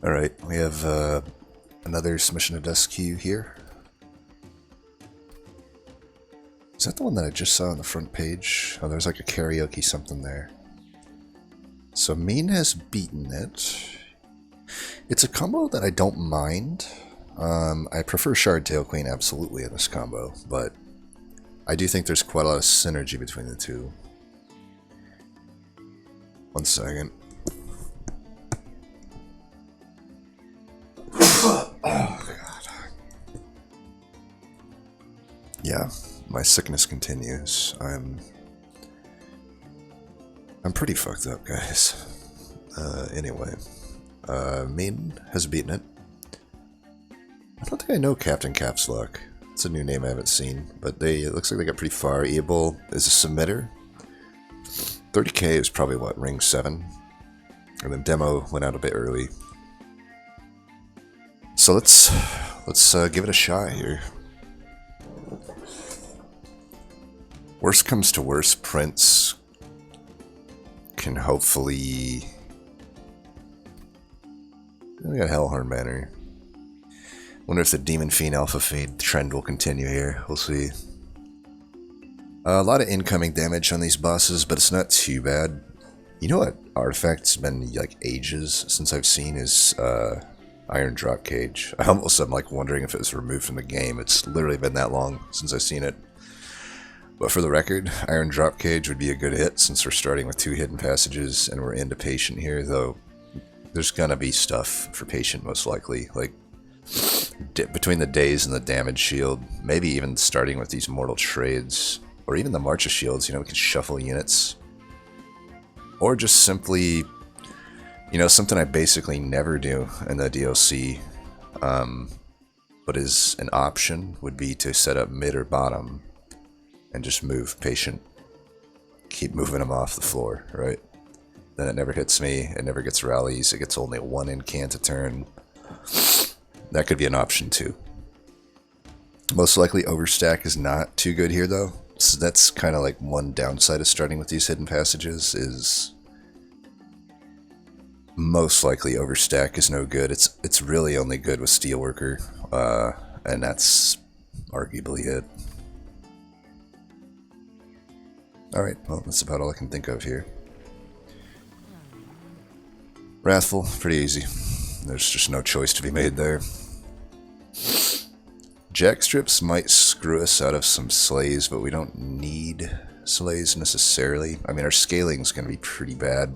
Alright, we have another submission to desk queue here. Is that the one that I just saw on the front page? Oh, there's like a karaoke something there. So Mean has beaten it. It's a combo that I don't mind. I prefer Shard Tail Queen absolutely in this combo, but I do think there's quite a lot of synergy between the two. One second. Oh, God. Yeah, my sickness continues. I'm pretty fucked up, guys. Anyway. Mean has beaten it. I don't think I know Captain Caps Lock. It's a new name I haven't seen, but it looks like they got pretty far. Abel is a submitter. 30k is probably, what, ring 7? And then demo went out a bit early. So let's give it a shot here. Worst comes to worst, Prince can hopefully... We got Hellhorn Banner. Wonder if the Demon Fiend Alpha Fade trend will continue here. We'll see. A lot of incoming damage on these bosses, but it's not too bad. You know what artifact's been like ages since I've seen is Iron Drop Cage. I almost am like wondering if it was removed from the game. It's literally been that long since I've seen it. But for the record, Iron Drop Cage would be a good hit since we're starting with 2 hidden passages and we're into Patient here, though there's gonna be stuff for Patient most likely. Like, between the days and the damage shield, maybe even starting with these mortal trades, or even the March of Shields, you know, we can shuffle units. Or just simply, you know, something I basically never do in the DLC, but is an option, would be to set up mid or bottom, and just move Patient. Keep moving him off the floor, right? Then it never hits me, it never gets rallies, it gets only 1 incant a turn. That could be an option too. Most likely Overstack is not too good here though. So that's kind of like one downside of starting with these hidden passages is most likely Overstack is no good. It's really only good with Steelworker, and that's arguably it. Alright, well that's about all I can think of here. Wrathful, pretty easy. There's just no choice to be made there. Jackstrips might screw us out of some slays, but we don't need slays necessarily. I mean, our scaling's going to be pretty bad.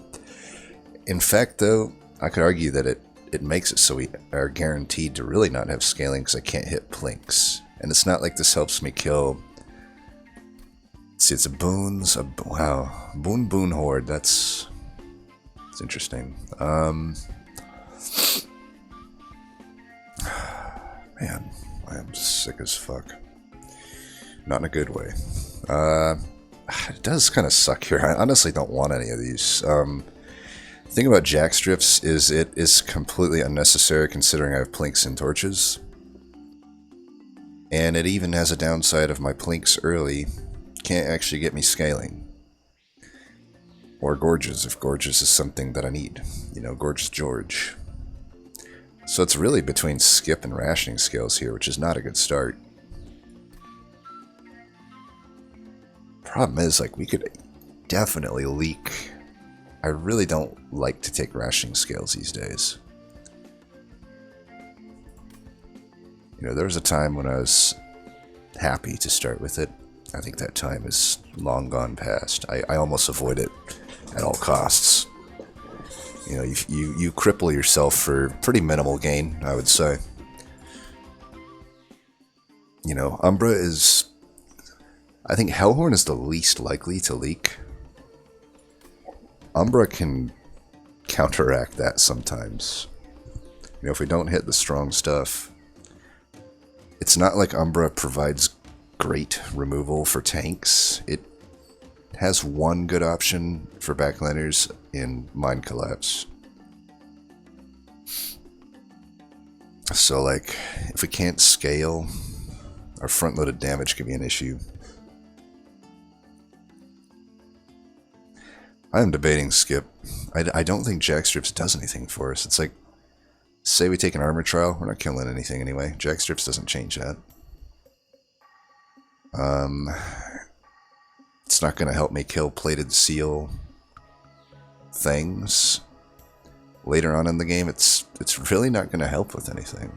In fact, though, I could argue that it makes it so we are guaranteed to really not have scaling because I can't hit plinks. And it's not like this helps me kill... Let's see, it's a boons... wow. Boon Horde, that's interesting. Man, I am sick as fuck. Not in a good way. It does kind of suck here. I honestly don't want any of these. The thing about Jackstrips is it is completely unnecessary considering I have Plinks and Torches. And it even has a downside of my Plinks early can't actually get me scaling. Or Gorges, if Gorges is something that I need. You know, Gorgeous George. So it's really between skip and rationing skills here, which is not a good start. Problem is, like, we could definitely leak. I really don't like to take rationing scales these days. You know, there was a time when I was happy to start with it. I think that time is long gone past. I almost avoid it at all costs. You know, you cripple yourself for pretty minimal gain, I would say. You know, Umbra is... I think Hellhorn is the least likely to leak. Umbra can counteract that sometimes. You know, if we don't hit the strong stuff... It's not like Umbra provides great removal for tanks. It has one good option for backliners in Mind Collapse. So, like, if we can't scale, our front-loaded damage could be an issue. I am debating skip. I don't think Jackstrips does anything for us. It's like, Say we take an armor trial. We're not killing anything anyway. Jack strips doesn't change that. It's not going to help me kill plated seal things. Later on in the game, it's really not going to help with anything.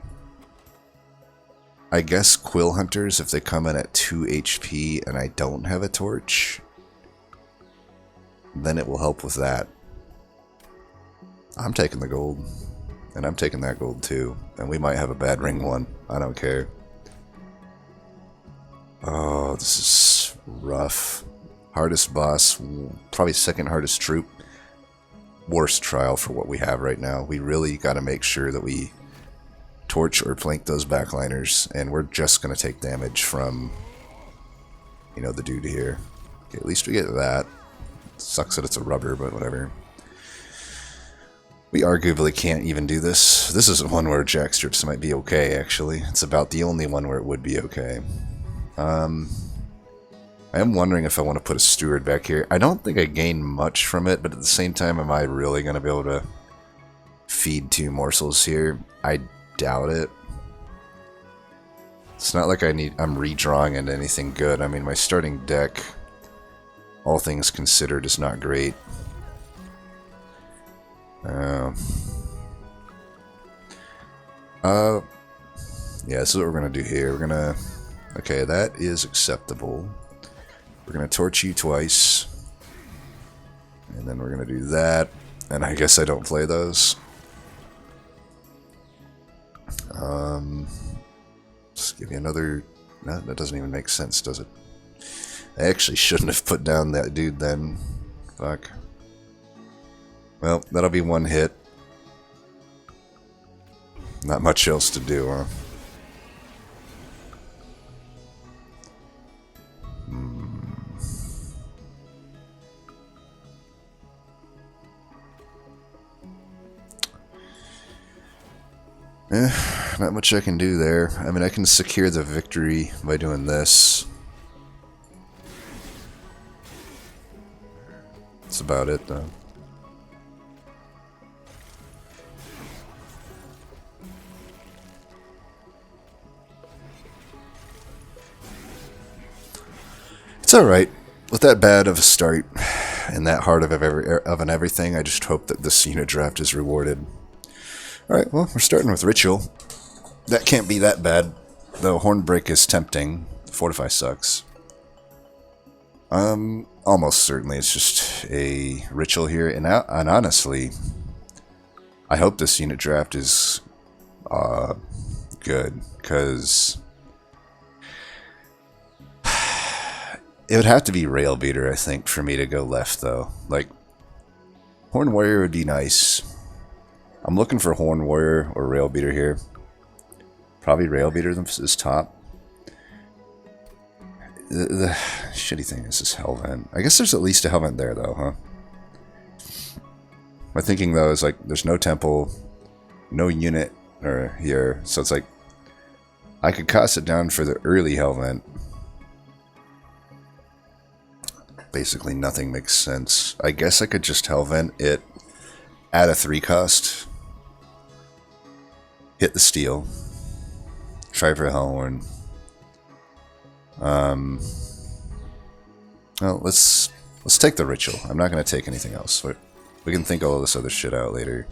I guess Quill Hunters, if they come in at 2 HP and I don't have a torch, then it will help with that. I'm taking the gold. And I'm taking that gold too. And we might have a bad ring one. I don't care. Oh, this is rough. Hardest boss. Probably second hardest troop. Worst trial for what we have right now. We really got to make sure that we torch or flank those backliners. And we're just going to take damage from, you know, the dude here. Okay, at least we get that. Sucks that it's a rubber, but whatever. We arguably can't even do this. This is one where Jack strips might be okay, actually. It's about the only one where it would be okay. I am wondering if I want to put a steward back here. I don't think I gain much from it, but at the same time, am I really going to be able to feed 2 morsels here? I doubt it. It's not like I'm redrawing into anything good. I mean, my starting deck, all things considered, is not great. Yeah, this is what we're gonna do here. We're gonna... Okay, that is acceptable. We're gonna torch you twice. And then we're gonna do that. And I guess I don't play those. Just give you another... No, that doesn't even make sense, does it? I actually shouldn't have put down that dude then. Fuck. Well, that'll be 1 hit. Not much else to do, huh? Not much I can do there. I mean, I can secure the victory by doing this. That's about it, though. It's alright. With that bad of a start and that hard of an everything, I just hope that this unit draft is rewarded. Alright, well, we're starting with Ritual. That can't be that bad, though Hornbreak is tempting. Fortify sucks. Almost certainly it's just a Ritual here, and honestly, I hope this unit draft is good, because it would have to be Rail Beater, I think, for me to go left, though. Like, Horn Warrior would be nice. I'm looking for Horn Warrior or Rail Beater here. Probably Rail Beater is top. The shitty thing is this Hellvent. I guess there's at least a Hellvent there, though, huh? My thinking, though, is like, there's no temple, no unit here, so it's like, I could cost it down for the early Hellvent. Basically, nothing makes sense. I guess I could just Hellvent it at a 3 cost. Hit the steel. Try for a Hellhorn. Well, let's take the Ritual. I'm not going to take anything else. We can think all of this other shit out later.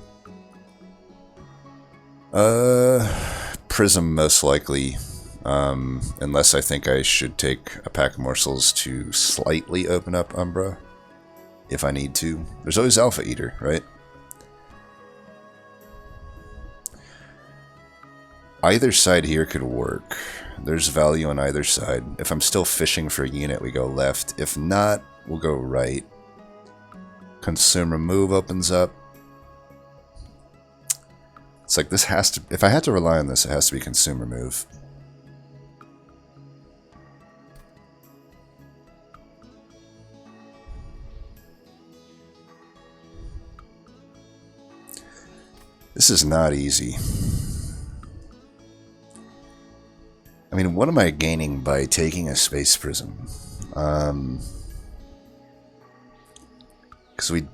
Prism most likely. Unless I think I should take a pack of morsels to slightly open up Umbra. If I need to. There's always Alpha Eater, right? Either side here could work. There's value on either side. If I'm still fishing for a unit, we go left. If not, we'll go right. Consume Remove opens up. It's like this has to... If I had to rely on this, it has to be Consume Remove. This is not easy. I mean, what am I gaining by taking a Space Prism? Because we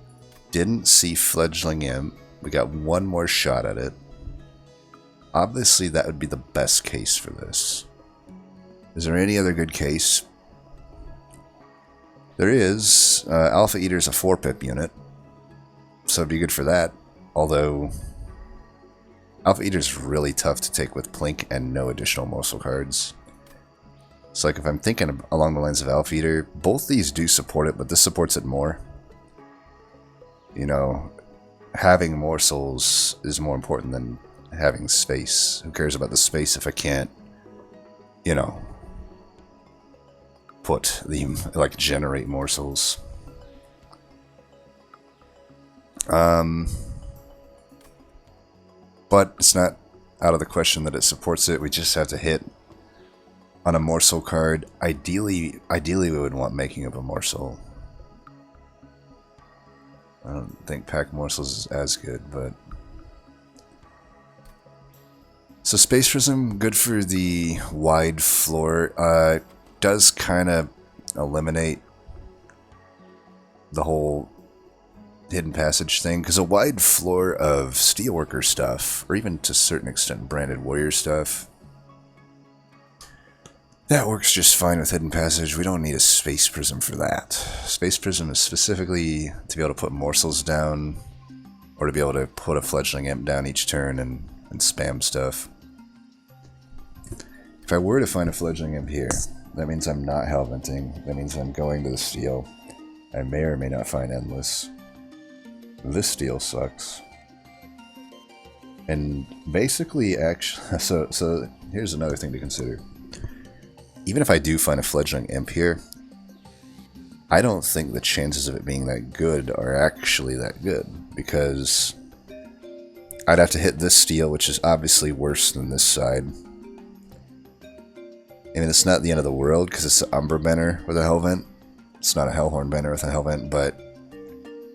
didn't see Fledgling Imp. We got one more shot at it. Obviously, that would be the best case for this. Is there any other good case? There is. Alpha Eater is a 4-pip unit, so it'd be good for that. Although, Alpha Eater is really tough to take with Plink and no additional morsel cards. So, like, if I'm thinking along the lines of Alpha Eater, both these do support it, but this supports it more. You know, having morsels is more important than having space. Who cares about the space if I can't, you know, put the, like, generate morsels. But it's not out of the question that it supports it. We just have to hit on a morsel card. Ideally we would want making of a morsel. I don't think pack morsels is as good, but... So Space Prism, good for the wide floor. Does kind of eliminate the whole hidden passage thing, because a wide floor of Steelworker stuff, or even to a certain extent Branded Warrior stuff, that works just fine with hidden passage. We don't need a Space Prism for that. Space Prism is specifically to be able to put morsels down, or to be able to put a Fledgling Imp down each turn and spam stuff. If I were to find a Fledgling Imp here, that means I'm not Hellventing. That means I'm going to the Steel. I may or may not find Endless. This Steel sucks. And basically, actually, so here's another thing to consider. Even if I do find a Fledgling Imp here, I don't think the chances of it being that good are actually that good, because I'd have to hit this Steel, which is obviously worse than this side. I mean, it's not the end of the world, because it's an Umbra Banner with a Hellvent. It's not a Hellhorn Banner with a Hellvent, but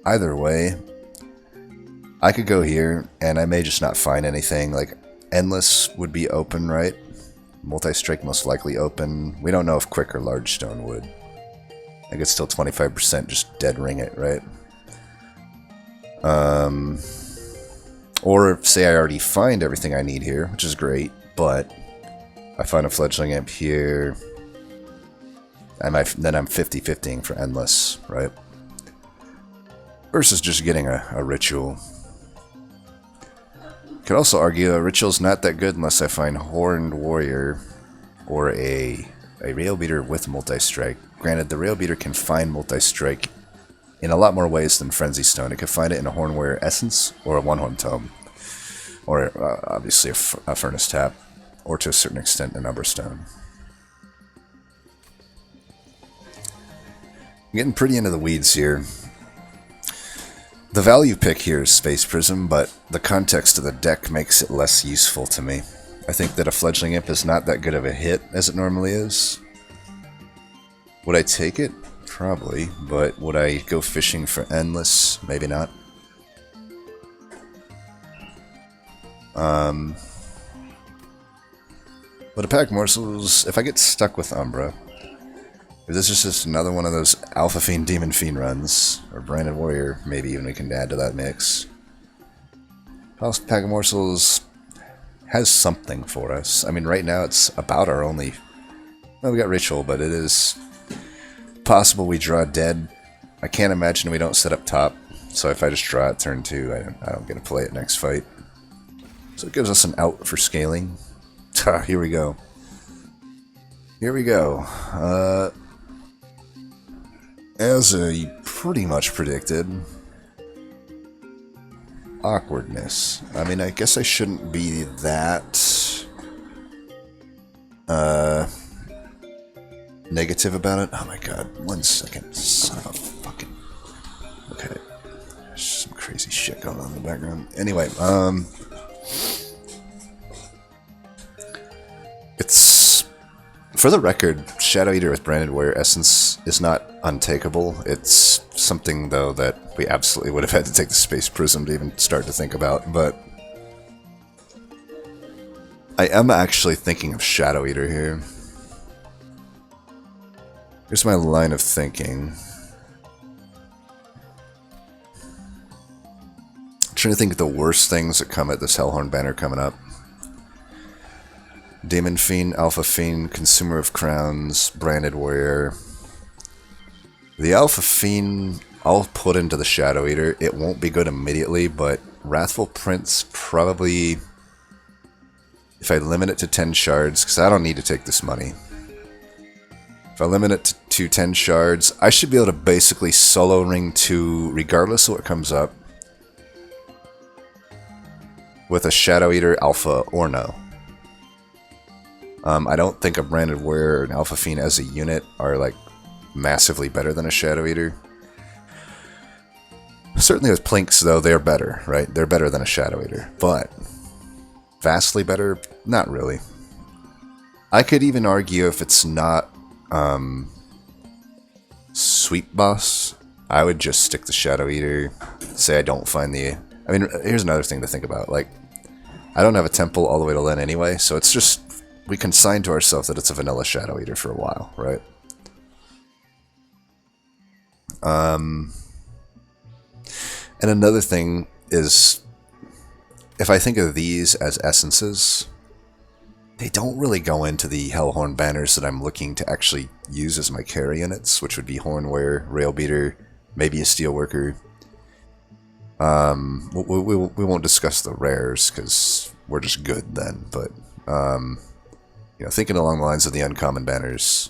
either way, I could go here, and I may just not find anything. Like, Endless would be open, right? Multi-Strike most likely open. We don't know if Quick or Large Stone would. I think it's still 25% just dead ring it, right? Or say I already find everything I need here, which is great, but I find a Fledgling Imp here, then I'm 50-50ing for Endless, right? Versus just getting a Ritual. Could also argue a Ritual's not that good unless I find Horned Warrior or a Rail Beater with Multi-Strike. Granted, the Rail Beater can find Multi-Strike in a lot more ways than Frenzy Stone. It could find it in a Horn Warrior Essence or a One-Horn Tome. Or obviously a Furnace Tap. Or to a certain extent an Umbra Stone. I'm getting pretty into the weeds here. The value pick here is Space Prism, but the context of the deck makes it less useful to me. I think that a Fledgling Imp is not that good of a hit as it normally is. Would I take it? Probably, but would I go fishing for Endless? Maybe not. But a pack morsels, if I get stuck with Umbra, if this is just another one of those Alpha Fiend, Demon Fiend runs, or Branded Warrior, maybe even we can add to that mix. Pack of Morsels has something for us. I mean, right now it's about our only... Well, we got Ritual, but it is possible we draw dead. I can't imagine we don't set up top, so if I just draw it turn 2, I don't get to play it next fight. So it gives us an out for scaling. Here we go. Here we go. As I pretty much predicted, awkwardness. I mean, I guess I shouldn't be that negative about it. Oh my god, 1 second. Son of a fucking... Okay. There's some crazy shit going on in the background. Anyway, it's... For the record, Shadow Eater with Branded Warrior Essence is not untakeable. It's something, though, that we absolutely would have had to take the Space Prism to even start to think about, but... I am actually thinking of Shadow Eater here. Here's my line of thinking. I'm trying to think of the worst things that come at this Hellhorn banner coming up. Demon Fiend, Alpha Fiend, Consumer of Crowns, Branded Warrior. The Alpha Fiend I'll put into the Shadow Eater. It won't be good immediately, but Wrathful Prince probably... If I limit it to 10 shards, because I don't need to take this money. If I limit it to 10 shards, I should be able to basically solo ring 2, regardless of what comes up, with a Shadow Eater, Alpha, or no. I don't think a Branded Warrior or an Alpha Fiend as a unit are like massively better than a Shadow Eater. Certainly with Plinks, though, they're better, right? They're better than a Shadow Eater, but vastly better? Not really. I could even argue if it's not Sweep Boss, I would just stick the Shadow Eater, say I don't find the... I mean, here's another thing to think about, like, I don't have a temple all the way to Lin anyway, so it's just... We can sign to ourselves that it's a vanilla Shadow Eater for a while, right? And another thing is, if I think of these as essences, they don't really go into the Hellhorn banners that I'm looking to actually use as my carry units, which would be Hornwear, Railbeater, maybe a Steelworker. We won't discuss the rares, because we're just good then, but... you know, thinking along the lines of the uncommon banners,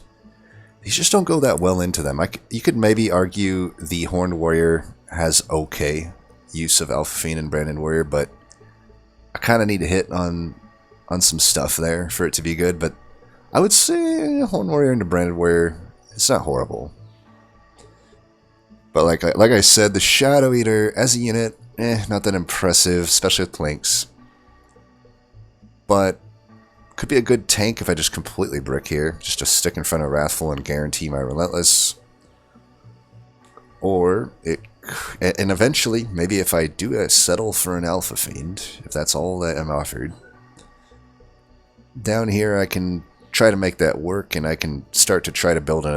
these just don't go that well into them. You could maybe argue the Horned Warrior has okay use of Alpha Fiend and Branded Warrior, but I kind of need to hit on some stuff there for it to be good. But I would say Horned Warrior and the Branded Warrior, it's not horrible. But like I said, the Shadow Eater as a unit, not that impressive, especially with Plinks. But could be a good tank if I just completely brick here. Just to stick in front of Wrathful and guarantee my Relentless. Or, and eventually, maybe if I do settle for an Alpha Fiend, if that's all that I'm offered, down here I can try to make that work, and I can start to try to build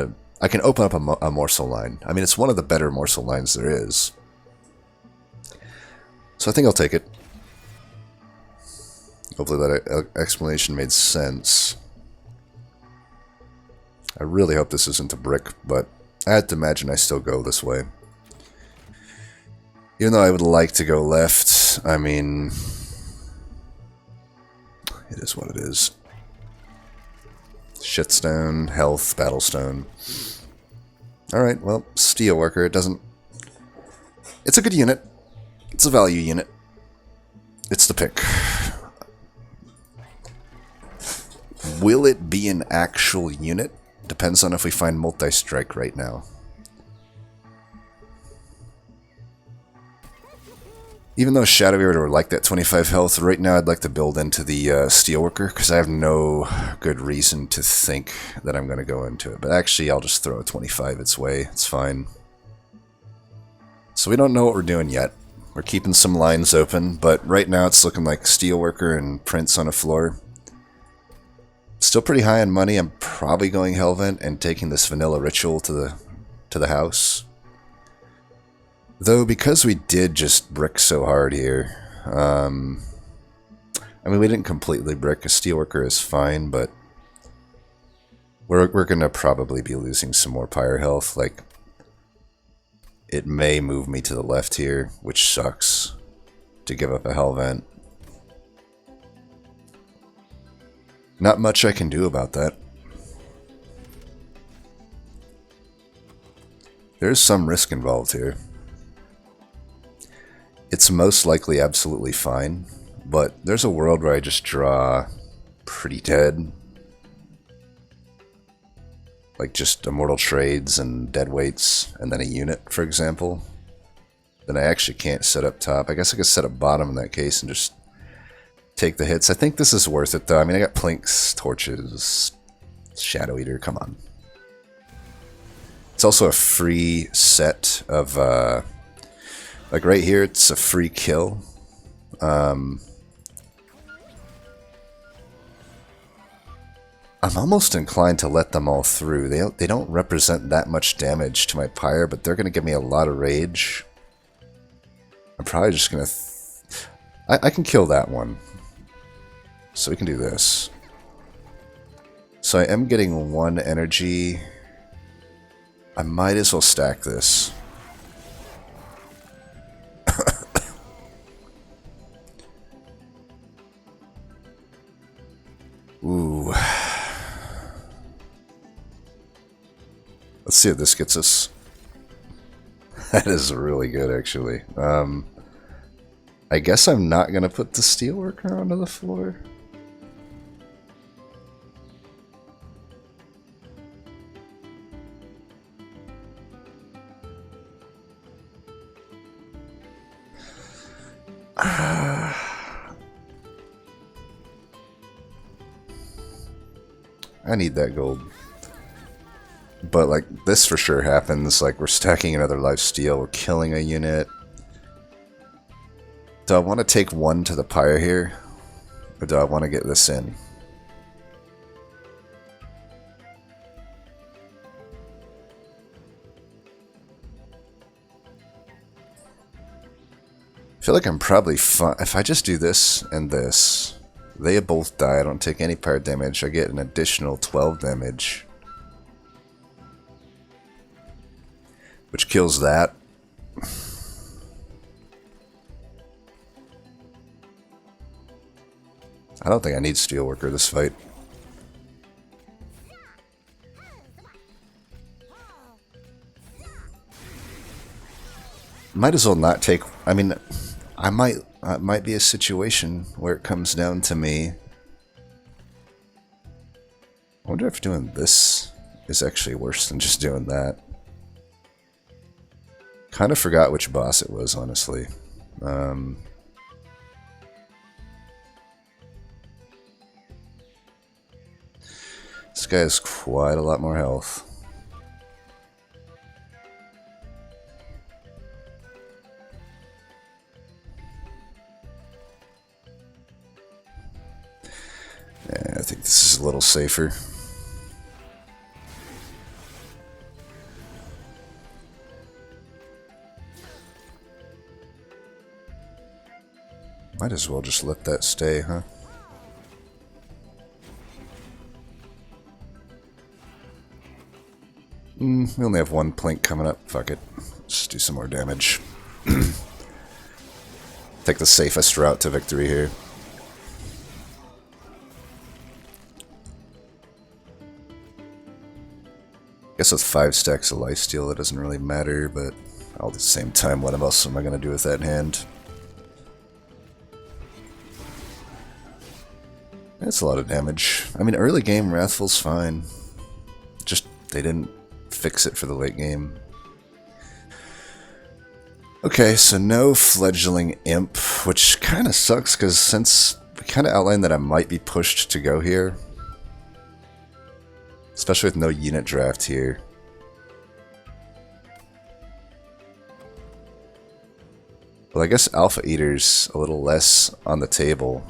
I can open up a morsel line. I mean, it's one of the better morsel lines there is. So I think I'll take it. Hopefully that explanation made sense. I really hope this isn't a brick, but I had to imagine I still go this way. Even though I would like to go left, I mean... It is what it is. Shitstone, health, battlestone. Alright, well, Steelworker, it doesn't... It's a good unit. It's a value unit. It's the pick. Will it be an actual unit? Depends on if we find multi-strike right now. Even though Shadow Eater would like that 25 health, right now I'd like to build into the Steelworker, because I have no good reason to think that I'm going to go into it. But actually, I'll just throw a 25 its way. It's fine. So we don't know what we're doing yet. We're keeping some lines open, but right now it's looking like Steelworker and Prince on a floor. Still pretty high on money. I'm probably going Hellvent and taking this vanilla ritual to the house. Though, because we did just brick so hard here, I mean, we didn't completely brick. A Steelworker is fine, but we're going to probably be losing some more Pyre health. Like, it may move me to the left here, which sucks, to give up a Hellvent. Not much I can do about that. There's some risk involved here. It's most likely absolutely fine, but there's a world where I just draw pretty dead. Like just Immortal Trades and Dead Weights, and then a unit, for example. Then I actually can't set up top. I guess I could set up bottom in that case and just take the hits. I think this is worth it, though. I mean, I got Plinks, Torches, Shadow Eater, come on. It's also a free set of, like right here, it's a free kill. I'm almost inclined to let them all through. They don't represent that much damage to my Pyre, but they're going to give me a lot of rage. I'm probably just going to... I can kill that one. So we can do this. So I am getting 1 energy. I might as well stack this. Ooh. Let's see if this gets us. That is really good, actually. I guess I'm not going to put the steelworker onto the floor. I need that gold. But, like, this for sure happens. Like, we're stacking another life steal. We're killing a unit. Do I want to take 1 to the pyre here? Or do I want to get this in? I feel like I'm probably fine. If I just do this and this, they both die. I don't take any pyre damage. I get an additional 12 damage. Which kills that. I don't think I need Steelworker this fight. Might as well not take... I mean, it might be a situation where it comes down to me. I wonder if doing this is actually worse than just doing that. Kind of forgot which boss it was, honestly. This guy has quite a lot more health. Yeah, I think this is a little safer. Might as well just let that stay, huh? We only have 1 plink coming up. Fuck it. Just do some more damage. Take the safest route to victory here. Guess with 5 stacks of lifesteal it doesn't really matter, but all at the same time, what else am I going to do with that hand? That's a lot of damage. I mean, early game Wrathful's fine. Just, they didn't fix it for the late game. Okay, so no fledgling imp, which kind of sucks because since we kind of outlined that I might be pushed to go here, especially with no unit draft here. Well, I guess Alpha Eater's a little less on the table.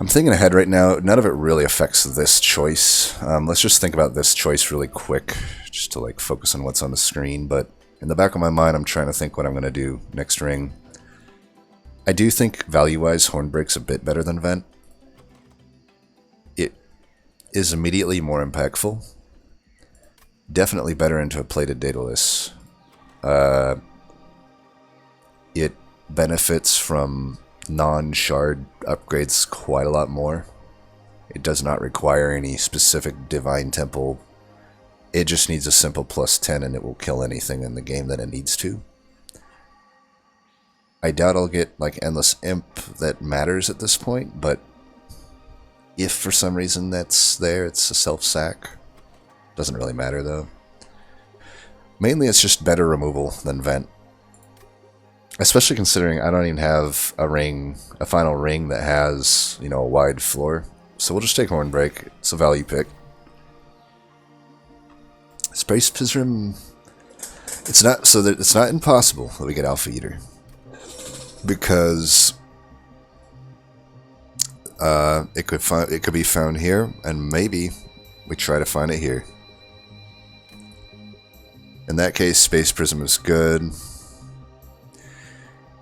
I'm thinking ahead right now. None of it really affects this choice. Let's just think about this choice really quick, just to like focus on what's on the screen. But in the back of my mind, I'm trying to think what I'm going to do next ring. I do think value-wise, Hornbreak's a bit better than Vent. It is immediately more impactful. Definitely better into a plated Daedalus. It benefits from non-shard upgrades quite a lot more. It does not require any specific Divine Temple. It just needs a simple +10 and it will kill anything in the game that it needs to. I doubt I'll get like Endless Imp that matters at this point, but if for some reason that's there, it's a self-sack. Doesn't really matter though. Mainly it's just better removal than Vent. Especially considering I don't even have a final ring that has, you know, a wide floor. So we'll just take Hornbreak. It's a value pick. Space Prism, it's not impossible that we get Alpha Eater. Because it could be found here, and maybe we try to find it here. In that case, Space Prism is good.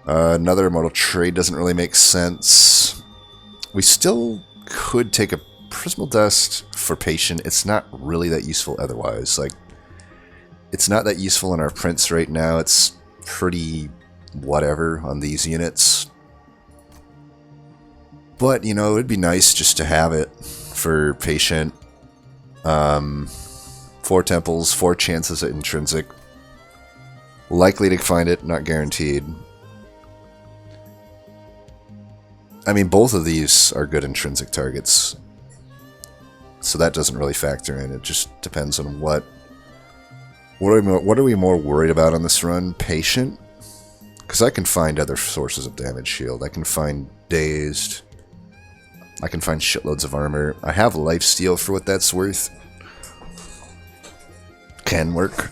Another immortal trade doesn't really make sense. We still could take a Prismal Dust for Patient. It's not really that useful otherwise. Like, it's not that useful in our prints right now. It's pretty whatever on these units. But, you know, it'd be nice just to have it for Patient. 4 temples, 4 chances at intrinsic. Likely to find it, not guaranteed. I mean, both of these are good intrinsic targets. So that doesn't really factor in. It just depends on what are we more worried about on this run? Patient? Because I can find other sources of damage shield. I can find dazed. I can find shitloads of armor. I have lifesteal for what that's worth. Can work.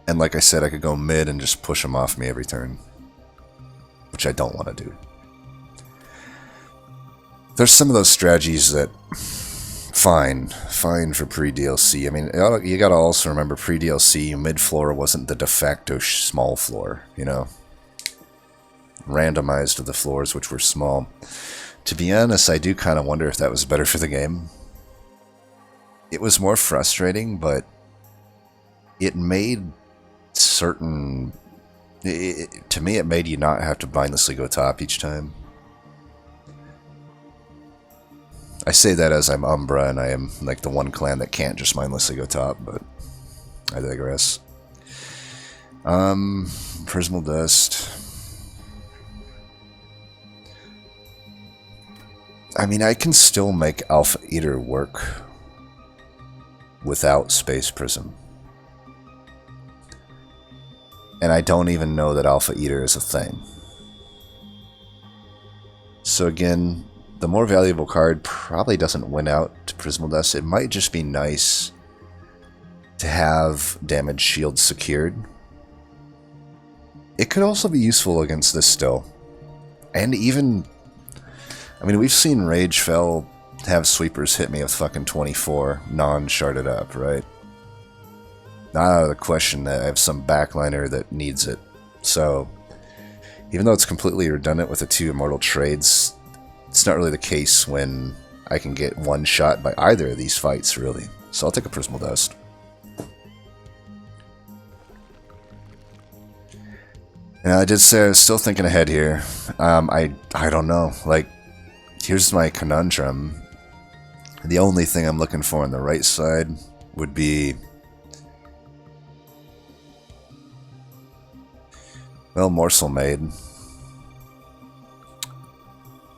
And like I said, I could go mid and just push them off me every turn. Which I don't want to do. There's some of those strategies that... Fine for pre-DLC. I mean, you gotta also remember pre-DLC, mid-floor wasn't the de facto small floor, you know? Randomized to the floors, which were small. To be honest, I do kind of wonder if that was better for the game. It was more frustrating, but it made certain... to me, it made you not have to mindlessly go top each time. I say that as I'm Umbra, and I am like the one clan that can't just mindlessly go top, but I digress. Prismal Dust. I mean, I can still make Alpha Eater work without Space Prism. And I don't even know that Alpha Eater is a thing. So again, the more valuable card probably doesn't win out to Prismal Dust. It might just be nice to have damage shield secured. It could also be useful against this still. And even... I mean, we've seen Ragefell have sweepers hit me with fucking 24 non-sharded up, right? Not out of the question that I have some backliner that needs it. So, even though it's completely redundant with the 2 immortal trades, it's not really the case when I can get one shot by either of these fights, really. So I'll take a Prismal Dust. And I did say I was still thinking ahead here. I don't know. Like, here's my conundrum. The only thing I'm looking for on the right side would be... well, Morsel Maid.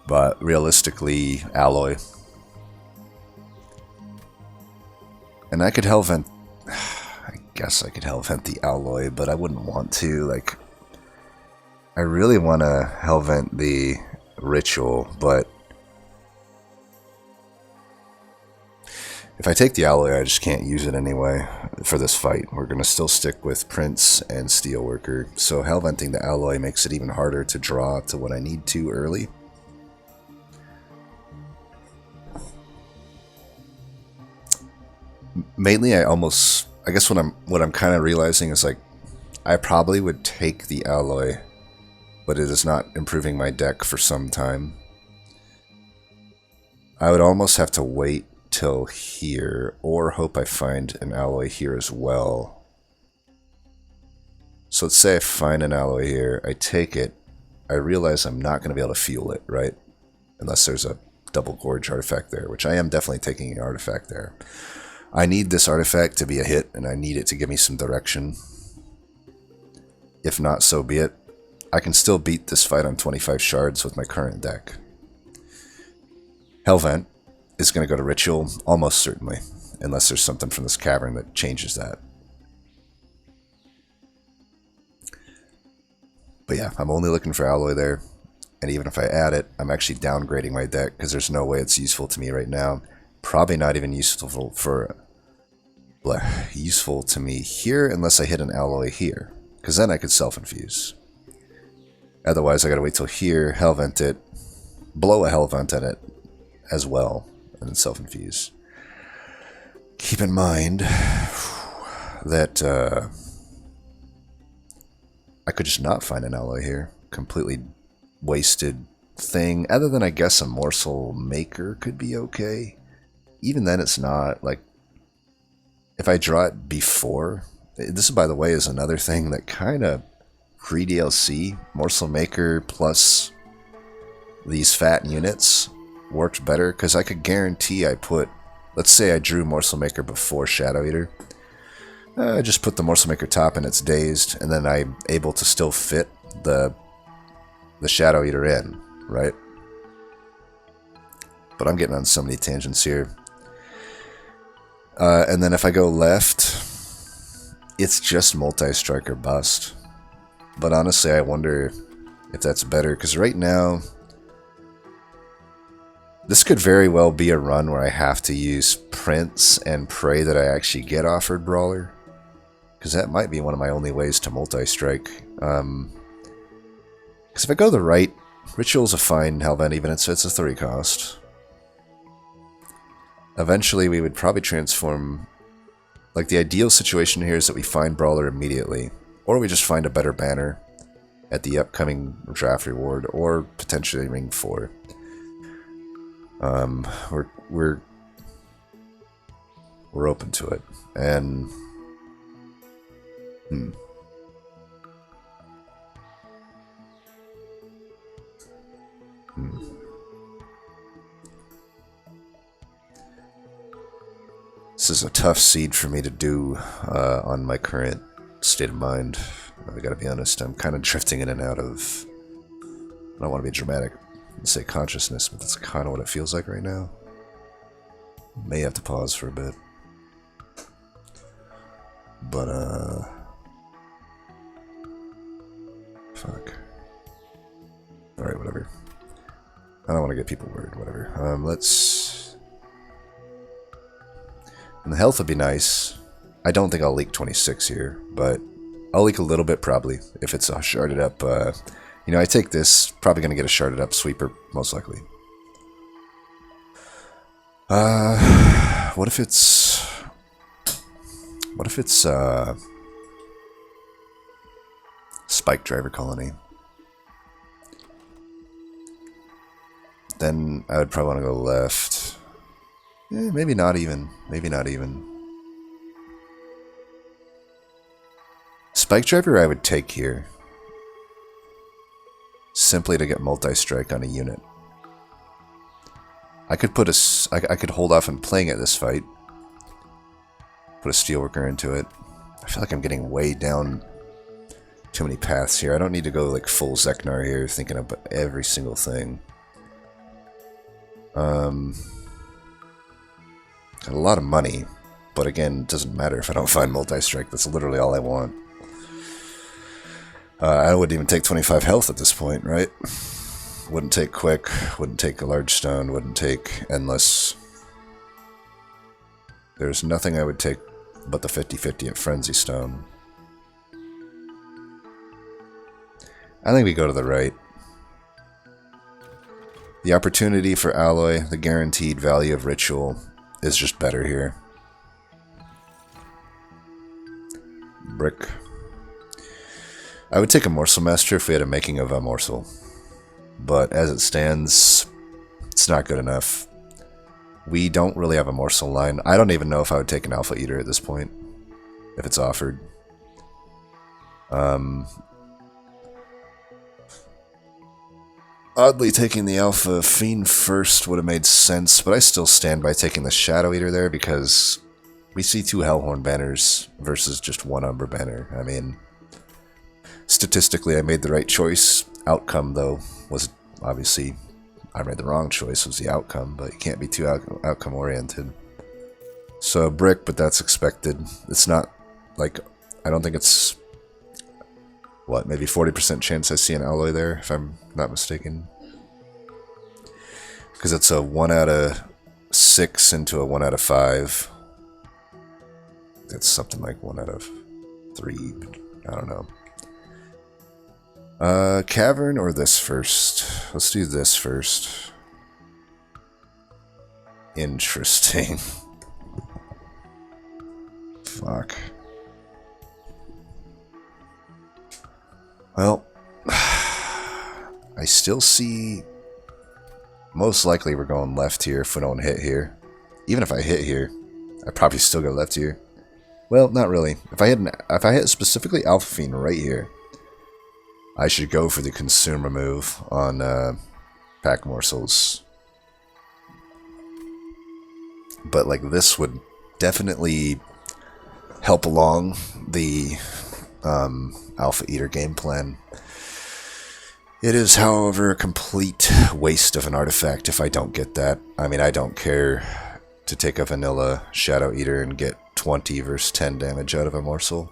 But realistically, Alloy. And I could Hellvent... I guess I could Hellvent the Alloy, but I wouldn't want to. Like, I really want to Hellvent the Ritual, but... if I take the Alloy, I just can't use it anyway for this fight. We're going to still stick with Prince and Steelworker. So Hellventing the Alloy makes it even harder to draw to what I need to early. Mainly, I guess what I'm kind of realizing is, like, I probably would take the Alloy, but it is not improving my deck for some time. I would almost have to wait till here, or hope I find an Alloy here as well. So let's say I find an Alloy here, I take it, I realize I'm not going to be able to fuel it, right? Unless there's a double gorge artifact there, which I am definitely taking an artifact there. I need this artifact to be a hit, and I need it to give me some direction. If not, so be it. I can still beat this fight on 25 shards with my current deck. Hellvent is going to go to Ritual, almost certainly, unless there's something from this cavern that changes that. But yeah, I'm only looking for Alloy there, and even if I add it, I'm actually downgrading my deck, because there's no way it's useful to me right now. Probably not even useful to me here, unless I hit an Alloy here, because then I could self-infuse. Otherwise, I gotta wait till here, Hellvent it, blow a Hellvent at it as well, and then self-infuse. Keep in mind that I could just not find an alloy here. Completely wasted thing. Other than, I guess, a morsel maker could be okay. Even then, it's not. Like, if I draw it before... This, by the way, is another thing that kind of pre-DLC, morsel maker plus these fat units worked better, because I could guarantee I put... Let's say I drew morsel maker before Shadow Eater. I just put the morsel maker top and it's dazed, and then I'm able to still fit the Shadow Eater in, right? But I'm getting on so many tangents here. And then if I go left, it's just multi-strike or bust. But honestly, I wonder if that's better, because right now, this could very well be a run where I have to use Prince and pray that I actually get offered Brawler. Because that might be one of my only ways to multi-strike. Because if I go the right, Ritual's a fine Hellbent, even if it's a 3 cost. Eventually we would probably transform... Like, the ideal situation here is that we find Brawler immediately. Or we just find a better banner at the upcoming draft reward. Or potentially Ring 4. We're open to it. And... This is a tough seed for me to do on my current state of mind. I gotta be honest, I'm kind of drifting in and out of... I don't want to be dramatic and say consciousness, but that's kind of what it feels like right now. May have to pause for a bit. But, fuck. Alright, whatever. I don't want to get people worried, whatever. Let's... And the health would be nice. I don't think I'll leak 26 here, but I'll leak a little bit probably if it's a sharded up. You know, I take this, probably going to get a sharded up sweeper, most likely. What if it's... What if it's, Spike Driver Colony? Then I would probably want to go left. Maybe not even. Maybe not even. Spike Driver I would take here. Simply to get multi-strike on a unit. I could put a... I could hold off on playing it this fight. Put a Steelworker into it. I feel like I'm getting way down too many paths here. I don't need to go like full Zeknar here, thinking about every single thing. Got a lot of money, but again, it doesn't matter if I don't find multi-strike. That's literally all I want. I wouldn't even take 25 health at this point, right? Wouldn't take quick, wouldn't take a large stone, wouldn't take endless. There's nothing I would take but the 50-50 at Frenzy Stone. I think we go to the right. The opportunity for Alloy, the guaranteed value of Ritual, is just better here. Brick. I would take a Morsel Master if we had a making of a Morsel. But as it stands, it's not good enough. We don't really have a Morsel line. I don't even know if I would take an Alpha Eater at this point, if it's offered. Oddly, taking the Alpha Fiend first would have made sense, but I still stand by taking the Shadow Eater there because we see 2 Hellhorn banners versus just 1 Umbra banner. I mean, statistically, I made the right choice. Outcome, though, was obviously... I made the wrong choice, was the outcome, but you can't be too outcome-oriented. So, brick, but that's expected. It's not, like, I don't think it's, what, maybe 40% chance I see an alloy there, if I'm not mistaken. Because it's a 1 out of 6 into a 1 out of 5. It's something like 1 out of 3, I don't know. Cavern or this first? Let's do this first. Interesting. Fuck. Well, I still see... Most likely we're going left here if we don't hit here. Even if I hit here, I probably still go left here. Well, not really. If I hit specifically Alpha Fiend right here, I should go for the consumer move on pack morsels. But like this would definitely help along the Alpha Eater game plan. It is, however, a complete waste of an artifact if I don't get that. I mean, I don't care to take a vanilla Shadow Eater and get 20 versus 10 damage out of a morsel.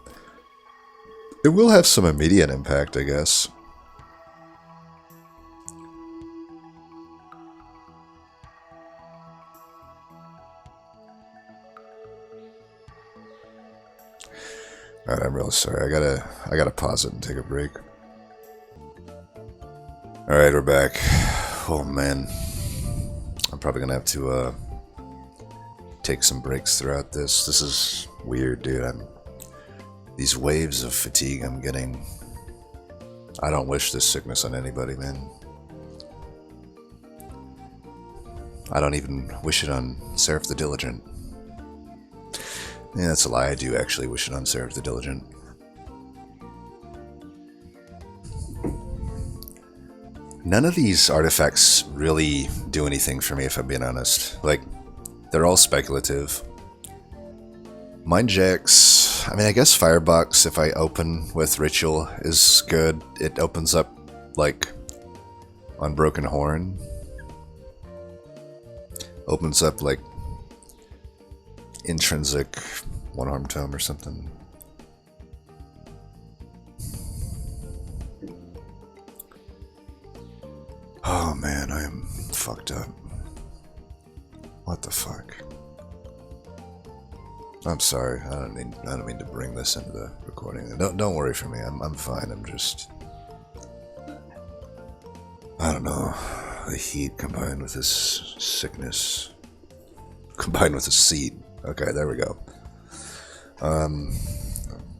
It will have some immediate impact, I guess. Alright, I'm really sorry. I gotta pause it and take a break. Alright, we're back. Oh man. I'm probably gonna have to take some breaks throughout this. This is weird, dude. These waves of fatigue I'm getting. I don't wish this sickness on anybody, man. I don't even wish it on Seraph the Diligent. Yeah, that's a lie. I do actually wish it on Seraph the Diligent. None of these artifacts really do anything for me, if I'm being honest. Like, they're all speculative. Mind Jacks, I mean, I guess Firebox, if I open with Ritual, is good. It opens up, like, Unbroken Horn. Opens up, like, Intrinsic One-Arm Tome or something. Oh man, I am fucked up. What the fuck? I'm sorry. I don't mean to bring this into the recording. Don't worry for me. I'm fine. I'm just, I don't know. The heat combined with this sickness, combined with the seat. Okay, there we go.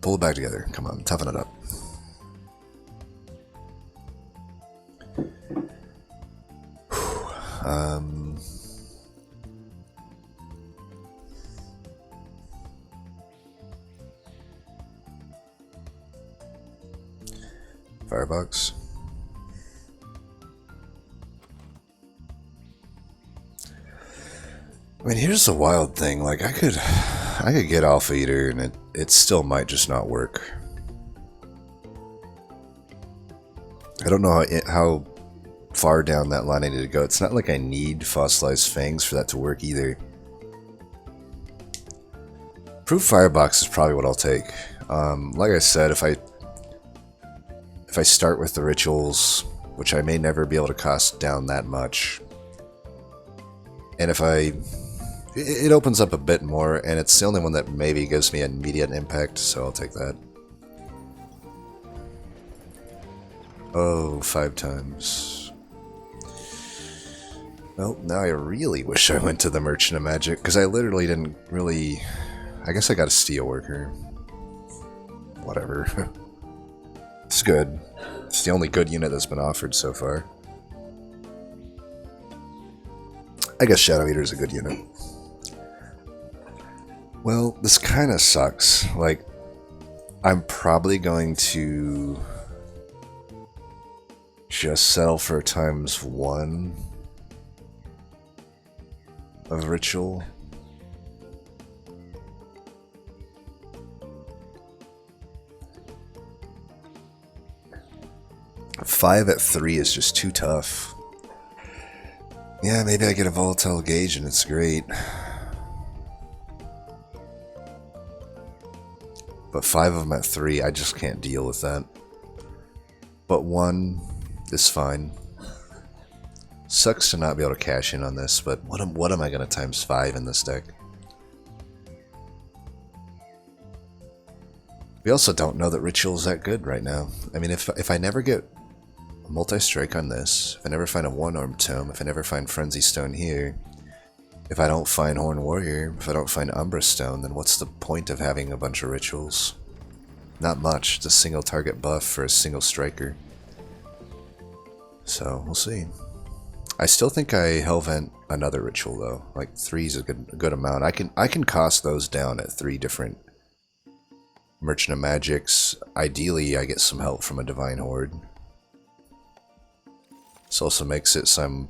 Pull it back together. Come on, toughen it up. Firebox. I mean, here's the wild thing. Like, I could get Alpha Eater, and it still might just not work. I don't know how far down that line I need to go. It's not like I need Fossilized Fangs for that to work either. Proof Firebox is probably what I'll take. Like I said, if I start with the rituals, which I may never be able to cost down that much, and if it opens up a bit more, and it's the only one that maybe gives me an immediate impact, so I'll take that. Oh, 5 times. Well, now I really wish I went to the Merchant of Magic, because I literally didn't really... I guess I got a Steelworker. Whatever. It's good. It's the only good unit that's been offered so far. I guess Shadow Eater is a good unit. Well, this kind of sucks. Like, I'm probably going to just settle for ×1 of Ritual. Five at 3 is just too tough. Yeah, maybe I get a Volatile Gauge and it's great. But 5 of them at 3, I just can't deal with that. But 1 is fine. Sucks to not be able to cash in on this, but what am I going to ×5 in this deck? We also don't know that Ritual's that good right now. I mean, if I never get a multi-strike on this, if I never find a one-armed tome, if I never find Frenzy Stone here, if I don't find Horn Warrior, if I don't find Umbra Stone, then what's the point of having a bunch of rituals? Not much. It's a single target buff for a single striker. So, we'll see. I still think I Hellvent another ritual though. Like 3 is a good amount. I can cost those down at 3 different Merchant of Magics. Ideally, I get some help from a Divine Horde. This also makes it so I'm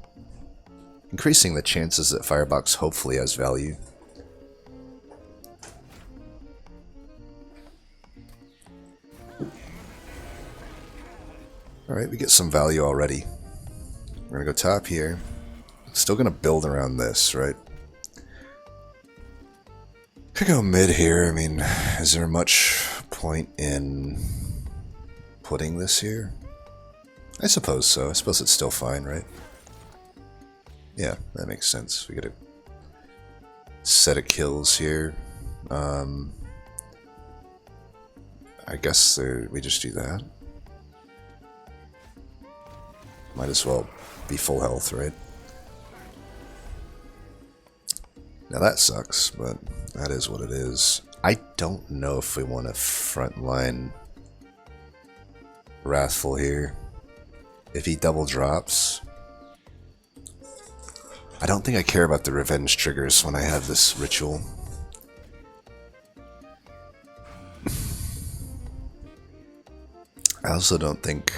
increasing the chances that Firebox hopefully has value. Alright, we get some value already. We're gonna go top here. Still gonna build around this, right? Could go mid here. I mean, is there much point in putting this here? I suppose so. I suppose it's still fine, right? Yeah, that makes sense. We get a set of kills here. I guess we just do that. Might as well be full health, right? Now that sucks, but that is what it is. I don't know if we want to frontline Wrathful here. If he double drops, I don't think I care about the revenge triggers when I have this ritual. I also don't think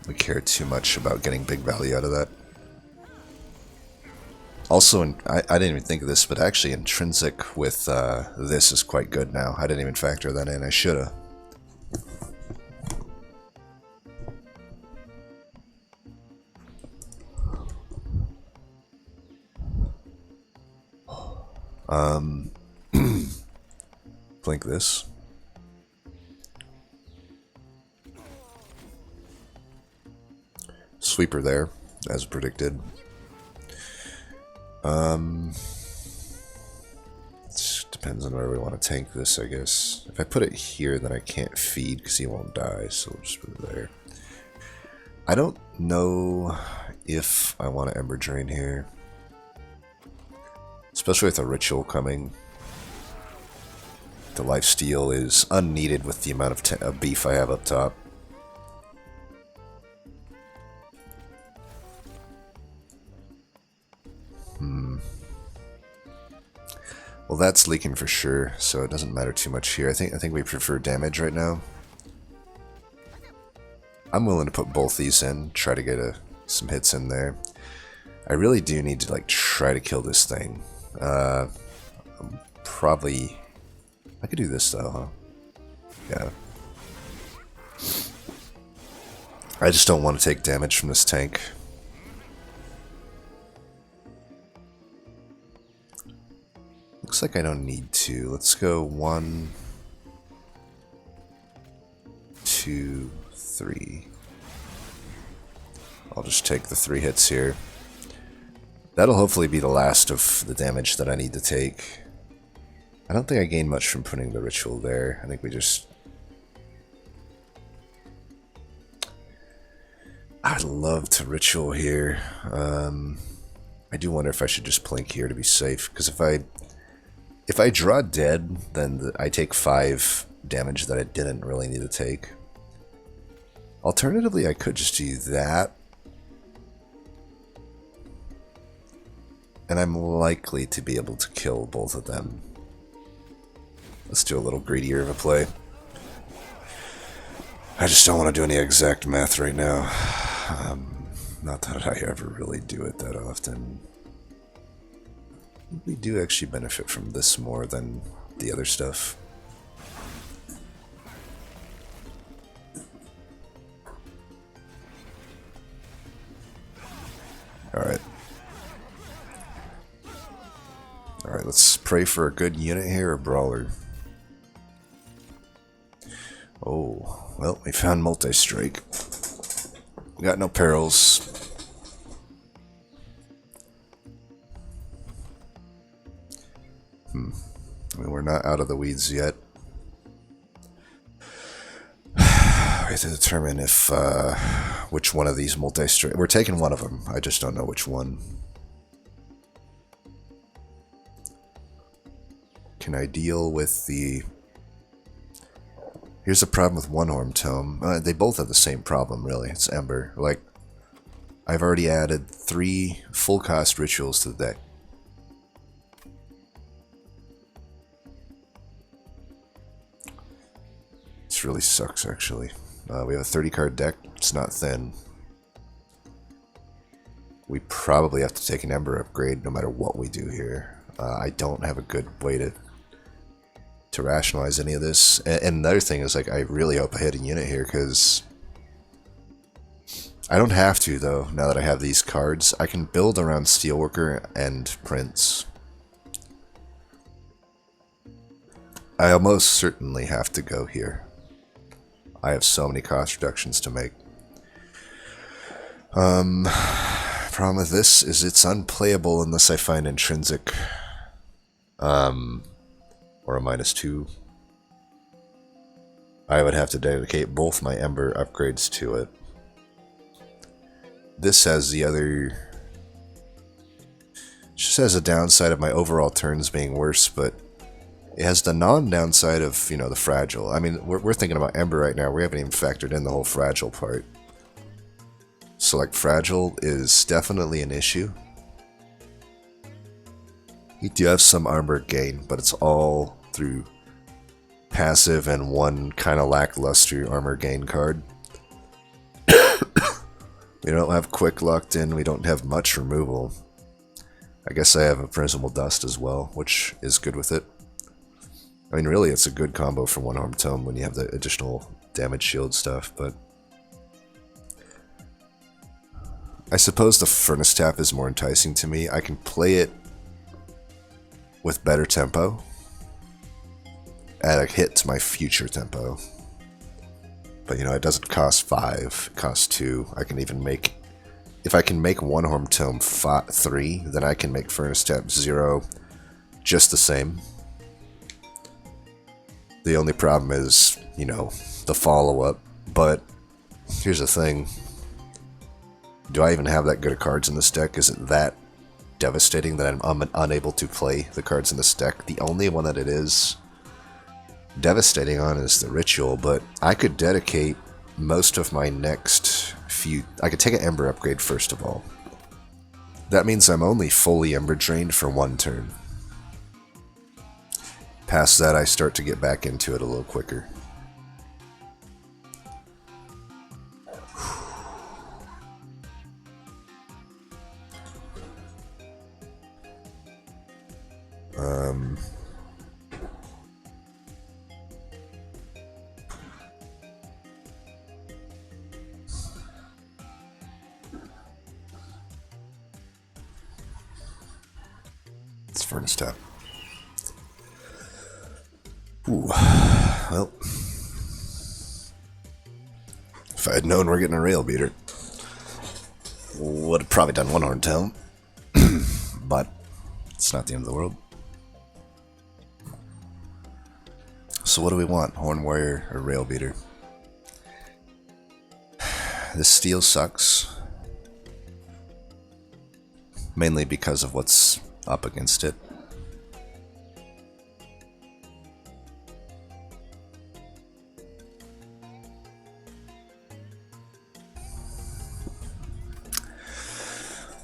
we care too much about getting big value out of that. Also, I didn't even think of this, but actually intrinsic with this is quite good now. I didn't even factor that in. I shoulda. Blink this. Sweeper there, as predicted. Depends on where we want to tank this, I guess. If I put it here, then I can't feed because he won't die, so we'll just put it there. I don't know if I want to Ember Drain here. Especially with a ritual coming. The lifesteal is unneeded with the amount of beef I have up top. Well, that's leaking for sure, so it doesn't matter too much here. I think we prefer damage right now. I'm willing to put both these in, try to get some hits in there. I really do need to like try to kill this thing. Probably I could do this though, huh? Yeah. I just don't want to take damage from this tank. Looks like I don't need to. Let's go 1, 2, 3. I'll just take the 3 hits here. That'll hopefully be the last of the damage that I need to take. I don't think I gain much from putting the ritual there. I think we just... I'd love to ritual here. I do wonder if I should just plink here to be safe, because if I draw dead, then I take 5 damage that I didn't really need to take. Alternatively, I could just do that. And I'm likely to be able to kill both of them. Let's do a little greedier of a play. I just don't want to do any exact math right now. Not that I ever really do it that often. We do actually benefit from this more than the other stuff. Alright. Alright, let's pray for a good unit here, a brawler. Oh, well, we found multi-strike. We got no perils. I mean, we're not out of the weeds yet. We have to determine if which one of these multi-strike. We're taking one of them. I just don't know which one. Can I deal with the... Here's the problem with One Horn Tome. They both have the same problem, really. It's Ember. Like, I've already added 3 full cost rituals to the deck. This really sucks, actually. We have a 30 card deck. It's not thin. We probably have to take an Ember upgrade no matter what we do here. I don't have a good way to rationalize any of this. And another thing is, like, I really hope I hit a unit here, because I don't have to, though, now that I have these cards. I can build around Steelworker and Prince. I almost certainly have to go here. I have so many cost reductions to make. Problem with this is it's unplayable unless I find intrinsic. Or a -2. I would have to dedicate both my Ember upgrades to it. This has the other... just has a downside of my overall turns being worse, but it has the non-downside of, you know, the fragile. I mean, we're thinking about Ember right now. We haven't even factored in the whole fragile part. So, like, fragile is definitely an issue. You do have some armor gain, but it's all through passive and one kind of lackluster armor gain card. We don't have quick locked in, we don't have much removal. I guess I have a Prismal Dust as well, which is good with it. I mean, really, it's a good combo for One Horn Tome when you have the additional damage shield stuff, but I suppose the Furnace Tap is more enticing to me. I can play it with better tempo, add a hit to my future tempo. But, you know, it doesn't cost 5, it costs 2. I can even make... if I can make One Horn Tome 3, then I can make Furnace Tap 0 just the same. The only problem is, you know, the follow-up. But here's the thing. Do I even have that good of cards in this deck? Is it that devastating that I'm unable to play the cards in this deck? The only one that it is devastating on is the ritual, but I could dedicate most of my next few... I could take an Ember upgrade first of all. That means I'm only fully Ember drained for 1 turn. Past that, I start to get back into it a little quicker. It's Furnace Tap. Ooh, well, if I had known we're getting a rail beater, would have probably done One Horn Tome, but it's not the end of the world. So what do we want, Horn Warrior or Rail Beater? This steel sucks, mainly because of what's up against it.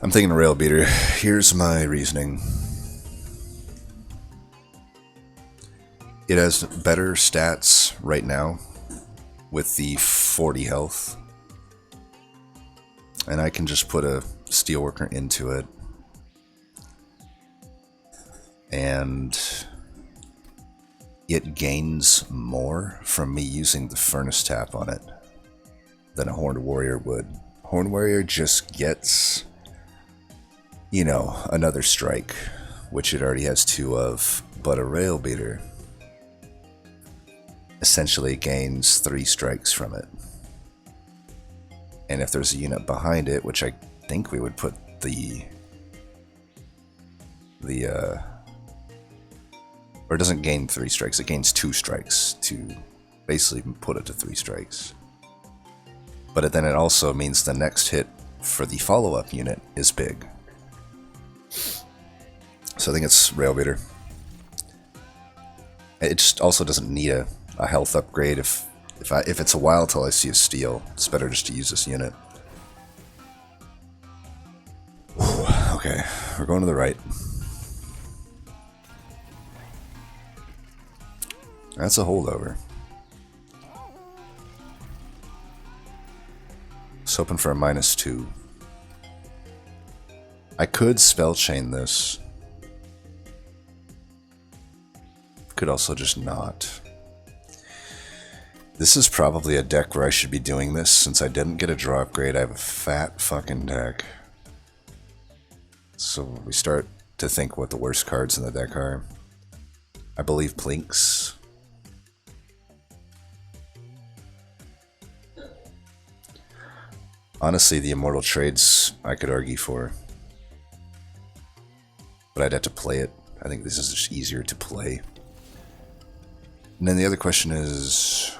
I'm thinking a Rail Beater. Here's my reasoning. It has better stats right now with the 40 health. And I can just put a Steelworker into it. And it gains more from me using the Furnace Tap on it than a Horned Warrior would. Horned Warrior just gets, you know, another strike, which it already has 2 of, but a Rail Beater essentially gains 3 strikes from it. And if there's a unit behind it, which I think we would put or it doesn't gain 3 strikes, it gains 2 strikes to basically put it to 3 strikes. But then it also means the next hit for the follow-up unit is big. So I think it's Rail Beater. It just also doesn't need a health upgrade. If If it's a while till I see a steal, it's better just to use this unit. Whew, okay, we're going to the right. That's a holdover. Just hoping for a -2. I could spell chain this. Could also just not. This is probably a deck where I should be doing this. Since I didn't get a draw upgrade, I have a fat fucking deck. So we start to think what the worst cards in the deck are. I believe Plinks. Honestly, the Immortal Trades I could argue for. But I'd have to play it. I think this is just easier to play. And then the other question is...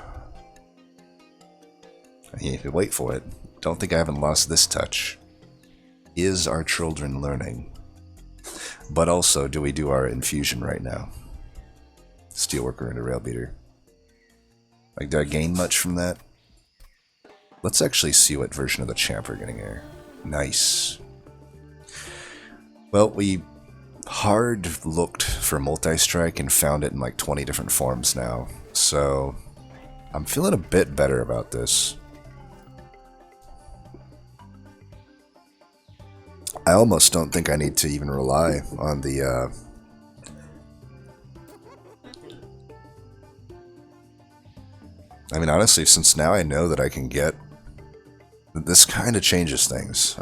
You have to wait for it. Don't think I haven't lost this touch. Is our children learning? But also, do we do our infusion right now? Steelworker into Rail Beater. Like, do I gain much from that? Let's actually see what version of the champ we're getting here. Nice. Well, we hard looked for multi-strike and found it in like 20 different forms now. So, I'm feeling a bit better about this. I almost don't think I need to even rely on the I mean, honestly, since now I know that I can get... This kind of changes things.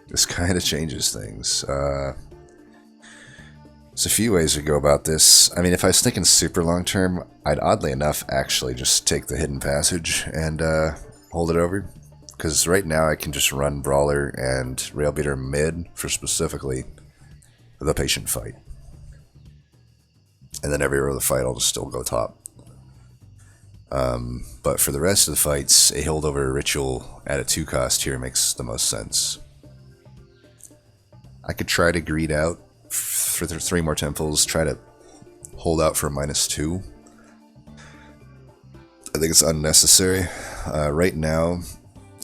This kind of changes things. There's a few ways to go about this. I mean, if I was thinking super long term, I'd oddly enough actually just take the Hidden Passage and hold it over. Because right now I can just run Brawler and Rail Beater mid for specifically the Patient Fight. And then every other fight I'll just still go top. But for the rest of the fights, a holdover ritual at a 2 cost here makes the most sense. I could try to greed out for 3 more temples, try to hold out for a -2. I think it's unnecessary. Right now,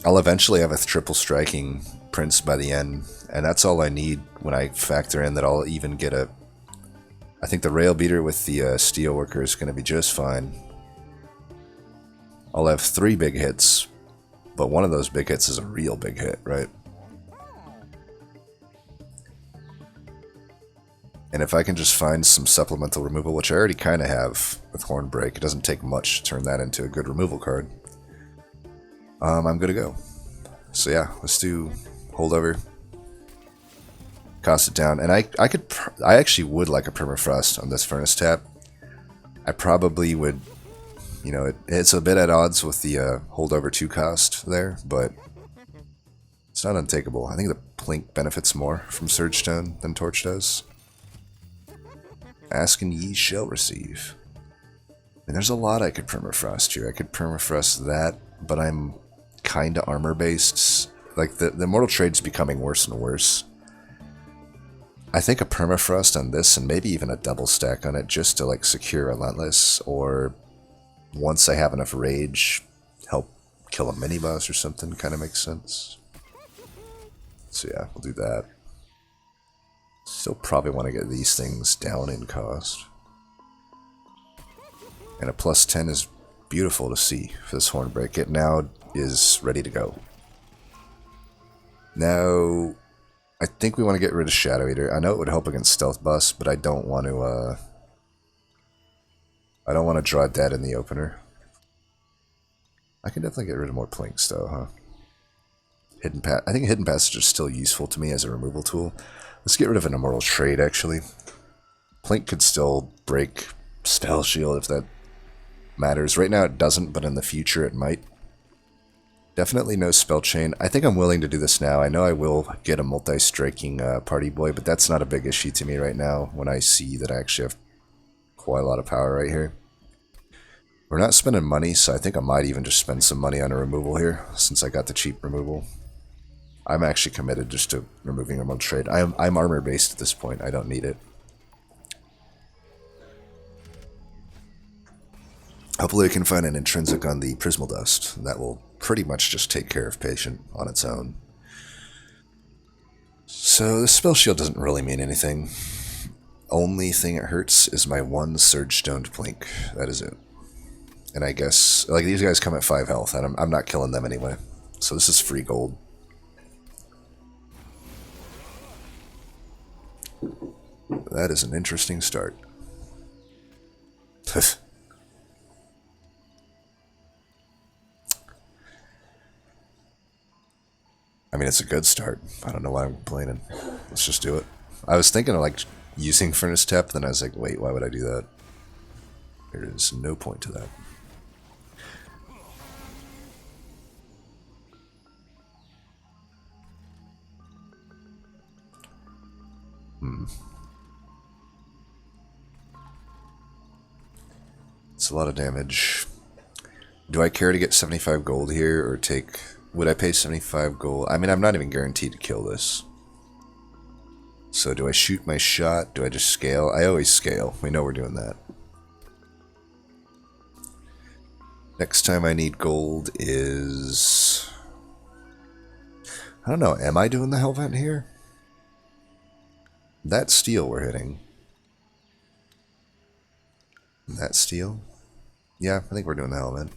I'll eventually have a triple striking Prince by the end, and that's all I need when I factor in that I'll even get a... I think the Rail Beater with the Steelworker is going to be just fine. I'll have 3 big hits, but one of those big hits is a real big hit, right? And if I can just find some supplemental removal, which I already kind of have with Hornbreak, it doesn't take much to turn that into a good removal card. I'm good to go. So yeah, let's do holdover. Cost it down, and I actually would like a Permafrost on this Furnace tap. I probably would, you know, it's a bit at odds with the holdover 2 cost there, but it's not untakeable. I think the Plink benefits more from Surge Stone than Torch does. Ask and ye shall receive. And there's a lot I could Permafrost here. I could Permafrost that, but I'm kinda armor based. Like the Immortal Trade's becoming worse and worse. I think a Permafrost on this and maybe even a double stack on it just to like secure Relentless, or once I have enough rage, help kill a mini boss or something kind of makes sense. So yeah, we'll do that. Still probably want to get these things down in cost. And a +10 is beautiful to see for this Hornbreak. It now is ready to go. Now, I think we want to get rid of Shadow Eater. I know it would help against Stealth Bust, but I don't want to, I don't want to draw dead in the opener. I can definitely get rid of more Plinks though, huh? I think Hidden Passage is still useful to me as a removal tool. Let's get rid of an Immortal Trade, actually. Plink could still break Spell Shield if that matters. Right now it doesn't, but in the future it might. Definitely no Spell Chain. I think I'm willing to do this now. I know I will get a multi-striking Party Boy, but that's not a big issue to me right now when I see that I actually have quite a lot of power right here. We're not spending money, so I think I might even just spend some money on a removal here, since I got the cheap removal. I'm actually committed just to removing Immortal Trade. I'm armor-based at this point. I don't need it. Hopefully we can find an intrinsic on the Prismal Dust. That will pretty much just take care of Patient on its own. So the spell shield doesn't really mean anything. Only thing it hurts is my one Surge Stoned Plink. That is it. And I guess, like, these guys come at 5 health, and I'm not killing them anyway. So this is free gold. That is an interesting start. I mean, it's a good start. I don't know why I'm complaining. Let's just do it. I was thinking of, like, using Furnace Tap, then I was like, wait, why would I do that? There is no point to that. It's a lot of damage. Do I care to get 75 gold here, or take... Would I pay 75 gold? I mean, I'm not even guaranteed to kill this. So do I shoot my shot? Do I just scale? I always scale. We know we're doing that. Next time I need gold is... I don't know, am I doing the Hellvent here? That steel we're hitting. That steel? Yeah, I think we're doing the Hellvent.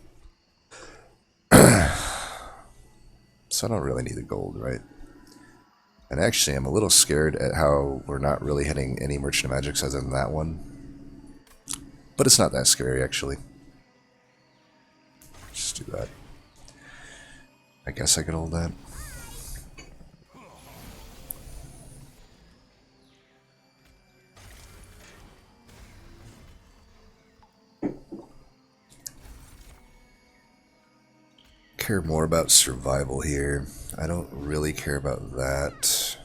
So I don't really need the gold, right? And actually, I'm a little scared at how we're not really hitting any Merchant of Magics other than that one. But it's not that scary, actually. Just do that. I guess I could hold that. Care more about survival here. I don't really care about that.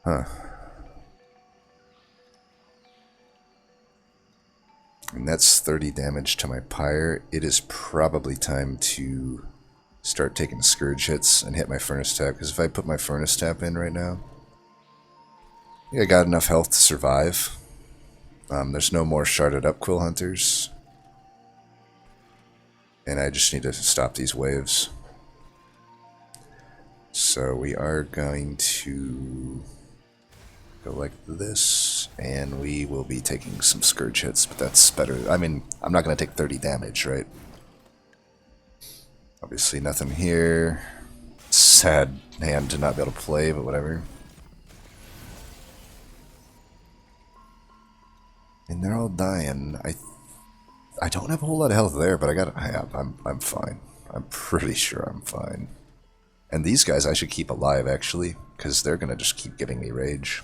Huh. And that's 30 damage to my Pyre. It is probably time to start taking Scourge hits and hit my Furnace Tap, because if I put my Furnace Tap in right now, I think I got enough health to survive. There's no more sharded up Quill Hunters. And I just need to stop these waves. So we are going to go like this, and we will be taking some Scourge hits, but that's better. I mean, I'm not going to take 30 damage, right? Obviously nothing here. Sad hand to not be able to play, but whatever. And they're all dying. I don't have a whole lot of health there, but I'm fine. I'm pretty sure I'm fine. And these guys I should keep alive, actually, because they're going to just keep giving me rage.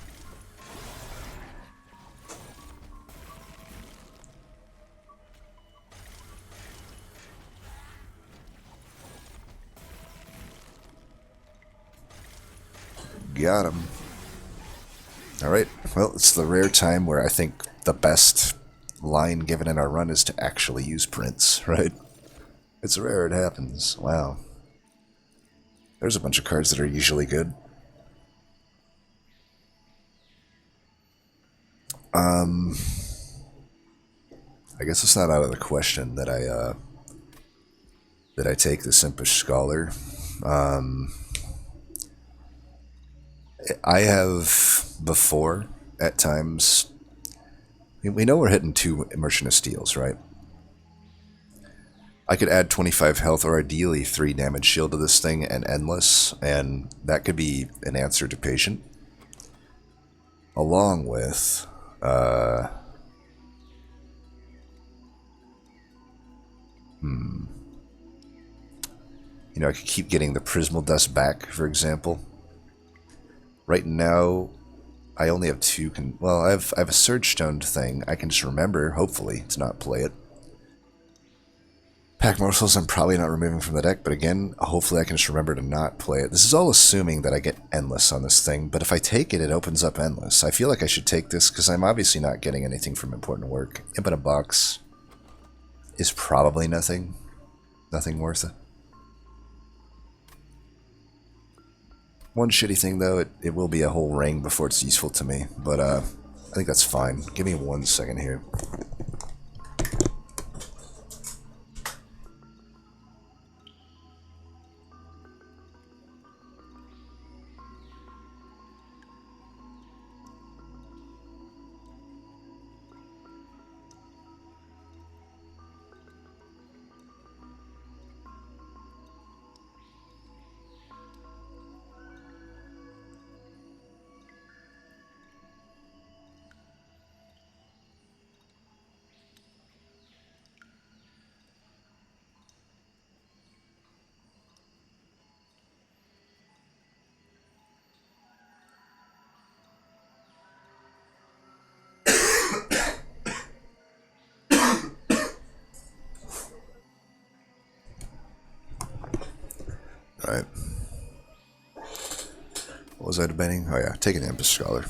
Got him. Alright, well, it's the rare time where I think the best line given in our run is to actually use Prince, right? It's rare it happens. Wow. There's a bunch of cards that are usually good. I guess it's not out of the question that I take the Simpish Scholar. I have before, at times, we know we're hitting 2 Merchant of Steels, right? I could add 25 health or ideally 3 damage shield to this thing and Endless, and that could be an answer to Patient. Along with, you know, I could keep getting the Prismal Dust back, for example. Right now, I only have 2. Well, I have a Surge Stoned thing. I can just remember, hopefully, to not play it. Pack morsels I'm probably not removing from the deck, but again, hopefully I can just remember to not play it. This is all assuming that I get endless on this thing, but if I take it, it opens up endless. I feel like I should take this because I'm obviously not getting anything from important work. Imp in a box is probably nothing. Nothing worth it. One shitty thing though, it will be a whole ring before it's useful to me, but I think that's fine. Give me 1 second here. Alright. What was I debating? Oh yeah, taking the Empress Scholar.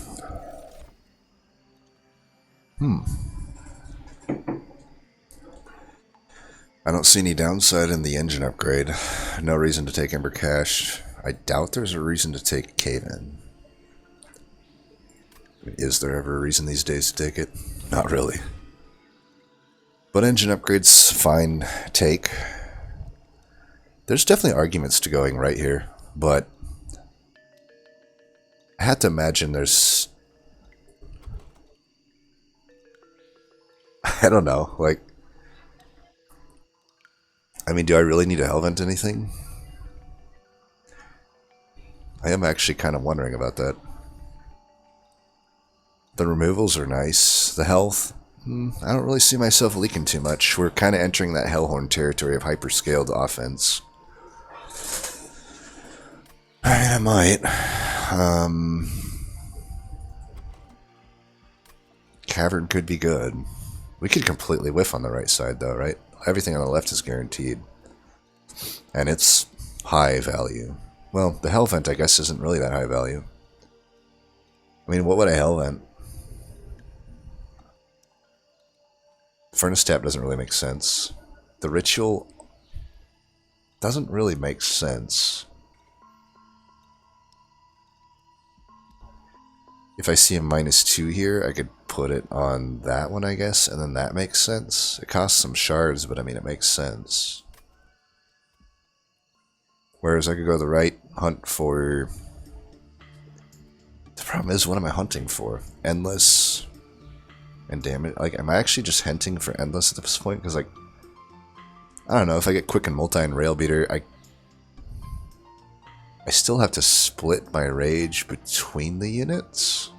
I don't see any downside in the engine upgrade. No reason to take Ember Cash. I doubt there's a reason to take Cave-In. Is there ever a reason these days to take it? Not really. But engine upgrade's fine take. There's definitely arguments to going right here, but I had to imagine there's... I don't know, like... I mean, do I really need to Hellvent anything? I am actually kind of wondering about that. The removals are nice. The health, I don't really see myself leaking too much. We're kind of entering that Hellhorn territory of hyperscaled offense. Alright, I might. Cavern could be good. We could completely whiff on the right side, though, right? Everything on the left is guaranteed. And it's high value. Well, the Hellvent, I guess, isn't really that high value. I mean, what would I Hellvent? Furnace Tap doesn't really make sense. The Ritual doesn't really make sense. If I see a -2 here, I could put it on that one, I guess, and then that makes sense. It costs some shards, but I mean, it makes sense. Whereas I could go to the right, hunt for... The problem is, what am I hunting for? Endless and damage. Like, am I actually just hunting for endless at this point? Because, like, I don't know, if I get quick and multi and rail beater, I still have to split my rage between the units.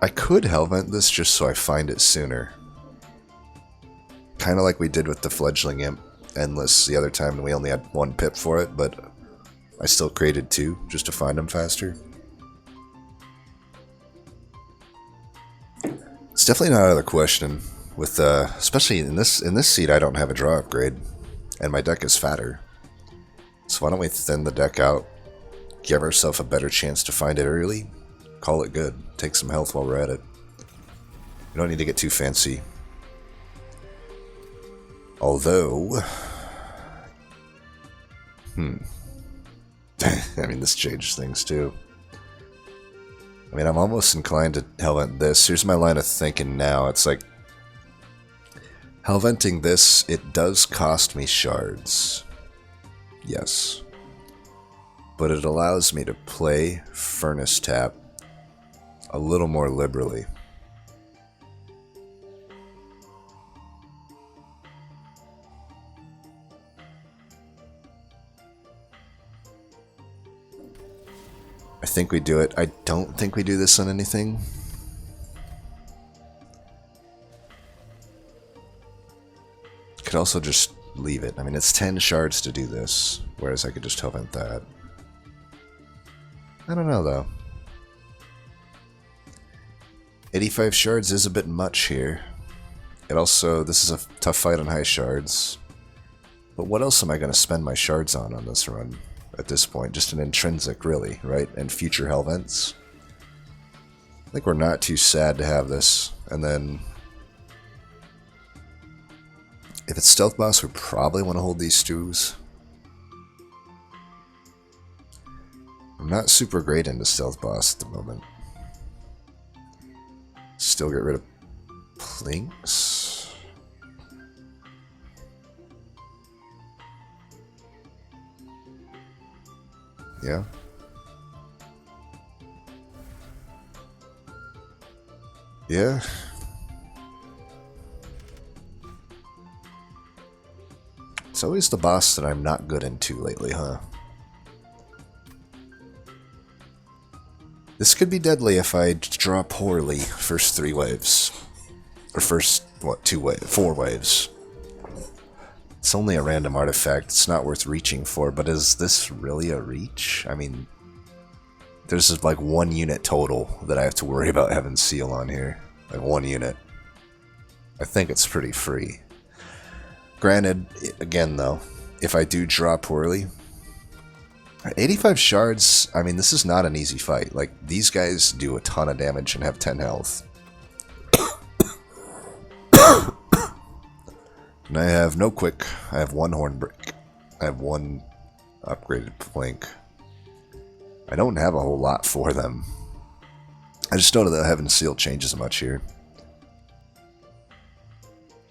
I could Hellvent this just so I find it sooner. Kind of like we did with the Fledgling Imp Endless the other time, and we only had 1 pip for it, but I still created 2 just to find them faster. It's definitely not out of the question. With especially in this seed, I don't have a draw upgrade, and my deck is fatter. So why don't we thin the deck out, give ourselves a better chance to find it early, call it good, take some health while we're at it. We don't need to get too fancy. Although, I mean, this changes things too. I mean, I'm almost inclined to Hellvent this. Here's my line of thinking now. It's like, Hellventing this, it does cost me shards. Yes. But it allows me to play Furnace Tap a little more liberally. I think we do it. I don't think we do this on anything. Could also just leave it. I mean, it's 10 shards to do this, whereas I could just Hellvent that. I don't know, though. 85 shards is a bit much here. It also, this is a tough fight on high shards. But what else am I going to spend my shards on this run at this point? Just an intrinsic, really, right? And future hell vents. I think we're not too sad to have this. And then, if it's stealth boss, we probably want to hold these stews. I'm not super great into stealth boss at the moment. Still get rid of plinks. Yeah. Yeah. It's always the boss that I'm not good into lately, huh? This could be deadly if I draw poorly first 3 waves. Or first, what, 4 waves. It's only a random artifact, it's not worth reaching for, but is this really a reach? I mean, there's like 1 unit total that I have to worry about having seal on here. Like 1 unit. I think it's pretty free. Granted, again though, if I do draw poorly, 85 shards, I mean, this is not an easy fight. Like, these guys do a ton of damage and have 10 health. And I have no quick. I have 1 horn brick. I have 1 upgraded plank. I don't have a whole lot for them. I just don't know that having seal changes much here.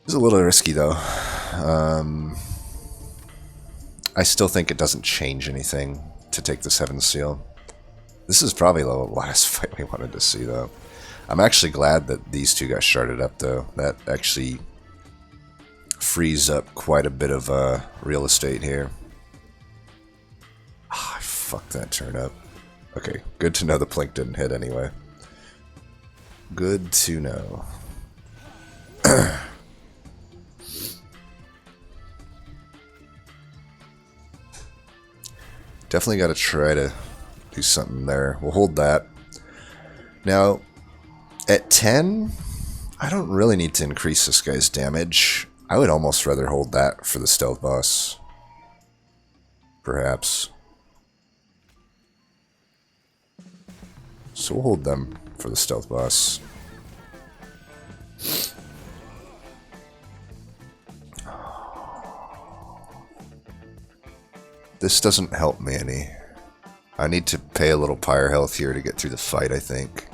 It's a little risky though. I still think it doesn't change anything to take this Heaven Seal. This is probably the last fight we wanted to see, though. I'm actually glad that these 2 got sharded up, though. That actually frees up quite a bit of real estate here. Ah, I fucked that turn up. Okay, good to know the plink didn't hit anyway. Good to know. Definitely got to try to do something there. We'll hold that. Now, at 10, I don't really need to increase this guy's damage. I would almost rather hold that for the stealth boss. Perhaps. So we'll hold them for the stealth boss. This doesn't help me any. I need to pay a little pyre health here to get through the fight, I think.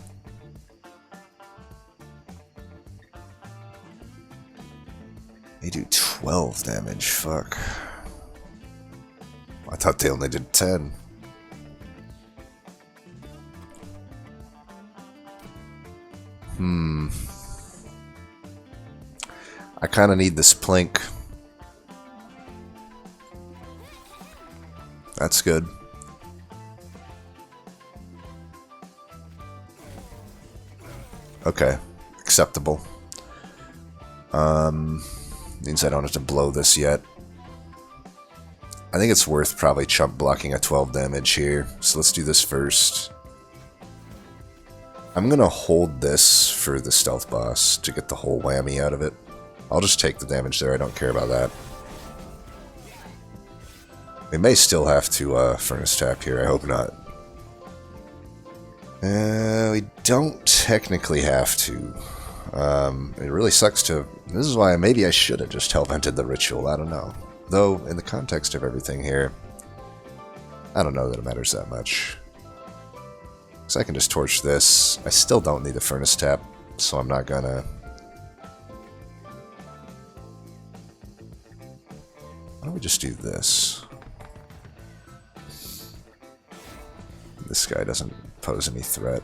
They do 12 damage, fuck. I thought they only did 10. I kind of need this plink. That's good. Okay, acceptable. Means I don't have to blow this yet. I think it's worth probably chump blocking a 12 damage here. So let's do this first. I'm gonna hold this for the stealth boss to get the whole whammy out of it. I'll just take the damage there, I don't care about that. We may still have to furnace tap here, I hope not. We don't technically have to. It really sucks to... This is why maybe I should have just hell-vented the ritual, I don't know. Though, in the context of everything here, I don't know that it matters that much. So I can just torch this. I still don't need the furnace tap, so I'm not gonna... Why don't we just do this? This guy doesn't pose any threat.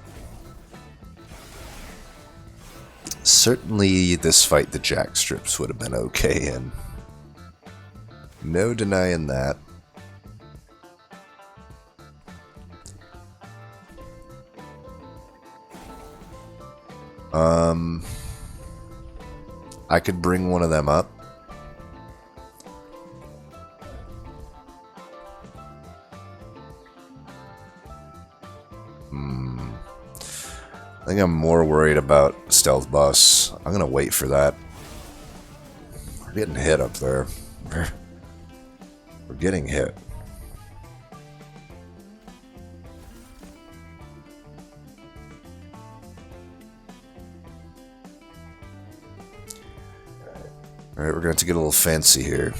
Certainly this fight the jack strips would have been okay in. No denying that. I could bring one of them up. think I'm more worried about stealth boss. I'm gonna wait for that. We're getting hit up there. We're getting hit. Alright, we're going to get a little fancy here.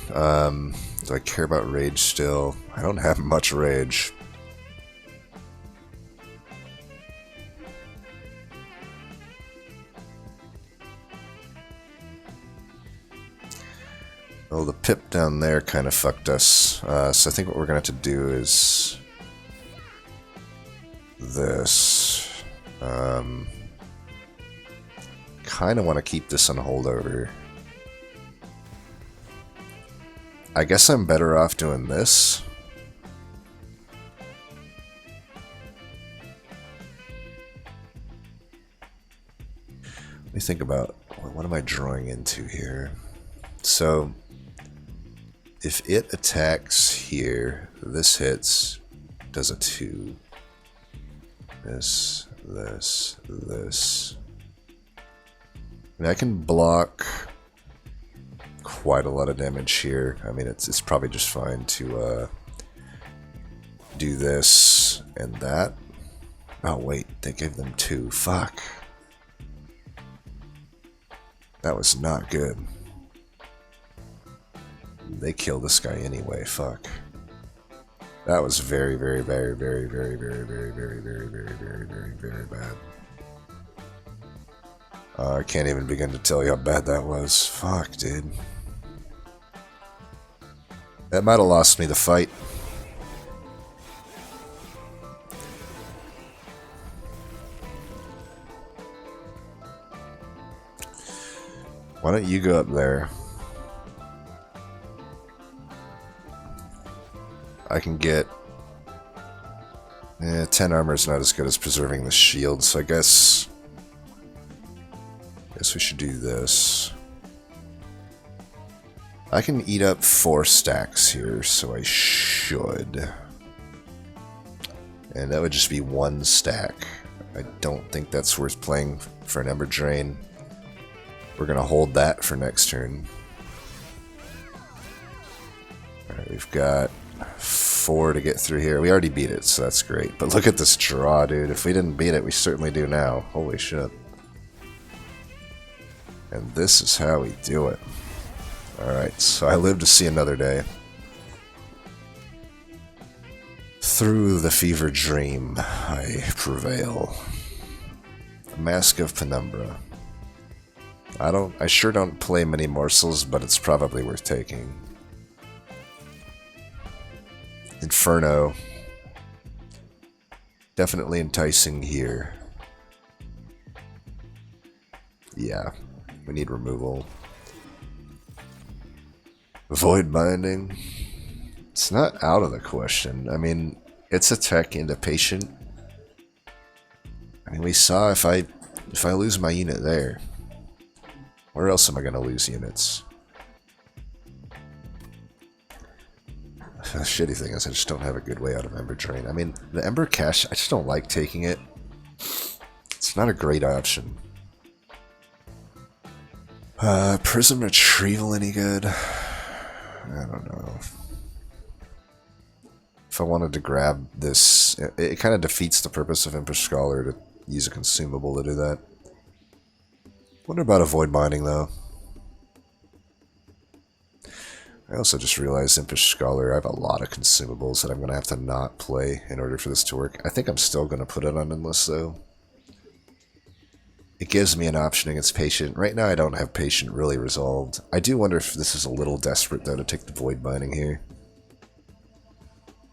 Do I care about rage still? I don't have much rage. Well, the pip down there kind of fucked us. So I think what we're going to have to do is this. Kind of want to keep this on holdover. I guess I'm better off doing this. Let me think about what am I drawing into here. So if it attacks here, this hits, does a 2. This. And I can block quite a lot of damage here. I mean, it's probably just fine to do this and that. Oh wait, they gave them 2. Fuck. That was not good. They kill this guy anyway. Fuck. That was very bad. I can't even begin to tell you how bad that was. Fuck, dude. That might have lost me the fight. Why don't you go up there? I can get... 10 armor is not as good as preserving the shield, so I guess we should do this. I can eat up 4 stacks here, so I should. And that would just be 1 stack. I don't think that's worth playing for an Ember Drain. We're gonna hold that for next turn. Alright, we've got 4 to get through here. We already beat it, so that's great. But look at this draw, dude. If we didn't beat it, we certainly do now. Holy shit. And this is how we do it. Alright, so I live to see another day. Through the fever dream, I prevail. Mask of Penumbra. I sure don't play many morsels, but it's probably worth taking. Inferno. Definitely enticing here. Yeah, we need removal. Void Binding. It's not out of the question. I mean, it's a tech into patient. I mean, we saw if I lose my unit there, where else am I going to lose units? The shitty thing is I just don't have a good way out of Ember Drain. I mean, the Ember Cache, I just don't like taking it. It's not a great option. Prism Retrieval any good? I don't know. If I wanted to grab this, it kind of defeats the purpose of Emperor Scholar to use a consumable to do that. Wonder about a Void Binding, though. I also just realized Impish Scholar, I have a lot of consumables that I'm going to have to not play in order for this to work. I think I'm still going to put it on Endless, though. It gives me an option against Patient. Right now I don't have Patient really resolved. I do wonder if this is a little desperate, though, to take the Void Binding here.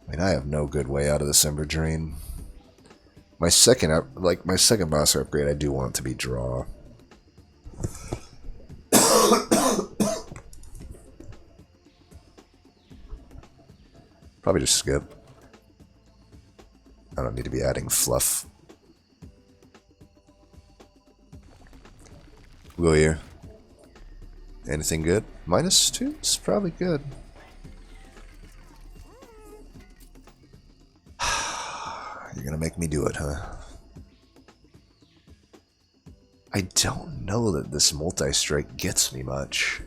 I mean, I have no good way out of this Ember Drain. My second boss upgrade, I do want to be Draw. Probably just skip. I don't need to be adding fluff. We'll go here. Anything good? -2? It's probably good. You're gonna make me do it, huh? I don't know that this multi-strike gets me much.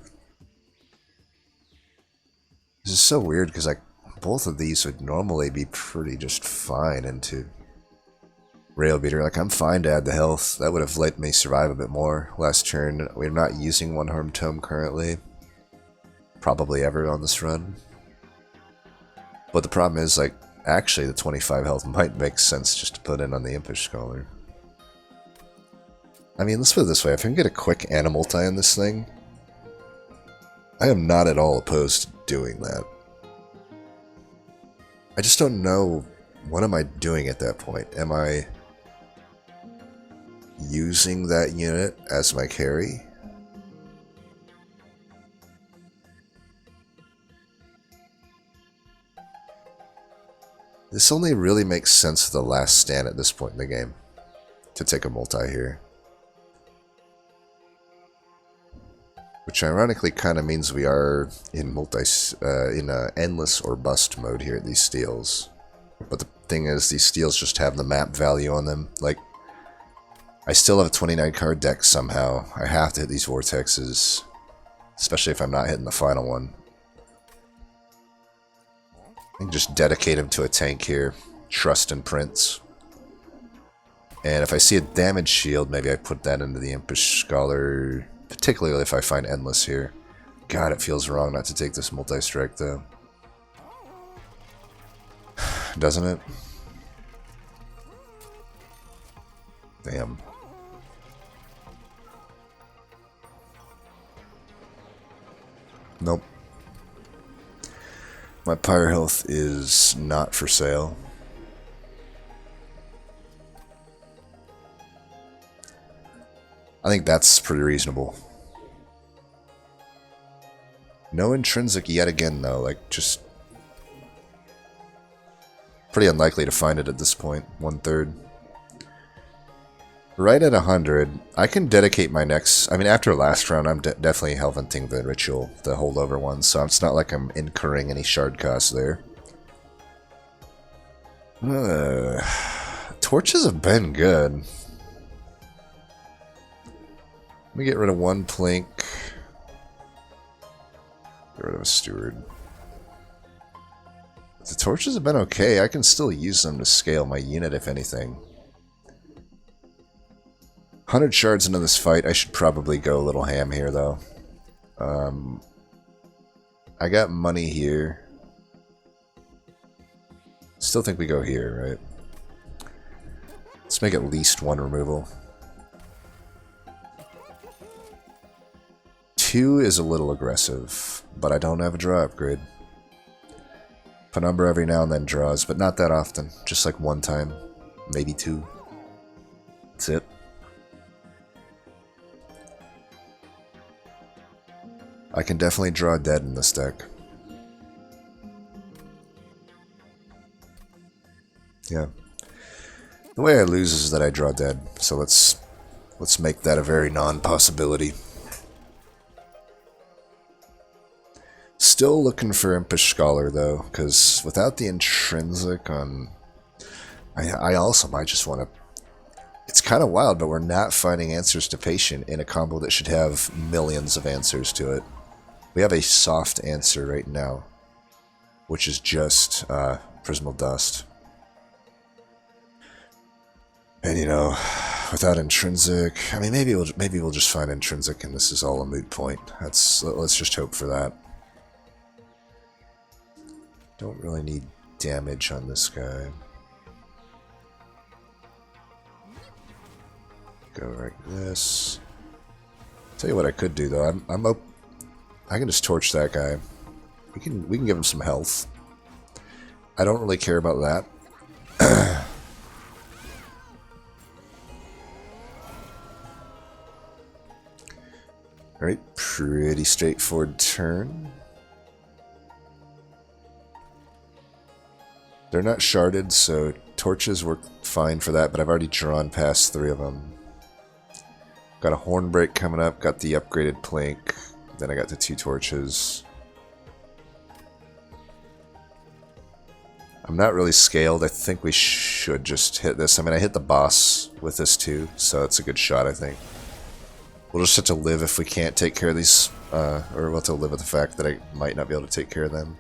This is so weird because like both of these would normally be pretty just fine into Rail Beater. Like I'm fine to add the health. That would have let me survive a bit more last turn. We're not using one harm tome currently. Probably ever on this run. But the problem is like actually the 25 health might make sense just to put in on the Impish Scholar. I mean, let's put it this way. If I can get a quick Animulti on this thing, I am not at all opposed to doing that. I just don't know, what am I doing at that point? Am I using that unit as my carry? This only really makes sense for the last stand at this point in the game, to take a multi here. Which ironically kind of means we are in endless or bust mode here at these steals. But the thing is, these steals just have the map value on them. Like, I still have a 29 card deck somehow. I have to hit these vortexes, especially if I'm not hitting the final one. I can just dedicate him to a tank here. Trust in Prince. And if I see a damage shield, maybe I put that into the Impish Scholar. Particularly if I find Endless here. God, it feels wrong not to take this multi-strike though. Doesn't it? Damn. Nope. My Pyre health is not for sale. I think that's pretty reasonable. No intrinsic yet again, though. Like, just pretty unlikely to find it at this point. 1/3. Right at 100, I can dedicate my next... I mean, after last round, I'm definitely Hellventing the Ritual, the holdover one, so it's not like I'm incurring any shard costs there. Torches have been good. Let me get rid of one Plink. Get rid of a Steward. The torches have been okay. I can still use them to scale my unit, if anything. 100 shards into this fight. I should probably go a little ham here, though. I got money here. Still think we go here, right? Let's make at least one removal. 2 is a little aggressive, but I don't have a draw upgrade. Penumbra every now and then draws, but not that often. Just like one time, maybe 2. That's it. I can definitely draw dead in this deck. Yeah. The way I lose is that I draw dead, so let's make that a very non-possibility. Still looking for Impish Scholar, though, because without the intrinsic on... I also might just want to... It's kind of wild, but we're not finding answers to Patient in a combo that should have millions of answers to it. We have a soft answer right now, which is just Prismal Dust. And you know, without intrinsic, I mean, maybe we'll just find intrinsic, and this is all a moot point. Let's just hope for that. Don't really need damage on this guy. Go like this. Tell you what I could do though. I can just torch that guy. We can give him some health. I don't really care about that. Alright, pretty straightforward turn. They're not sharded, so torches work fine for that, but I've already drawn past 3 of them. Got a Hornbreak coming up, got the upgraded Plink, then I got the 2 torches. I'm not really scaled. I think we should just hit this. I mean, I hit the boss with this too, so it's a good shot, I think. We'll just have to live if we can't take care of these, or we'll have to live with the fact that I might not be able to take care of them.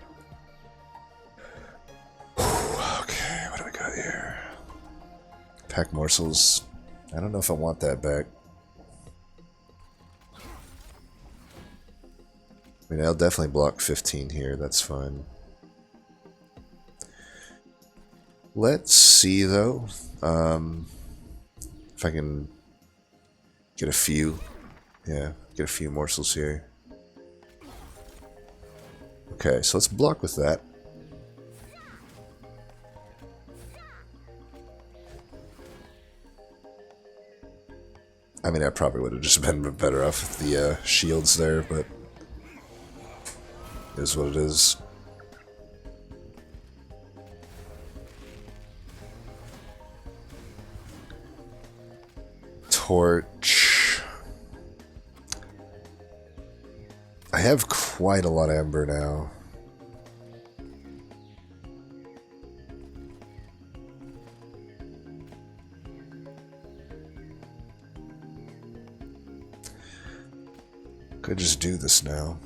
Okay, what do we got here? Pack morsels. I don't know if I want that back. I mean, I'll definitely block 15 here, that's fine. Let's see, though, if I can get a few. Yeah, get a few morsels here. Okay, so let's block with that. I mean, I probably would have just been better off with the shields there, but it is what it is. Torch. I have quite a lot of ember now. Could just do this now.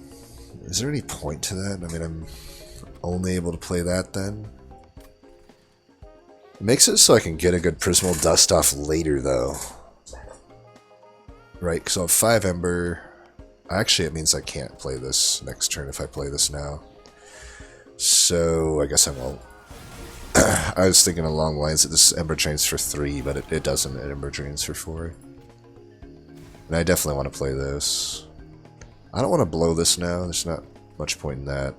Is there any point to that? I mean, I'm only able to play that then. It makes it so I can get a good Prismal Dust off later, though. Right, because I'll have 5 Ember. Actually, it means I can't play this next turn if I play this now. So, I guess I won't. I was thinking along the lines that this Ember drains for 3, but it doesn't. It Ember drains for 4. And I definitely want to play this. I don't want to blow this now. There's not much point in that.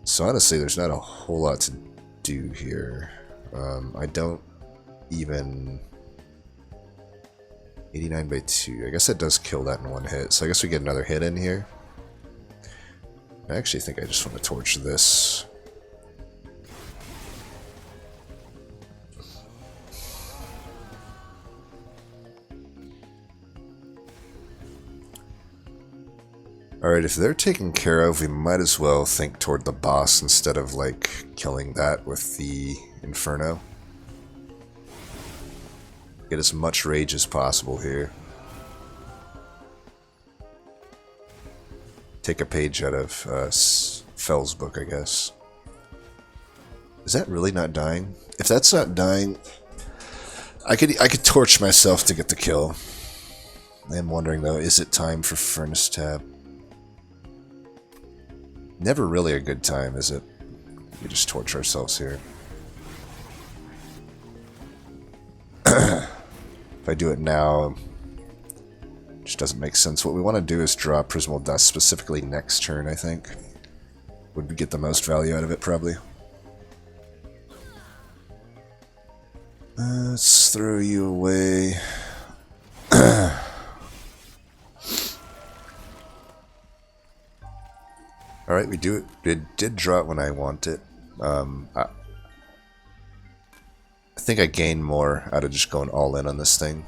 So honestly, there's not a whole lot to do here. I don't even... 89 by 2. I guess that does kill that in one hit. So I guess we get another hit in here. I actually think I just want to torch this. Alright, if they're taken care of, we might as well think toward the boss instead of, like, killing that with the Inferno. Get as much rage as possible here. Take a page out of Fell's book, I guess. Is that really not dying? If that's not dying, I could torch myself to get the kill. I am wondering, though, is it time for Furnace Tab? Never really a good time, is it? We just torch ourselves here. If I do it now, it just doesn't make sense. What we want to do is draw Prismal Dust specifically next turn, I think. Would we get the most value out of it, probably. Let's throw you away. Alright, we do it. It did draw it when I want it. I think I gain more out of just going all in on this thing.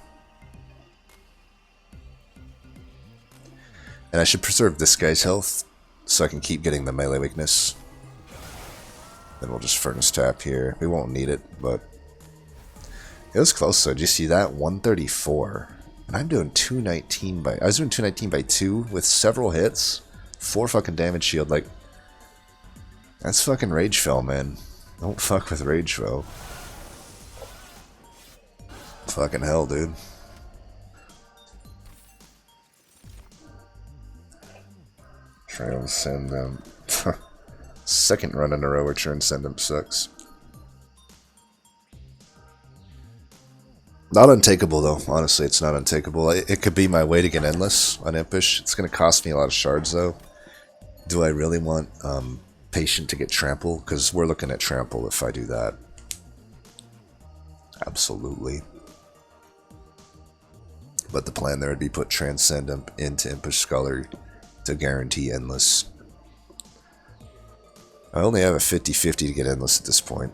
And I should preserve this guy's health so I can keep getting the melee weakness. Then we'll just Furnace Tap here. We won't need it, but it was close though. Did you see that? 134. And I'm doing 219 by... I was doing 219 by 2 with several hits. 4 fucking damage shield, like... That's fucking Ragefell, man. Don't fuck with Ragefell. Fucking hell, dude. Transcendent. Second run in a row where Transcendent sucks. Not untakeable, though. Honestly, it's not untakeable. It could be my way to get Endless on Impish. It's going to cost me a lot of shards, though. Do I really want Patient to get Trample? Because we're looking at Trample if I do that. Absolutely. But the plan there would be put Transcendent into Impish Scholar to guarantee Endless. I only have a 50-50 to get Endless at this point.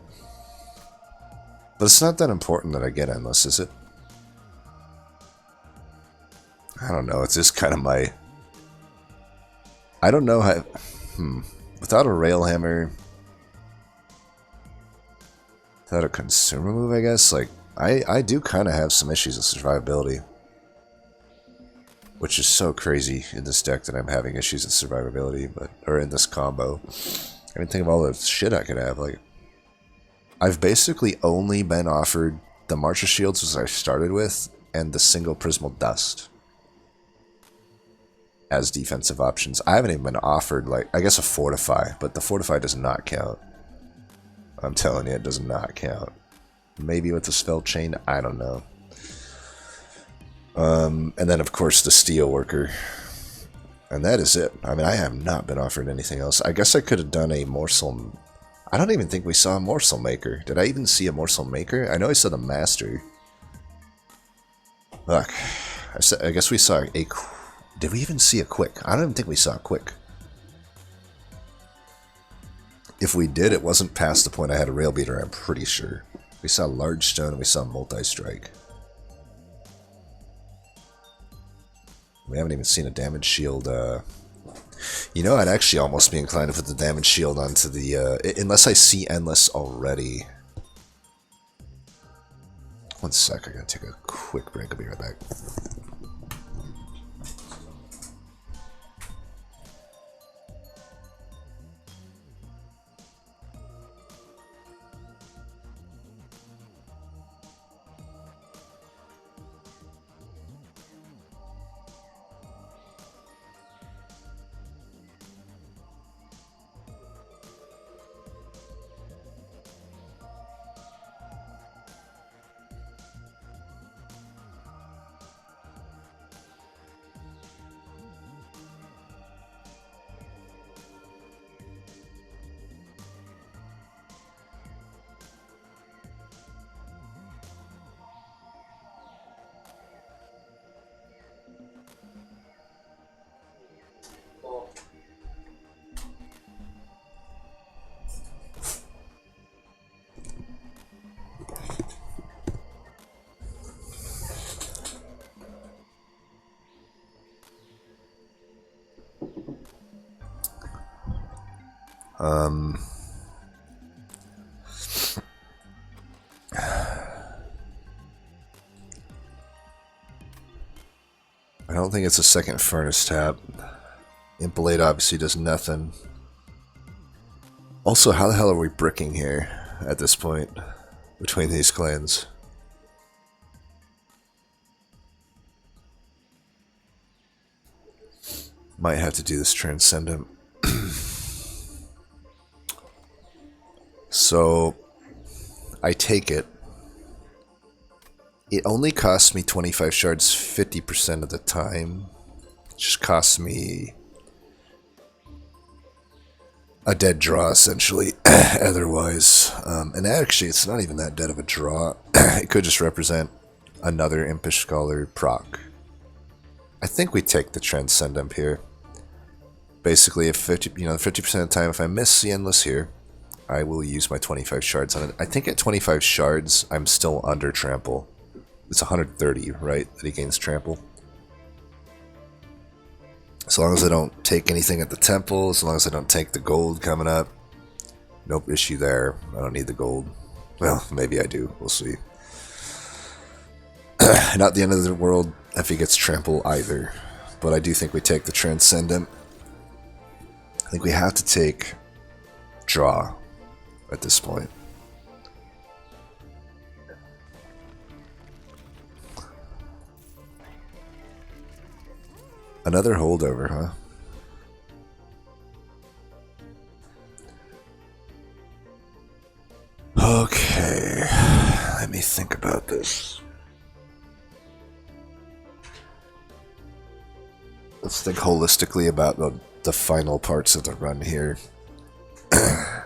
But it's not that important that I get Endless, is it? I don't know, it's just kind of my... I don't know how... Without a Railhammer... Without a consumer move, I guess? Like, I do kind of have some issues with survivability. which is so crazy in this deck that I'm having issues with survivability, or in this combo. I mean, think of all the shit I could have. Like, I've basically only been offered the Marcher Shields, as I started with, and the single Prismal Dust as defensive options. I haven't even been offered, like, I guess a Fortify, but the Fortify does not count. I'm telling you, it does not count. Maybe with the Spell Chain, I don't know. And then, of course, the Steelworker. And that is it. I mean, I have not been offered anything else. I guess I could have done a Morsel... I don't even think we saw a Morsel Maker. Did I even see a Morsel Maker? I know I saw the Master. Look, I guess we saw a... Did we even see a Quick? I don't even think we saw a Quick. If we did, it wasn't past the point I had a Rail Beater, I'm pretty sure. We saw Large Stone and we saw Multi-Strike. We haven't even seen a Damage Shield. You know, I'd actually almost be inclined to put the Damage Shield onto the... unless I see Endless already. One sec, I gotta take a quick break. I'll be right back. I don't think it's a second Furnace tap. Impalade obviously does nothing. Also, how the hell are we bricking here at this point between these clans? Might have to do this Transcendent. So, I take it. It only costs me 25 shards 50% of the time. It just costs me a dead draw, essentially, otherwise. And actually, it's not even that dead of a draw. It could just represent another Impish Scholar proc. I think we take the Transcendent here. Basically, if 50% of the time, if I miss the Endless here, I will use my 25 shards on it. I think at 25 shards, I'm still under Trample. It's 130, right, that he gains Trample. As long as I don't take anything at the temple, as long as I don't take the gold coming up, nope, issue there. I don't need the gold. Well, maybe I do. We'll see. Not the end of the world if he gets Trample either. But I do think we take the Transcendent. I think we have to take draw at this point. Another holdover, huh? Okay, let me think about this. Let's think holistically about the final parts of the run here. I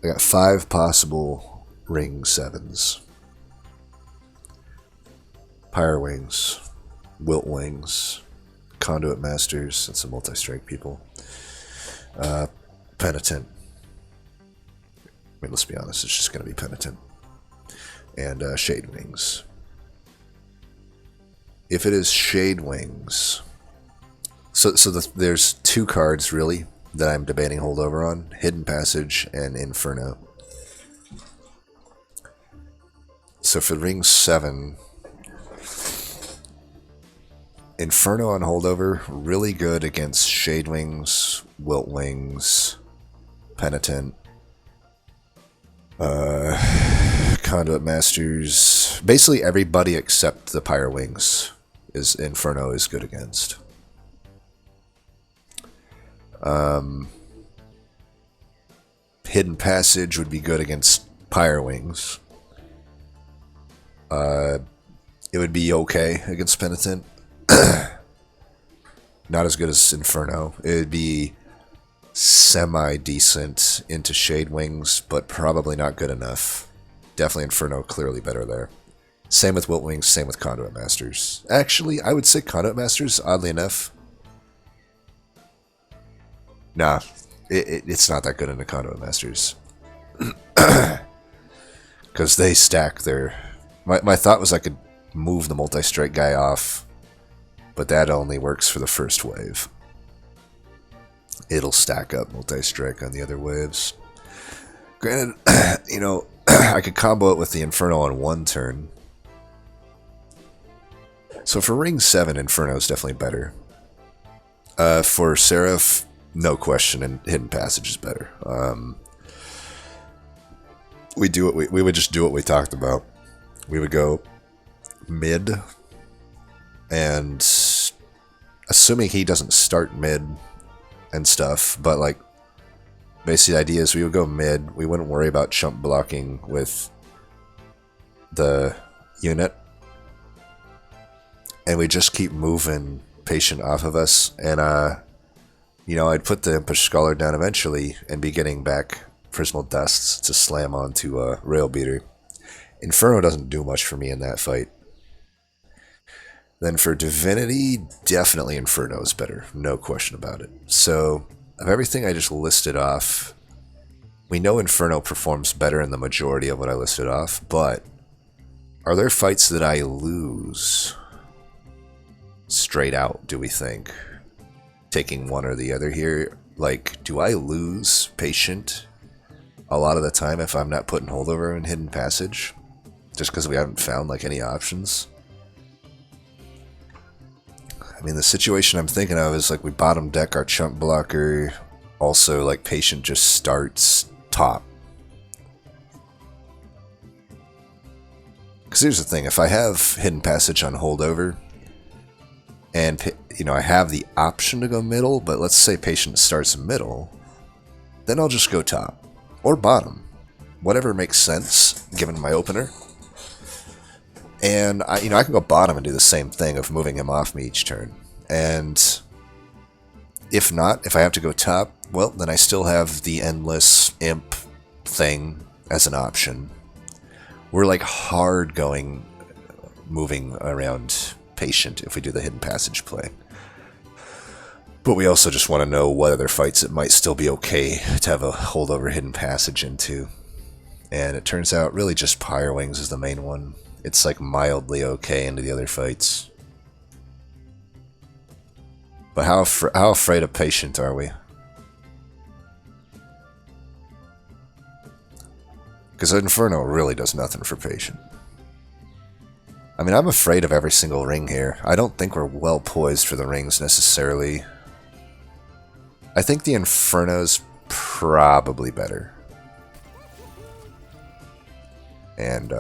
got 5 possible ring 7s. Pyre Wings, Wilt Wings, Conduit Masters, and some multi-strike people. Penitent. I mean, let's be honest, it's just going to be Penitent. And Shade Wings. If it is Shade Wings... there's 2 cards, really, that I'm debating holdover on. Hidden Passage and Inferno. So for ring 7... Inferno on holdover, really good against Shadewings, Wiltwings, Penitent, Conduit Masters. Basically everybody except the Pyrewings is Inferno is good against. Hidden Passage would be good against Pyrewings. It would be okay against Penitent. Not as good as Inferno. It would be semi-decent into Shadewings, but probably not good enough. Definitely Inferno, clearly better there. Same with Wiltwings, same with Conduit Masters. Actually, I would say Conduit Masters, oddly enough. Nah, it's not that good into Conduit Masters. Because they stack their... My thought was I could move the multi-strike guy off, but that only works for the first wave. It'll stack up multi-strike on the other waves. Granted, you know, I could combo it with the Inferno on one turn. So for Ring 7, Inferno is definitely better. For Seraph, no question, and Hidden Passage is better. We would just do what we talked about. We would go mid, and assuming he doesn't start mid and stuff, but like basically the idea is we would go mid, we wouldn't worry about chump blocking with the unit, and we just keep moving Patient off of us, and you know, I'd put the Impish Scholar down eventually and be getting back Prismal Dusts to slam onto a Rail Beater. Inferno doesn't do much for me in that fight. Then for Divinity, definitely Inferno is better, no question about it. So, of everything I just listed off, we know Inferno performs better in the majority of what I listed off, but are there fights that I lose straight out, do we think? Taking one or the other here, like, do I lose Patient a lot of the time if I'm not putting Holdover and Hidden Passage? Just because we haven't found, like, any options? I mean, the situation I'm thinking of is, like, we bottom deck our chump blocker, also, like, Patient just starts top. Because here's the thing, if I have Hidden Passage on Holdover, and, you know, I have the option to go middle, but let's say Patient starts middle, then I'll just go top. Or bottom. Whatever makes sense, given my opener. And, I can go bottom and do the same thing of moving him off me each turn. And if not, if I have to go top, well, then I still have the endless imp thing as an option. We're like hard going, moving around Patient if we do the Hidden Passage play. But we also just want to know what other fights it might still be okay to have a holdover Hidden Passage into. And it turns out really just Pyrewings is the main one. It's like mildly okay into the other fights. But how afraid of Patient are we? Because Inferno really does nothing for Patient. I mean, I'm afraid of every single ring here. I don't think we're well poised for the rings necessarily. I think the Inferno's probably better. And,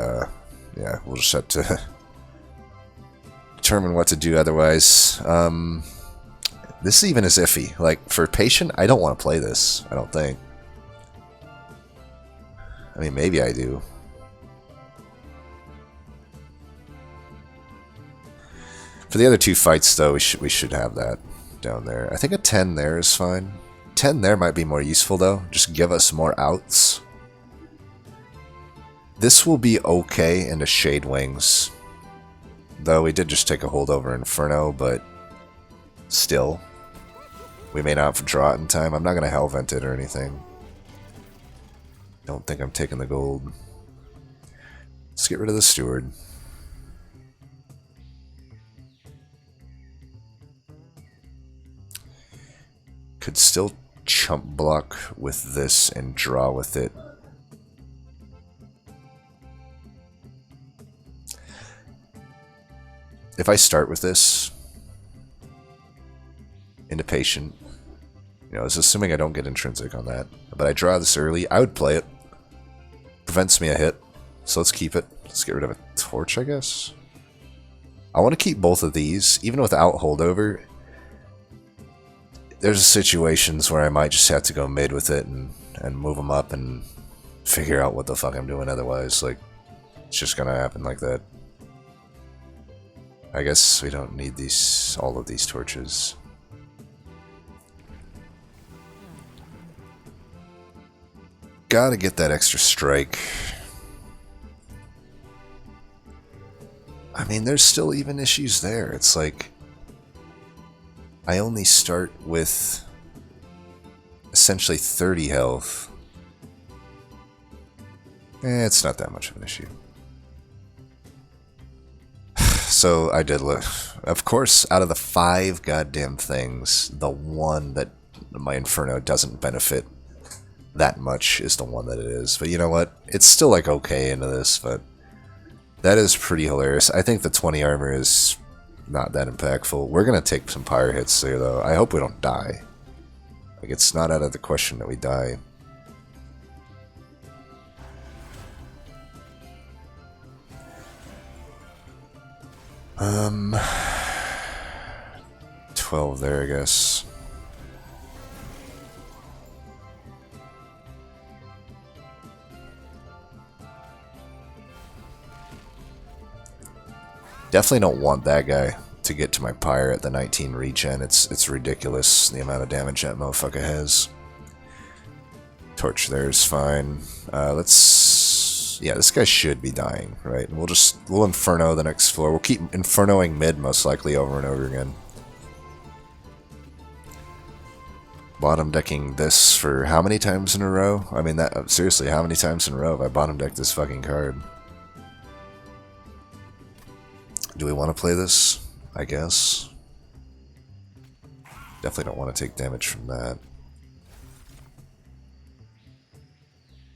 yeah, we'll just have to determine what to do otherwise. This even is iffy. Like, for Patient, I don't want to play this, I don't think. I mean, maybe I do. For the other two fights, though, we should have that down there. I think a 10 there is fine. 10 there might be more useful, though. Just give us more outs. This will be okay into Shadewings. Though we did just take a holdover Inferno, but still. We may not draw it in time. I'm not going to Hellvent it or anything. Don't think I'm taking the gold. Let's get rid of the Steward. Could still chump block with this and draw with it. If I start with this, into patient. You know, it's assuming I don't get intrinsic on that. But I draw this early. I would play it. Prevents me a hit. So let's keep it. Let's get rid of a torch, I guess. I want to keep both of these, even without holdover. There's situations where I might just have to go mid with it and move them up and figure out what the fuck I'm doing otherwise. Like, it's just gonna happen like that. I guess we don't need all of these torches. Gotta get that extra strike. I mean, there's still even issues there. It's like, I only start with essentially 30 health. It's not that much of an issue. So I did look. Of course, out of the 5 goddamn things, the one that my Inferno doesn't benefit that much is the one that it is. But you know what? It's still like okay into this, but that is pretty hilarious. I think the 20 armor is not that impactful. We're gonna take some pyre hits there though. I hope we don't die. Like, it's not out of the question that we die. Um, 12 there, I guess. Definitely don't want that guy to get to my pyre at the 19 regen. It's ridiculous the amount of damage that motherfucker has. Torch there is fine. Yeah, this guy should be dying, right? And we'll Inferno the next floor. We'll keep Infernoing mid most likely over and over again. Bottom decking this for how many times in a row? I mean, that seriously, how many times in a row have I bottom decked this fucking card? Do we want to play this? I guess. Definitely don't want to take damage from that.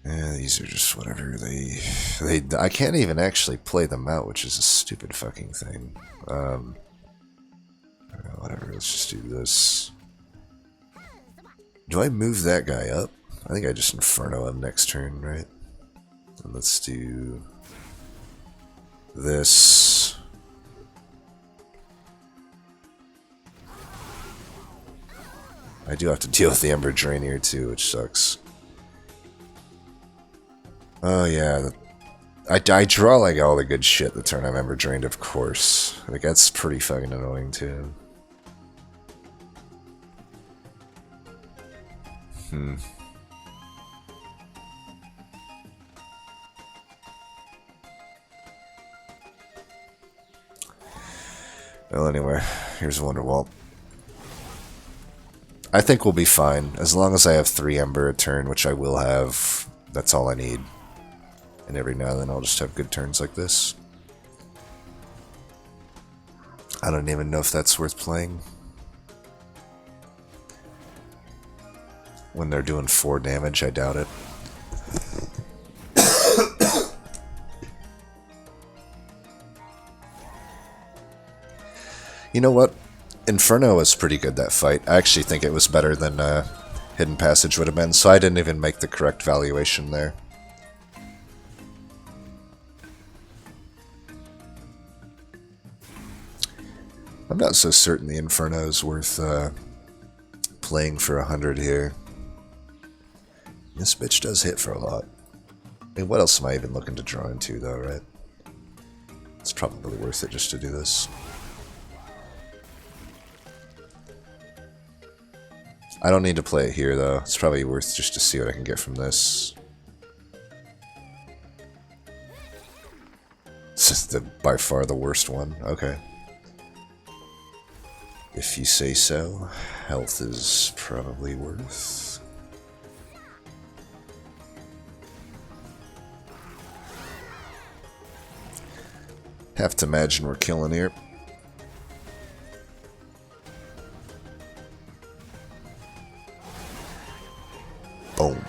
Yeah, these are just whatever I can't even actually play them out, which is a stupid fucking thing. Whatever, let's just do this. Do I move that guy up? I think I just Inferno him next turn, right? And let's do this. I do have to deal with the Ember Drain here too, which sucks. Oh yeah, I draw like all the good shit the turn I'm Ember Drained, of course. Like, that's pretty fucking annoying too. Well, anyway, here's a Wonderwall. I think we'll be fine. As long as I have 3 Ember a turn, which I will have, that's all I need. And every now and then I'll just have good turns like this. I don't even know if that's worth playing. When they're doing 4 damage, I doubt it. You know what? Inferno was pretty good that fight. I actually think it was better than Hidden Passage would have been, so I didn't even make the correct valuation there. I'm not so certain the Inferno is worth playing for 100 here. This bitch does hit for a lot. I mean, what else am I even looking to draw into, though, right? It's probably worth it just to do this. I don't need to play it here, though. It's probably worth just to see what I can get from this. This is by far the worst one. Okay. If you say so. Health is probably worth. Have to imagine we're killing here. Boom.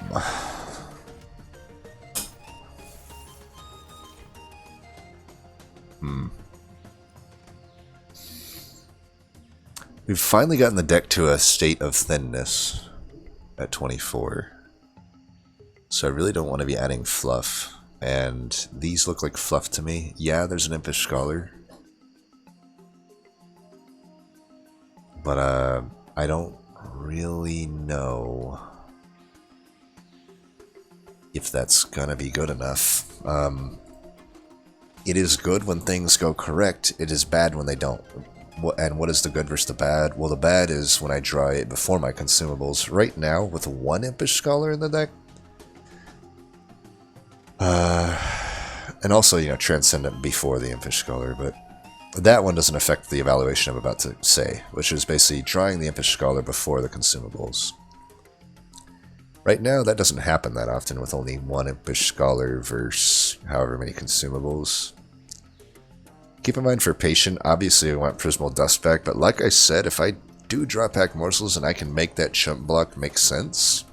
We've finally gotten the deck to a state of thinness at 24. So I really don't want to be adding fluff. And these look like fluff to me. Yeah, there's an Impish Scholar. But I don't really know if that's gonna be good enough. It is good when things go correct. It is bad when they don't. And what is the good versus the bad? Well, the bad is when I draw it before my consumables. Right now, with one Impish Scholar in the deck, and also, you know, Transcendent before the Impish Scholar, but that one doesn't affect the evaluation I'm about to say, which is basically drawing the Impish Scholar before the consumables. Right now, that doesn't happen that often with only one Impish Scholar versus however many consumables. Keep in mind for Patient, obviously I want Prismal Dust back, but like I said, if I do draw pack morsels and I can make that chump block make sense,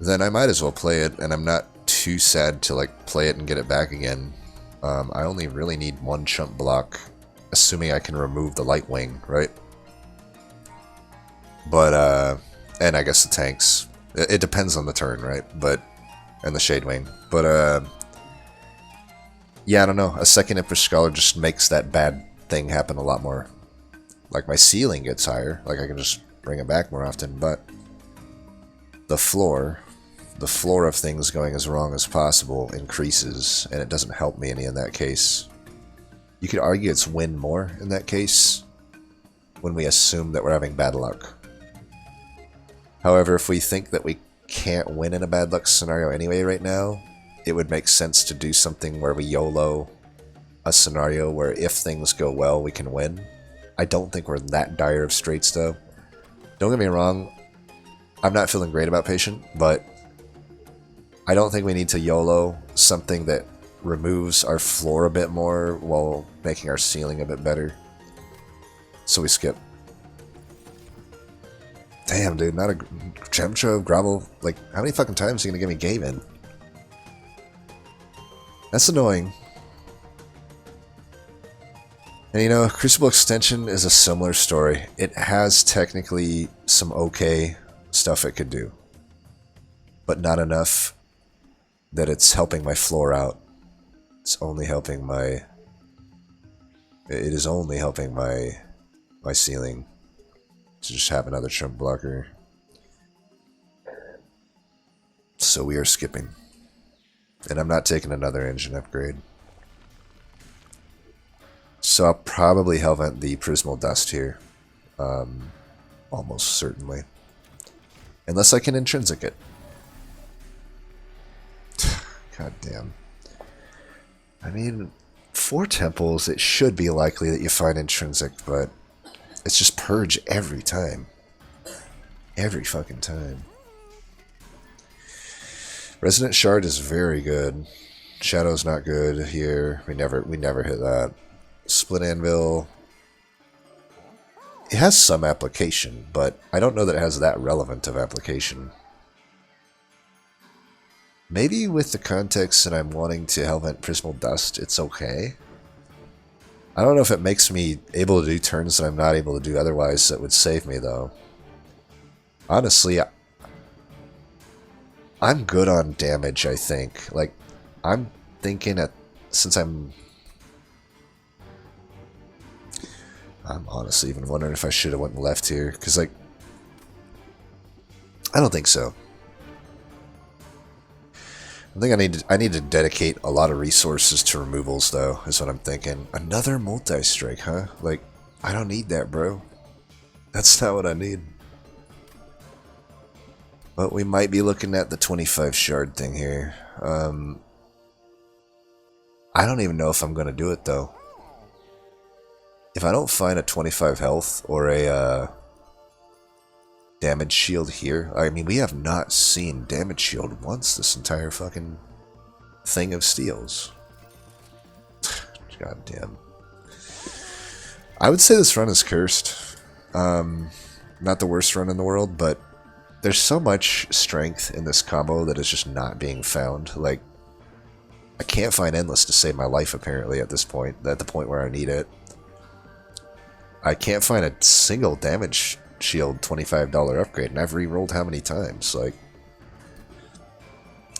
then I might as well play it, and I'm not too sad to like play it and get it back again. I only really need one chump block, assuming I can remove the Light Wing, right? But, and I guess the tanks. It depends on the turn, right? But, and the Shade Wing. But, yeah, I don't know. A second Impish Scholar just makes that bad thing happen a lot more. Like, my ceiling gets higher. Like, I can just bring it back more often, but the floor of things going as wrong as possible increases, and it doesn't help me any in that case. You could argue it's win more in that case, when we assume that we're having bad luck. However, if we think that we can't win in a bad luck scenario anyway right now, it would make sense to do something where we YOLO a scenario where if things go well, we can win. I don't think we're that dire of straits, though. Don't get me wrong, I'm not feeling great about Patient, but I don't think we need to YOLO something that removes our floor a bit more while making our ceiling a bit better. So we skip. Damn, dude, not a Gem Trove, Grovel. Like, how many fucking times are you gonna give me Gaven? That's annoying. And you know, Crucible Extension is a similar story. It has technically some okay stuff it could do, but not enough that it's helping my floor out. It's only helping my... It is only helping my ceiling to just have another chump blocker. So we are skipping. And I'm not taking another engine upgrade. So I'll probably Hellvent the Prismal Dust here. Almost certainly. Unless I can intrinsic it. God damn. I mean, 4 temples, it should be likely that you find intrinsic, but it's just purge every time. Every fucking time. Resonant Shard is very good. Shadow's not good here. We never hit that. Split Anvil. It has some application, but I don't know that it has that relevant of application. Maybe with the context that I'm wanting to Hellvent Prismal Dust, it's okay. I don't know if it makes me able to do turns that I'm not able to do otherwise that would save me, though. Honestly, I'm good on damage, I think. Like, I'm thinking that since I'm honestly even wondering if I should have went left here, because, like, I don't think so. I think I need to dedicate a lot of resources to removals, though, is what I'm thinking. Another multi-strike, huh? Like, I don't need that, bro. That's not what I need. But we might be looking at the 25 shard thing here. I don't even know if I'm going to do it, though. If I don't find a 25 health or a damage shield here, I mean, we have not seen damage shield once this entire fucking thing of steals. God damn. I would say this run is cursed. Not the worst run in the world, but there's so much strength in this combo that is just not being found. Like, I can't find Endless to save my life, apparently, at this point. At the point where I need it. I can't find a single damage shield $25 upgrade, and I've re-rolled how many times? Like,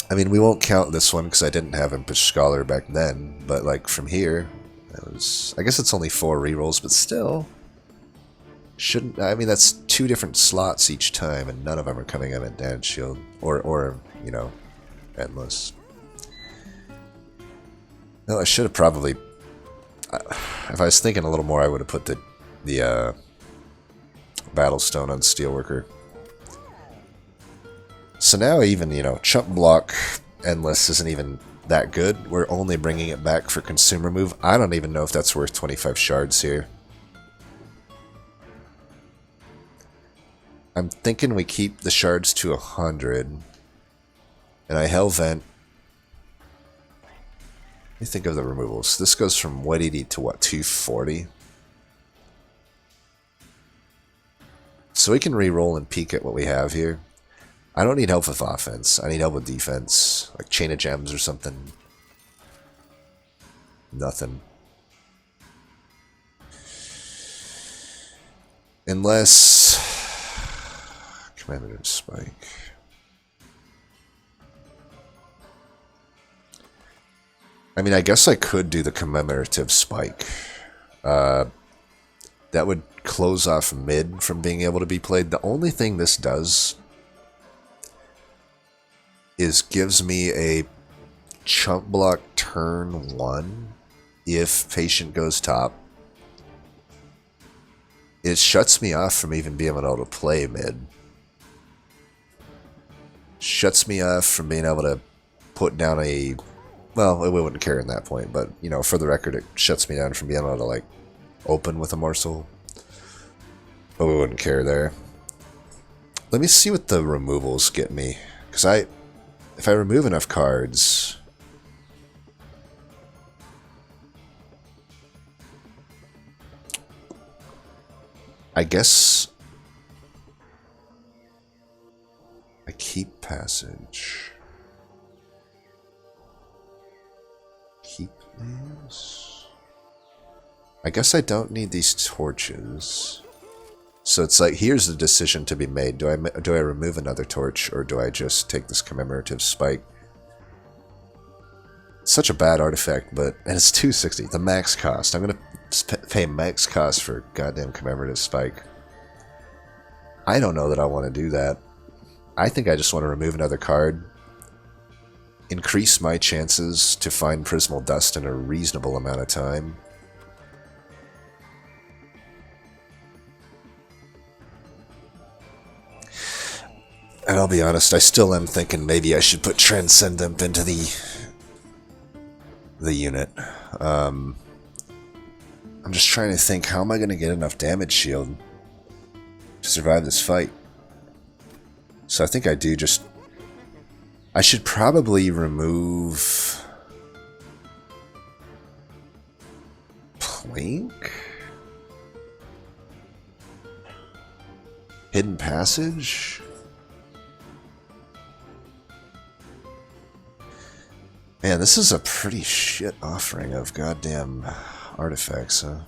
I mean, we won't count this one because I didn't have Impish Scholar back then, but like from here, it was, I guess it's only 4 re-rolls, but still, shouldn't, I mean, that's 2 different slots each time, and none of them are coming up at damage shield, or you know, endless. No, I should have probably, if I was thinking a little more, I would have put the Battlestone on Steelworker. So now even, you know, Chump Block Endless isn't even that good. We're only bringing it back for Consumer Move. I don't even know if that's worth 25 shards here. I'm thinking we keep the shards to 100. And I Hellvent. Let me think of the removals. This goes from 180 to what, 240? So we can re-roll and peek at what we have here. I don't need help with offense. I need help with defense. Like Chain of Gems or something. Nothing. Unless... Commemorative Spike. I mean, I guess I could do the Commemorative Spike. That would close off mid from being able to be played. The only thing this does is gives me a chump block turn 1 if Patient goes top. It shuts me off from even being able to play mid. Shuts me off from being able to put down a... Well, we wouldn't care in that point, but, you know, for the record, it shuts me down from being able to, like, open with a morsel. But we wouldn't care there. Let me see what the removals get me. Because if I remove enough cards... I guess... I keep Passage. Keep these. I guess I don't need these torches. So it's like, here's the decision to be made. Do I remove another torch, or do I just take this Commemorative Spike? It's such a bad artifact, but... And it's 260, the max cost. I'm gonna pay max cost for goddamn Commemorative Spike. I don't know that I want to do that. I think I just want to remove another card. Increase my chances to find Prismal Dust in a reasonable amount of time. And I'll be honest, I still am thinking maybe I should put Transcendent into the unit. I'm just trying to think, how am I going to get enough damage shield to survive this fight? So I think I do just... I should probably remove... Plank? Hidden Passage? Man, this is a pretty shit offering of goddamn artifacts, huh?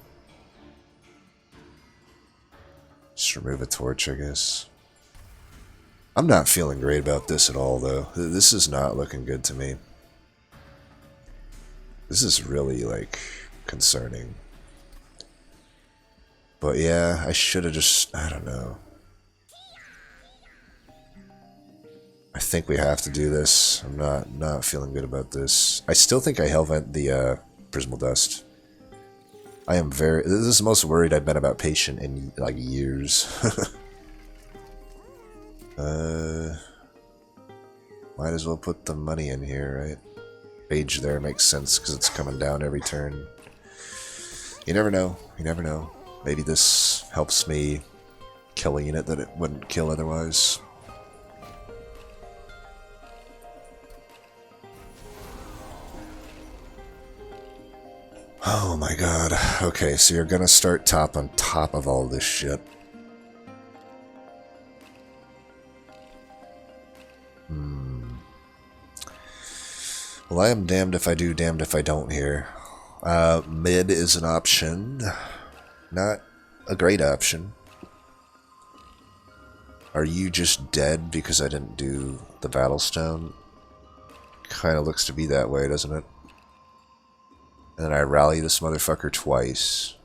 Just remove a torch, I guess. I'm not feeling great about this at all, though. This is not looking good to me. This is really, like, concerning. But yeah, I should have just... I don't know. I think we have to do this. I'm not feeling good about this. I still think I Hellvent the Prismal Dust. I am very... This is the most worried I've been about Patient in, like, years. Might as well put the money in here, right? Page there makes sense because it's coming down every turn. You never know. You never know. Maybe this helps me kill a unit that it wouldn't kill otherwise. Oh my god. Okay, so you're gonna start top on top of all this shit. Well, I am damned if I do, damned if I don't here. Mid is an option. Not a great option. Are you just dead because I didn't do the Battlestone? Kind of looks to be that way, doesn't it? And then I rally this motherfucker twice.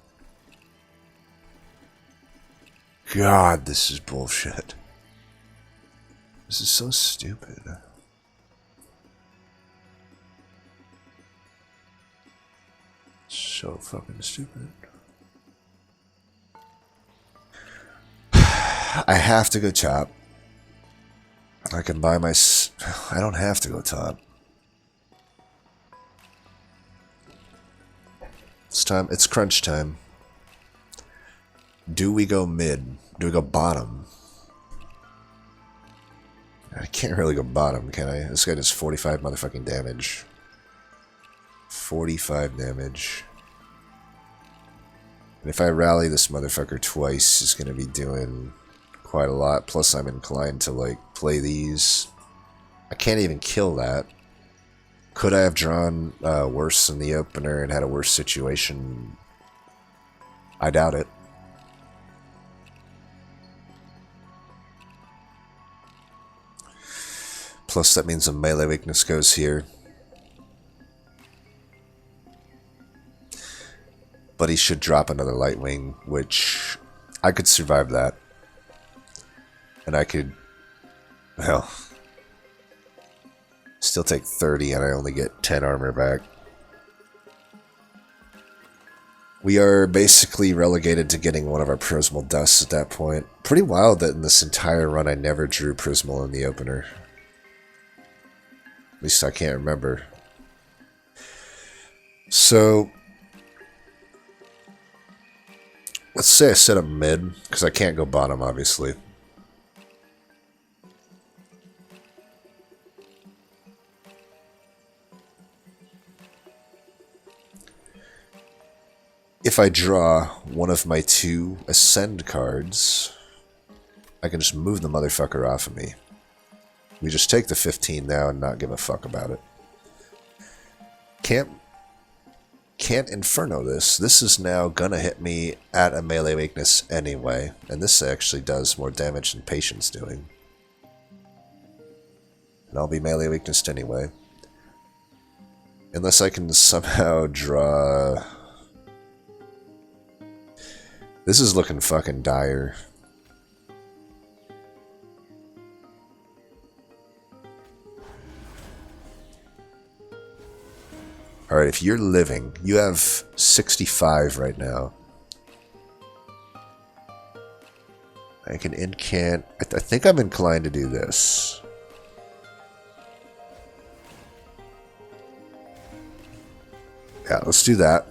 God, this is bullshit. This is so stupid. So fucking stupid. I have to go top. I can buy my... I don't have to go top. It's time. It's crunch time. Do we go mid? Do we go bottom? I can't really go bottom, can I? This guy does 45 motherfucking damage. 45 damage. And if I rally this motherfucker twice, it's going to be doing quite a lot. Plus, I'm inclined to, like, play these. I can't even kill that. Could I have drawn worse in the opener and had a worse situation? I doubt it. Plus, that means a melee weakness goes here. But he should drop another Lightwing, which I could survive that. And I could, well, still take 30 and I only get 10 armor back. We are basically relegated to getting one of our Prismal Dusts at that point. Pretty wild that in this entire run I never drew Prismal in the opener. At least I can't remember. So let's say I set up mid, because I can't go bottom, obviously. If I draw one of my 2 Ascend cards, I can just move the motherfucker off of me. We just take the 15 now and not give a fuck about it. Can't Inferno this. This is now gonna hit me at a melee weakness anyway. And this actually does more damage than Patience doing. And I'll be melee weaknessed anyway. Unless I can somehow draw... This is looking fucking dire. Alright, if you're living, you have 65 right now. I can incant... I think I'm inclined to do this. Yeah, let's do that.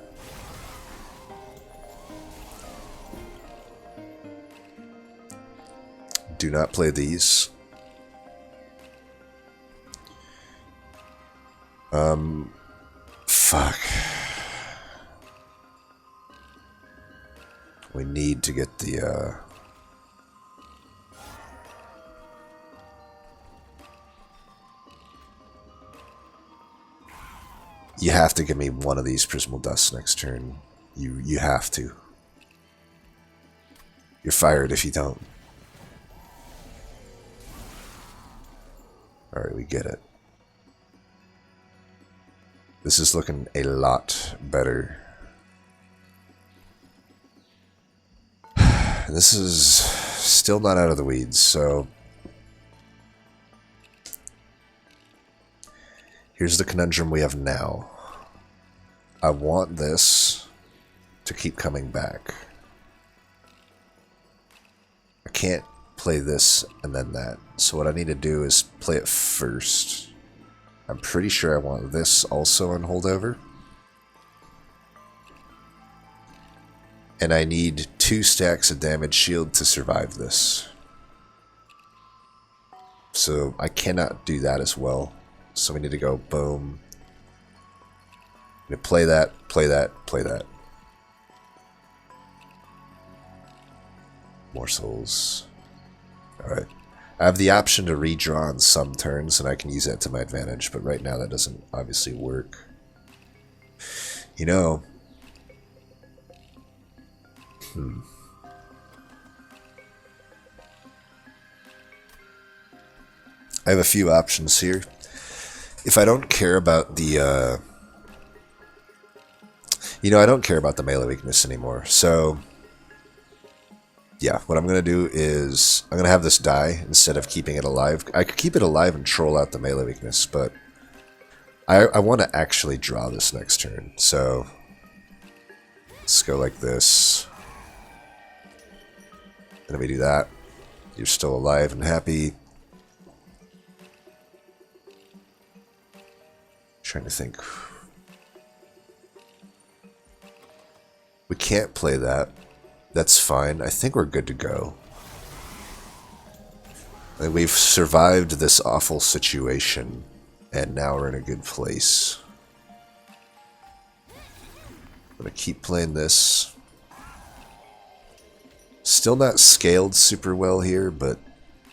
Do not play these. Fuck. We need to get the, You have to give me one of these Prismal Dusts next turn. You have to. You're fired if you don't. Alright, we get it. This is looking a lot better. This is still not out of the weeds, so... Here's the conundrum we have now. I want this to keep coming back. I can't play this and then that. So what I need to do is play it first. I'm pretty sure I want this also on holdover. And I need 2 stacks of damage shield to survive this. So I cannot do that as well. So we need to go boom. I'm gonna play that, play that, play that. More souls. Alright. I have the option to redraw on some turns, and I can use that to my advantage, but right now that doesn't obviously work. You know... I have a few options here. If I don't care about the, I don't care about the melee weakness anymore. So, yeah, what I'm going to do is I'm going to have this die instead of keeping it alive. I could keep it alive and troll out the melee weakness, but I want to actually draw this next turn. So, let's go like this. And if we do that, you're still alive and happy. Trying to think. We can't play that. That's fine. I think we're good to go. Like, we've survived this awful situation, and now we're in a good place. I'm gonna keep playing this. Still not scaled super well here, but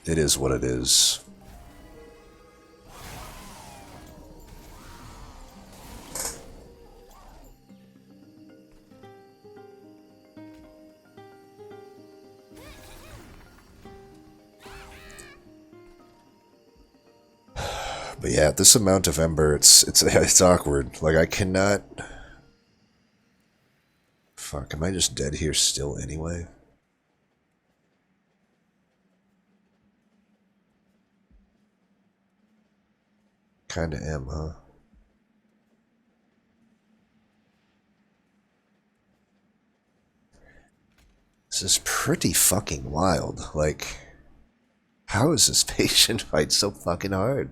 it is what it is. But yeah, this amount of Ember, it's awkward. Like, I cannot... Fuck, am I just dead here still anyway? Kinda am, huh? This is pretty fucking wild. Like, how is this patient fight so fucking hard?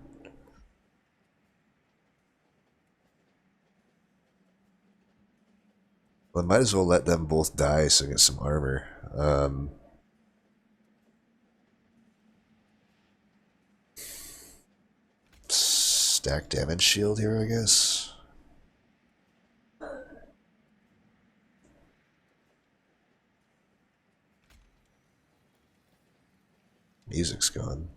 Well, I might as well let them both die so I get some armor. Stack damage shield here, I guess. Music's gone.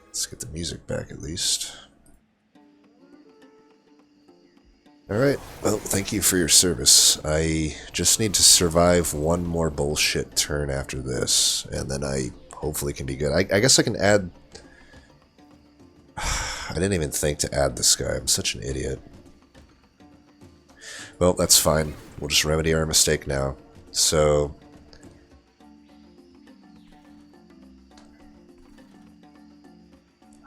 Let's get the music back at least. Alright, well, thank you for your service. I just need to survive one more bullshit turn after this, and then I hopefully can be good. I guess I can add... I didn't even think to add this guy. I'm such an idiot. Well, that's fine. We'll just remedy our mistake now. So...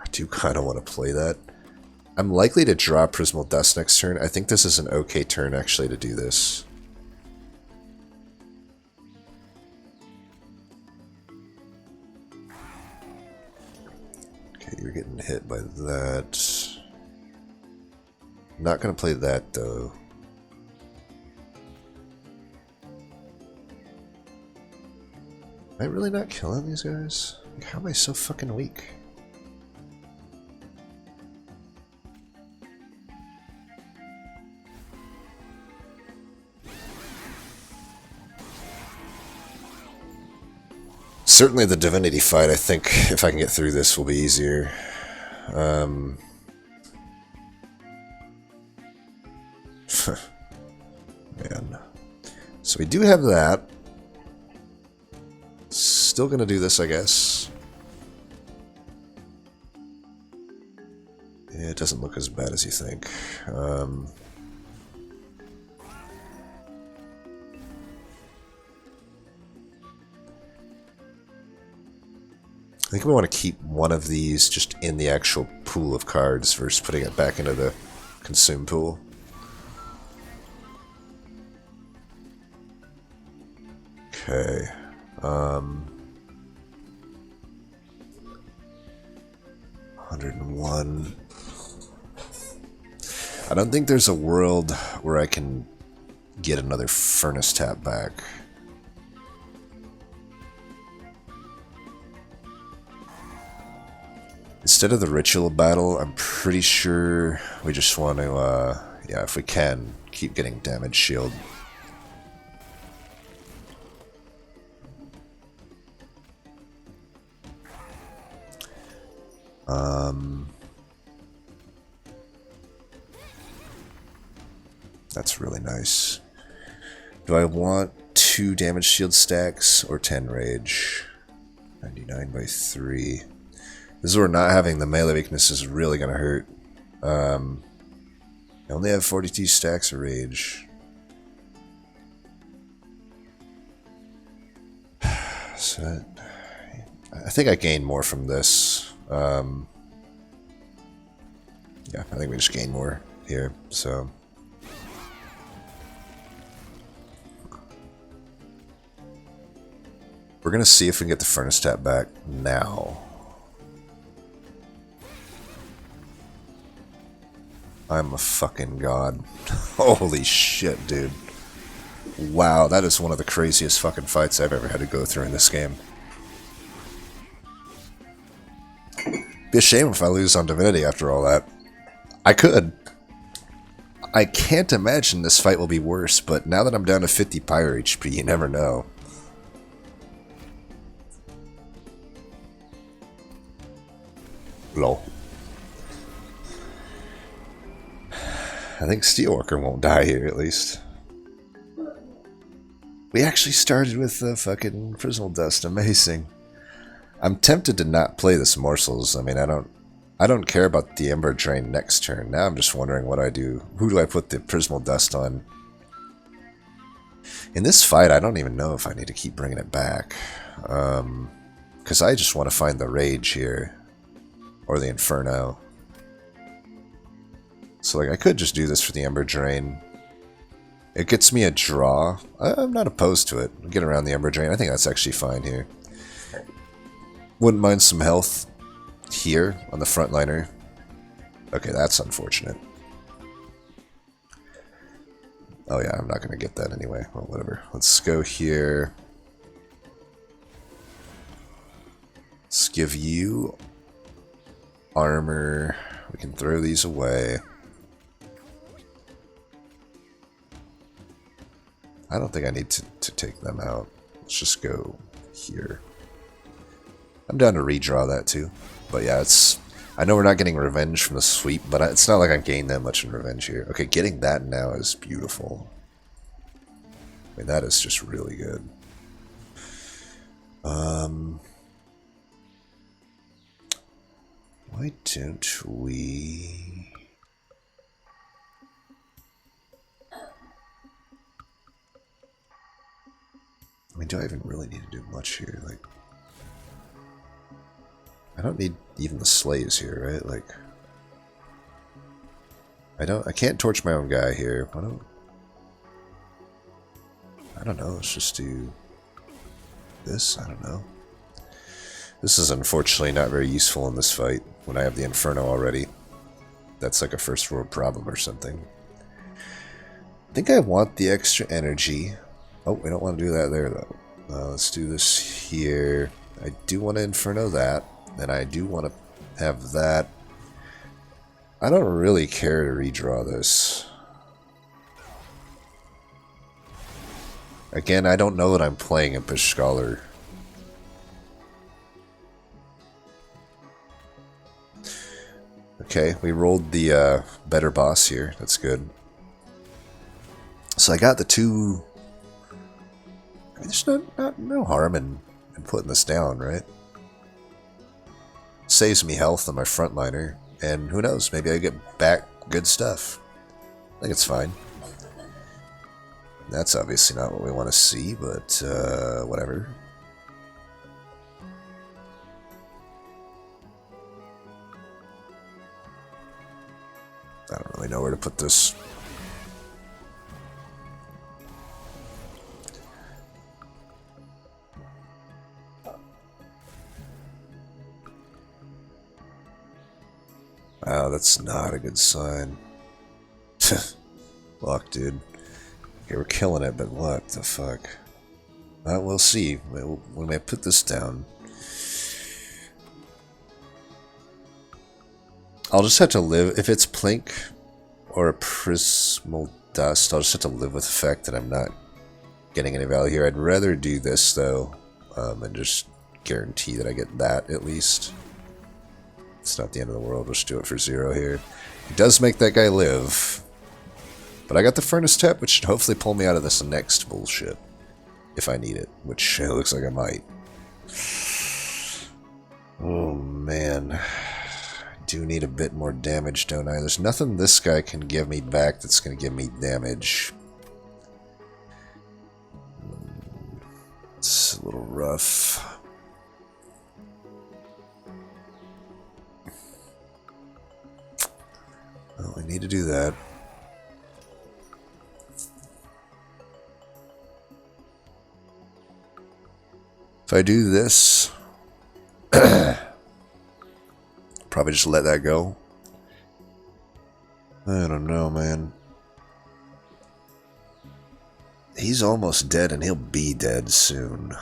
I do kind of want to play that. I'm likely to draw Prismal Dust next turn. I think this is an okay turn, actually, to do this. Okay, you're getting hit by that. Not going to play that, though. Am I really not killing these guys? Like, how am I so fucking weak? Certainly the divinity fight, I think, if I can get through this, will be easier. Man. So we do have that. Still gonna do this, I guess. Yeah, it doesn't look as bad as you think. I think we want to keep one of these just in the actual pool of cards versus putting it back into the consume pool. Okay. 101. I don't think there's a world where I can get another furnace tap back. Instead of the ritual battle, I'm pretty sure we just want to, yeah, if we can, keep getting damage shield. That's really nice. Do I want 2 damage shield stacks or 10 rage. 99 by 3. This is where not having the melee weakness is really going to hurt. I only have 42 stacks of rage. So I think I gained more from this. Yeah, I think we just gained more here, so. We're going to see if we can get the furnace tap back now. I'm a fucking god. Holy shit, dude. Wow, that is one of the craziest fucking fights I've ever had to go through in this game. Be a shame if I lose on Divinity after all that. I could. I can't imagine this fight will be worse, but now that I'm down to 50 Pyre HP, you never know. Lol. I think Steelworker won't die here, at least. We actually started with the fucking Prismal Dust. Amazing. I'm tempted to not play this Morsels. I mean, I don't care about the Ember Drain next turn. Now I'm just wondering what I do. Who do I put the Prismal Dust on? In this fight, I don't even know if I need to keep bringing it back. Because I just want to find the Rage here. Or the Inferno. So, like, I could just do this for the Ember Drain. It gets me a draw. I'm not opposed to it. Get around the Ember Drain. I think that's actually fine here. Wouldn't mind some health here on the frontliner. Okay, that's unfortunate. Oh yeah, I'm not going to get that anyway. Well, whatever. Let's go here. Let's give you armor. We can throw these away. I don't think I need to take them out. Let's just go here. I'm down to redraw that too. But yeah, it's... I know we're not getting revenge from the sweep, but it's not like I gained that much in revenge here. Okay, getting that now is beautiful. I mean, that is just really good. Why don't we... I mean, do I even really need to do much here? Like, I don't need even the slays here, right? Like, I can't torch my own guy here. I don't know, let's just do this, I don't know. This is unfortunately not very useful in this fight when I have the Inferno already. That's like a first world problem or something. I think I want the extra energy. Oh, we don't want to do that there though. Let's do this here. I do want to Inferno that. And I do want to have that. I don't really care to redraw this. Again, I don't know that I'm playing Impish Scholar. Okay, we rolled the better boss here. That's good. So I got the two... I mean, there's no harm in putting this down, right? Saves me health on my frontliner, and who knows, maybe I get back good stuff. I think it's fine. That's obviously not what we want to see, but whatever. I don't really know where to put this. Wow, that's not a good sign. Fuck, dude. Okay, we're killing it, but what the fuck? We'll see. When I put this down... I'll just have to live... If it's Plink or a Prismal Dust, I'll just have to live with the fact that I'm not getting any value here. I'd rather do this, though, and just guarantee that I get that, at least. It's not the end of the world. We'll just do it for 0 here. It does make that guy live. But I got the Furnace Tap, which should hopefully pull me out of this next bullshit. if I need it, which it looks like I might. Oh man, I do need a bit more damage, don't I? There's nothing this guy can give me back that's going to give me damage. It's a little rough. Well, we need to do that. If I do this, probably just let that go. I don't know, man. He's almost dead, and he'll be dead soon.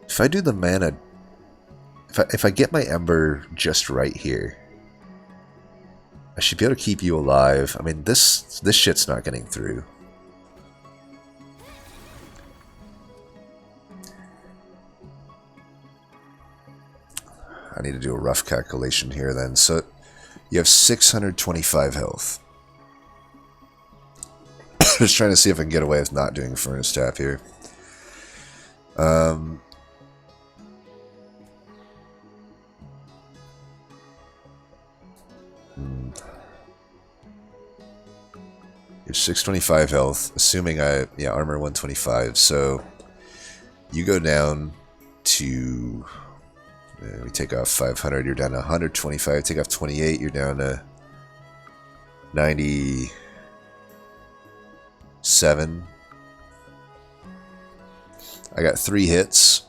If I do the mana, if I get my Ember just right here, I should be able to keep you alive. I mean, this shit's not getting through. I need to do a rough calculation here then. So you have 625 health. Just trying to see if I can get away with not doing Furnace Tap here. You're 625 health, assuming yeah, armor 125. So you go down to, we take off 500, you're down to 125, take off 28, you're down to 97. I got 3 hits.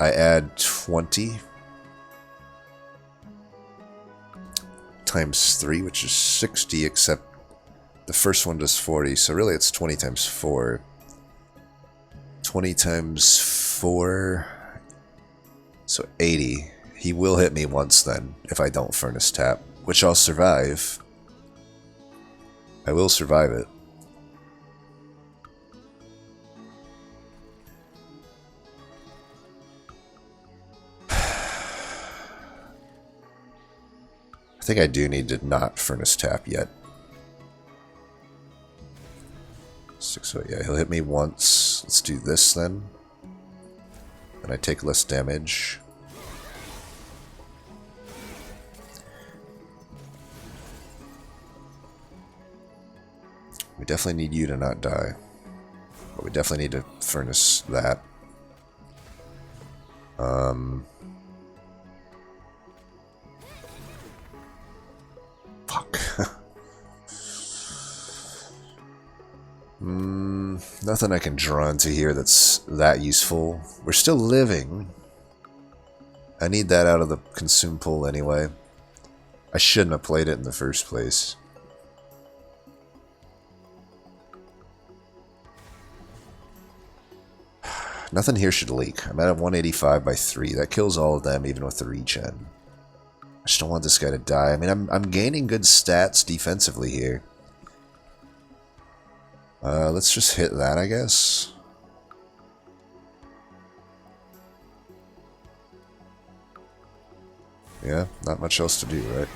I add 20 times 3, which is 60, except the first one does 40, so really it's 20 times 4. 20 times 4, so 80. He will hit me once then, if I don't Furnace Tap, which I'll survive. I will survive it. I think I do need to not Furnace Tap yet. 608, yeah, he'll hit me once. Let's do this then. And I take less damage. We definitely need you to not die. But we definitely need to Furnace that. Fuck. Nothing I can draw into here that's that useful. We're still living. I need that out of the consume pool anyway. I shouldn't have played it in the first place. Nothing here should leak. I'm at a 185 by 3. That kills all of them, even with the regen. I just don't want this guy to die. I mean, I'm gaining good stats defensively here. Let's just hit that, I guess. Yeah, not much else to do, right?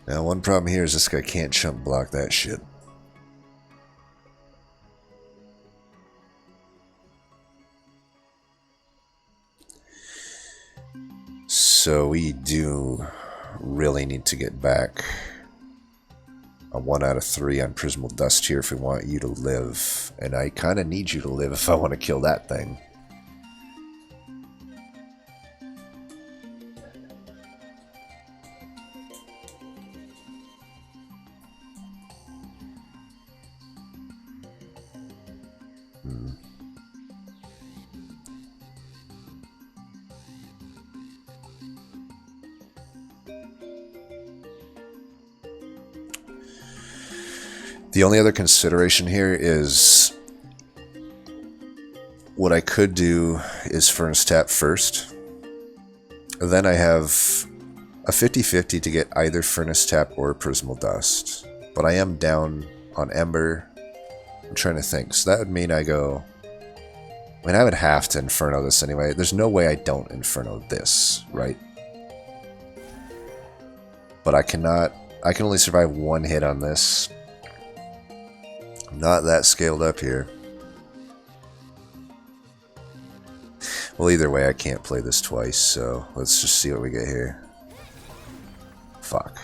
Now, one problem here is this guy can't chump block that shit. So we do really need to get back a 1 out of 3 on Prismal Dust here if we want you to live. And I kind of need you to live if I want to kill that thing. The only other consideration here is what I could do is Furnace Tap first. Then I have a 50-50 to get either Furnace Tap or Prismal Dust. But I am down on Ember. I'm trying to think. So that would mean I go I mean, I would have to Inferno this anyway. There's no way I don't Inferno this, right? But I cannot... I can only survive one hit on this. I'm not that scaled up here. Well, either way, I can't play this twice, so let's just see what we get here. Fuck.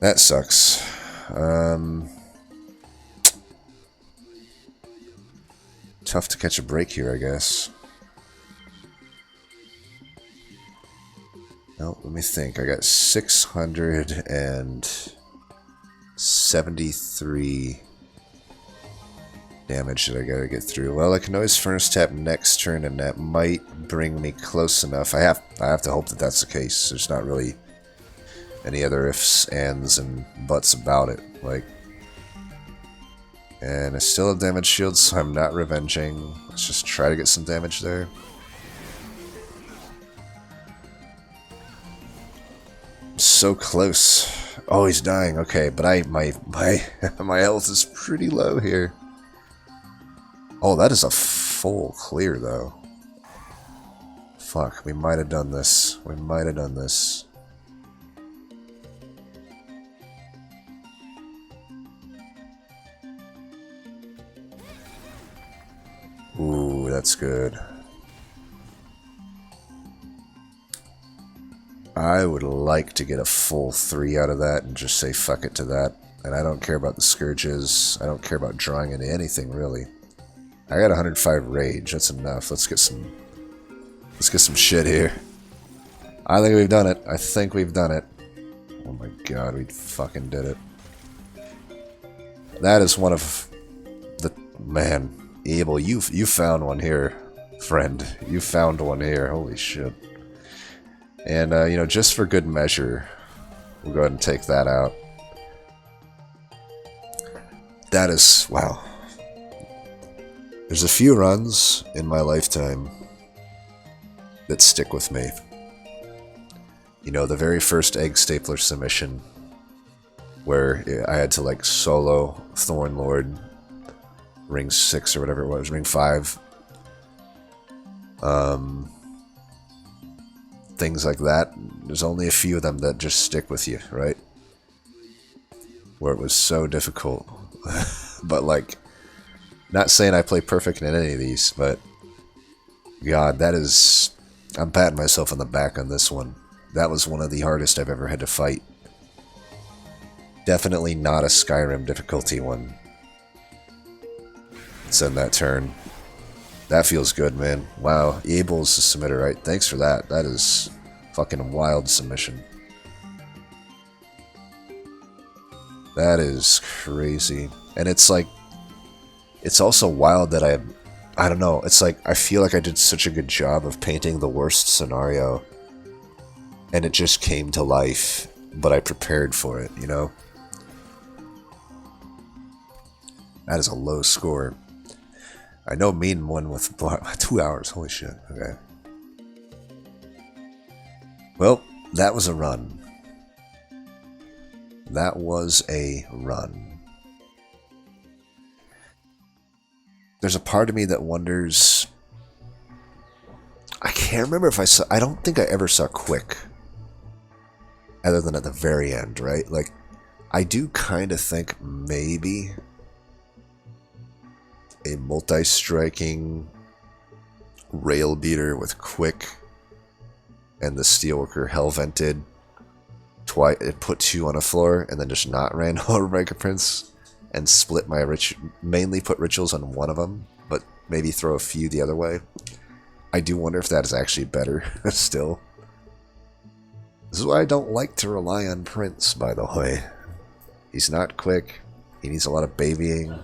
That sucks. Tough to catch a break here, I guess. No, let me think. I got 673 damage that I gotta get through. Well, I can always Furnace Tap next turn, and that might bring me close enough. I have to hope that that's the case. There's not really any other ifs, ands, and buts about it. Like, and I still have damage shields, so I'm not revenging. Let's just try to get some damage there. So close. Oh, he's dying. Okay, but my health is pretty low here. Oh, that is a full clear, though. Fuck, we might have done this. We might have done this. Ooh, that's good. I would like to get a full 3 out of that and just say fuck it to that. And I don't care about the Scourges. I don't care about drawing into anything, really. I got 105 rage. That's enough. Let's get some shit here. I think we've done it. I think we've done it. Oh my god, we fucking did it. That is one of the... Man, Abel, you found one here, friend. You found one here. Holy shit. And, you know, just for good measure, we'll go ahead and take that out. That is... Wow. There's a few runs in my lifetime that stick with me. You know, the very first Egg Stapler submission, where I had to, like, solo Thorn Lord, Ring 6 or whatever it was, Ring 5. Things like that. There's only a few of them that just stick with you, right? Where it was so difficult. But, like... Not saying I play perfect in any of these, but God, that is... I'm patting myself on the back on this one. That was one of the hardest I've ever had to fight. Definitely not a Skyrim difficulty one. Send that turn. That feels good, man. Wow, Abel's the submitter, right? Thanks for that. That is fucking a wild submission. That is crazy. And it's like... It's also wild that I don't know, it's like, I feel like I did such a good job of painting the worst scenario, and it just came to life, but I prepared for it, you know? That is a low score. I know mean one with 2 hours, holy shit, okay. Well, that was a run. That was a run. There's a part of me that wonders... I can't remember if I saw... I don't think I ever saw Quick. Other than at the very end, right? Like, I do kind of think maybe... a multi-striking rail beater with Quick and the Steelworker Hell-Vented twice... It put 2 on a floor and then just not ran over Mega Prince. And split my mainly put rituals on one of them, but maybe throw a few the other way. I do wonder if that is actually better still. This is why I don't like to rely on Prince, by the way. He's not quick, he needs a lot of babying,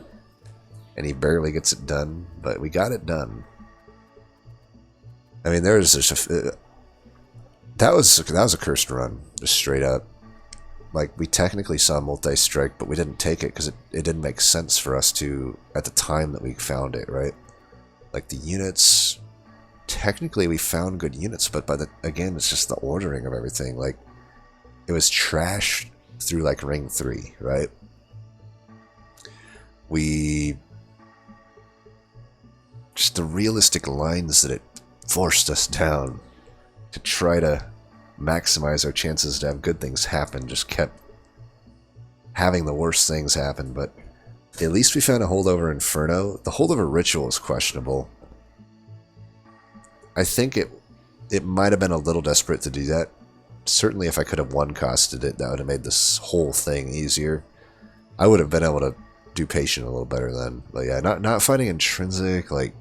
and he barely gets it done, but we got it done. I mean, there was just a... that was a cursed run, just straight up. Like, we technically saw multi-strike, but we didn't take it because it didn't make sense for us to, at the time that we found it, right? Like, the units, technically we found good units, but again, it's just the ordering of everything. Like, it was trashed through, like, Ring 3, right? We just the realistic lines that it forced us down to try to maximize our chances to have good things happen just kept having the worst things happen. But at least we found a holdover Inferno. The holdover Ritual is questionable. I think it might have been a little desperate to do that. Certainly if I could have one-costed it, that would have made this whole thing easier. I would have been able to do Patient a little better then. But yeah, not finding Intrinsic, like,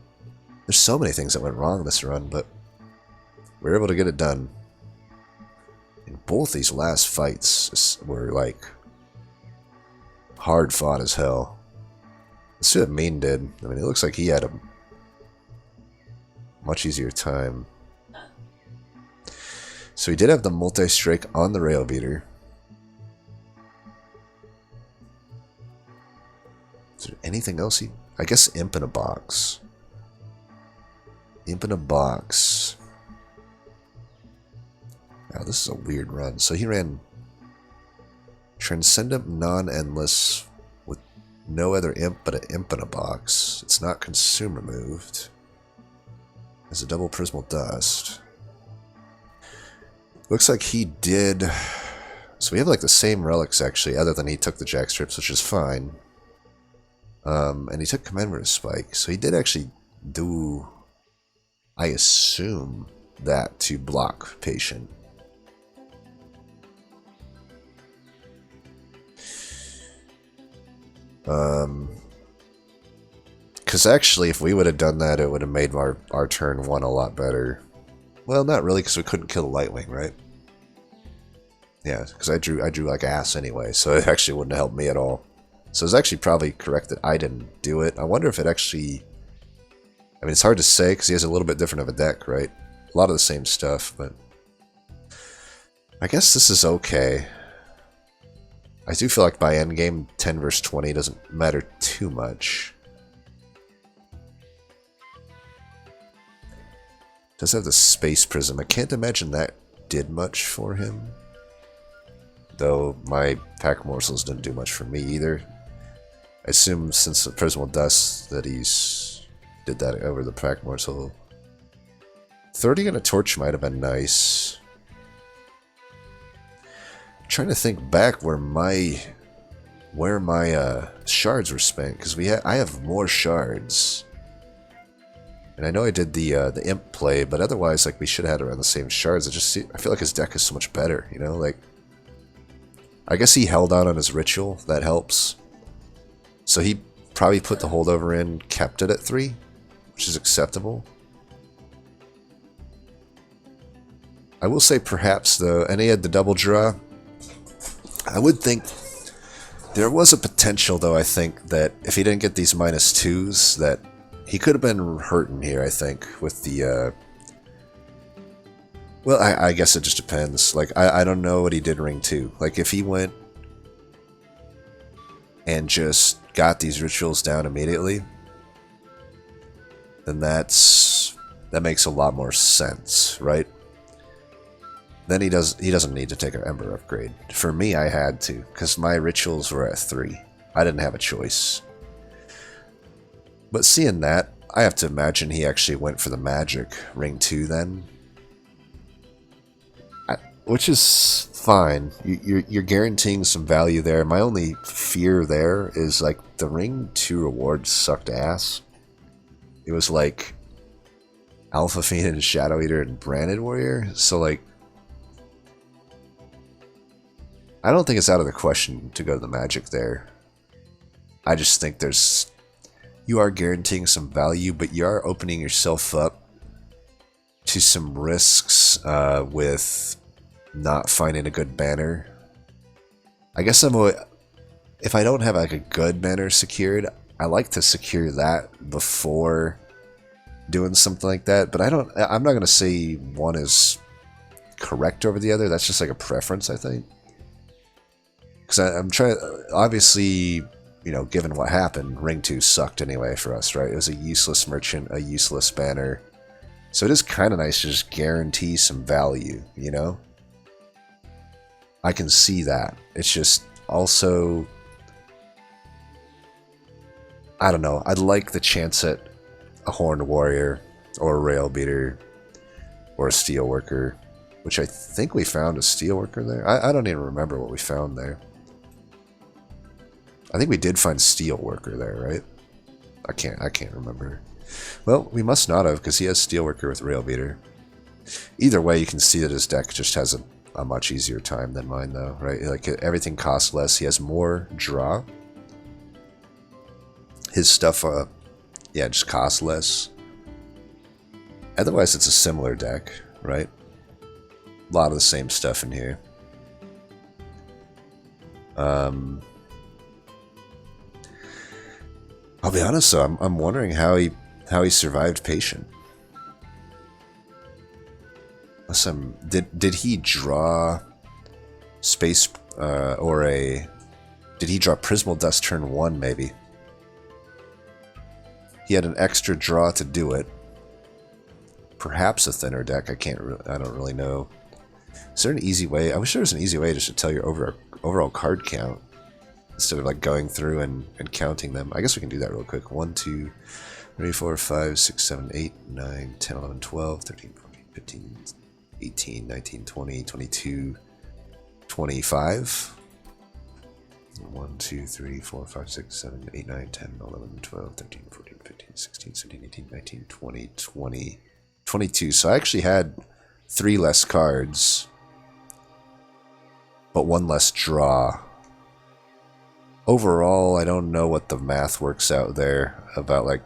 there's so many things that went wrong this run, but we were able to get it done. And both these last fights were, like, hard fought as hell. Let's see what Mean did. I mean, it looks like he had a much easier time. So he did have the multi-strike on the Rail Beater. Is there anything else he... I guess Imp in a Box. Imp in a Box. Wow, this is a weird run. So he ran Transcendent Non-Endless with no other Imp but an Imp in a Box. It's not Consume removed. There's a double Prismal Dust. Looks like he did... So we have like the same relics actually, other than he took the Jack Strips, which is fine. And he took Commemorative Spike. So he did actually do, I assume, that to block Patient. Because actually, if we would have done that, it would have made our turn 1 a lot better. Well, not really, because we couldn't kill the Lightwing, right? Yeah, because I drew like ass anyway, so it actually wouldn't have helped me at all. So it's actually probably correct that I didn't do it. I wonder if it actually... I mean, it's hard to say, because he has a little bit different of a deck, right? A lot of the same stuff, but... I guess this is okay. I do feel like by endgame, 10 versus 20 doesn't matter too much. Does have the Space Prism. I can't imagine that did much for him. Though my Pack Morsels didn't do much for me either. I assume since the Prismal Dust that he's did that over the Pack Morsel. 30 and a Torch might have been nice. I'm trying to think back where my shards were spent, because I have more shards. And I know I did the Imp play, but otherwise, like, we should have had around the same shards. I feel like his deck is so much better, you know? Like, I guess he held out on his Ritual. That helps. So he probably put the holdover in, kept it at 3, which is acceptable. I will say perhaps, though, and he had the double draw. I would think there was a potential, though, I think, that if he didn't get these -2s, that he could have been hurting here, I think, with the, well, I guess it just depends. Like, I don't know what he did Ring 2. Like, if he went and just got these Rituals down immediately, then that makes a lot more sense, right? Then he doesn't need to take an Ember upgrade. For me, I had to, because my Rituals were at 3. I didn't have a choice. But seeing that, I have to imagine he actually went for the Magic Ring 2 then. Which is fine. You're guaranteeing some value there. My only fear there is, like, the Ring 2 rewards sucked ass. It was like Alpha Fiend and Shadow Eater and Branded Warrior. So, like, I don't think it's out of the question to go to the Magic there. I just think you are guaranteeing some value, but you are opening yourself up to some risks with not finding a good banner. I guess if I don't have like a good banner secured, I like to secure that before doing something like that. But I'm not gonna say one is correct over the other. That's just like a preference, I think. Because I'm trying. Obviously, you know, given what happened, Ring 2 sucked anyway for us, right? It was a useless merchant, a useless banner. So it is kind of nice to just guarantee some value, you know? I can see that. It's just also... I don't know. I'd like the chance at a Horned Warrior, or a Rail Beater, or a Steelworker, which I think we found a Steelworker there. I don't even remember what we found there. I think we did find Steelworker there, right? I can't remember. Well, we must not have, because he has Steelworker with Rail Beater. Either way, you can see that his deck just has a much easier time than mine, though, right? Like, everything costs less. He has more draw. His stuff, yeah, just costs less. Otherwise, it's a similar deck, right? A lot of the same stuff in here. I'll be honest, though, I'm wondering how he survived Patient. Did he draw space or did he draw Prismal Dust turn 1 maybe? He had an extra draw to do it. Perhaps a thinner deck. I don't really know. Is there an easy way? I wish there was an easy way just to tell your overall card count instead of like going through and counting them. I guess we can do that real quick. 1, 2, 3, 4, 5, 6, 7, 8, 9, 10, 11, 12, 13, 14, 15, 18, 19, 20, 22, 25. 1, 2, 3, 4, 5, 6, 7, 8, 9, 10, 11, 12, 13, 14, 15, 16, 17, 18, 19, 20, 22. So I actually had 3 less cards, but 1 less draw. Overall, I don't know what the math works out there about, like,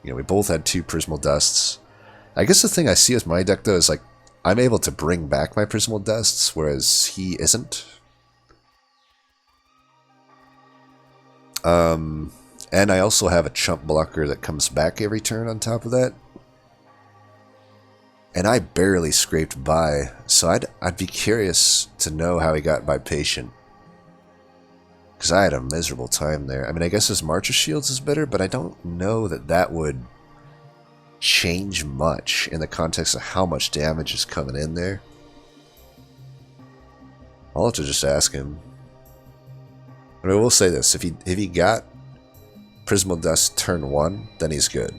you know, we both had 2 Prismal Dusts. I guess the thing I see with my deck, though, is, like, I'm able to bring back my Prismal Dusts, whereas he isn't. And I also have a chump blocker that comes back every turn on top of that. And I barely scraped by, so I'd be curious to know how he got by Patient. Because I had a miserable time there. I mean, I guess his March of Shields is better, but I don't know that would change much in the context of how much damage is coming in there. I'll have to just ask him. I mean, we'll say this. If he got Prismal Dust turn 1, then he's good.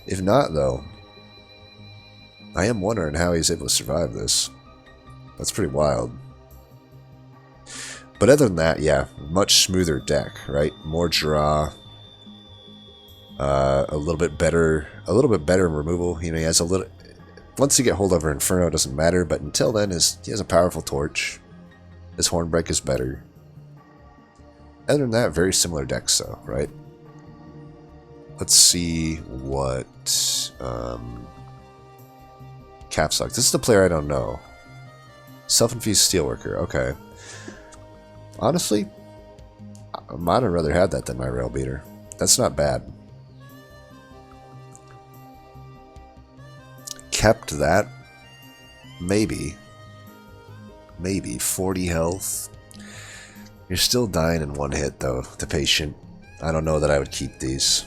If not, though, I am wondering how he's able to survive this. That's pretty wild. But other than that, yeah, much smoother deck, right? More draw, a little bit better in removal. You know, he has a little. Once you get Holdover Inferno, it doesn't matter. But until then, he has a powerful Torch. His Hornbreak is better. Other than that, very similar decks, though, right? Let's see what Caps Lock. This is the player I don't know. Self-infused Steelworker. Okay. Honestly, I might have rather had that than my Rail Beater. That's not bad. Kept that. Maybe 40 health. You're still dying in 1 hit, though, the Patient. I don't know that I would keep these.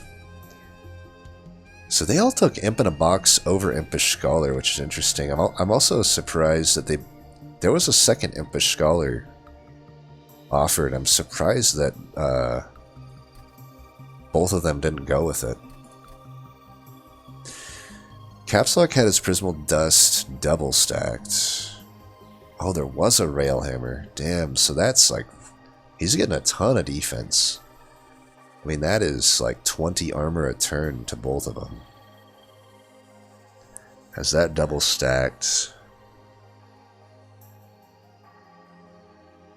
So they all took Imp in a Box over Impish Scholar, which is interesting. I'm also surprised that there was a second Impish Scholar offered. I'm surprised that both of them didn't go with it. Caps Lock had his Prismal Dust double stacked. Oh, there was a Railhammer. Damn, so that's like... He's getting a ton of defense. I mean, that is like 20 armor a turn to both of them. Has that double stacked?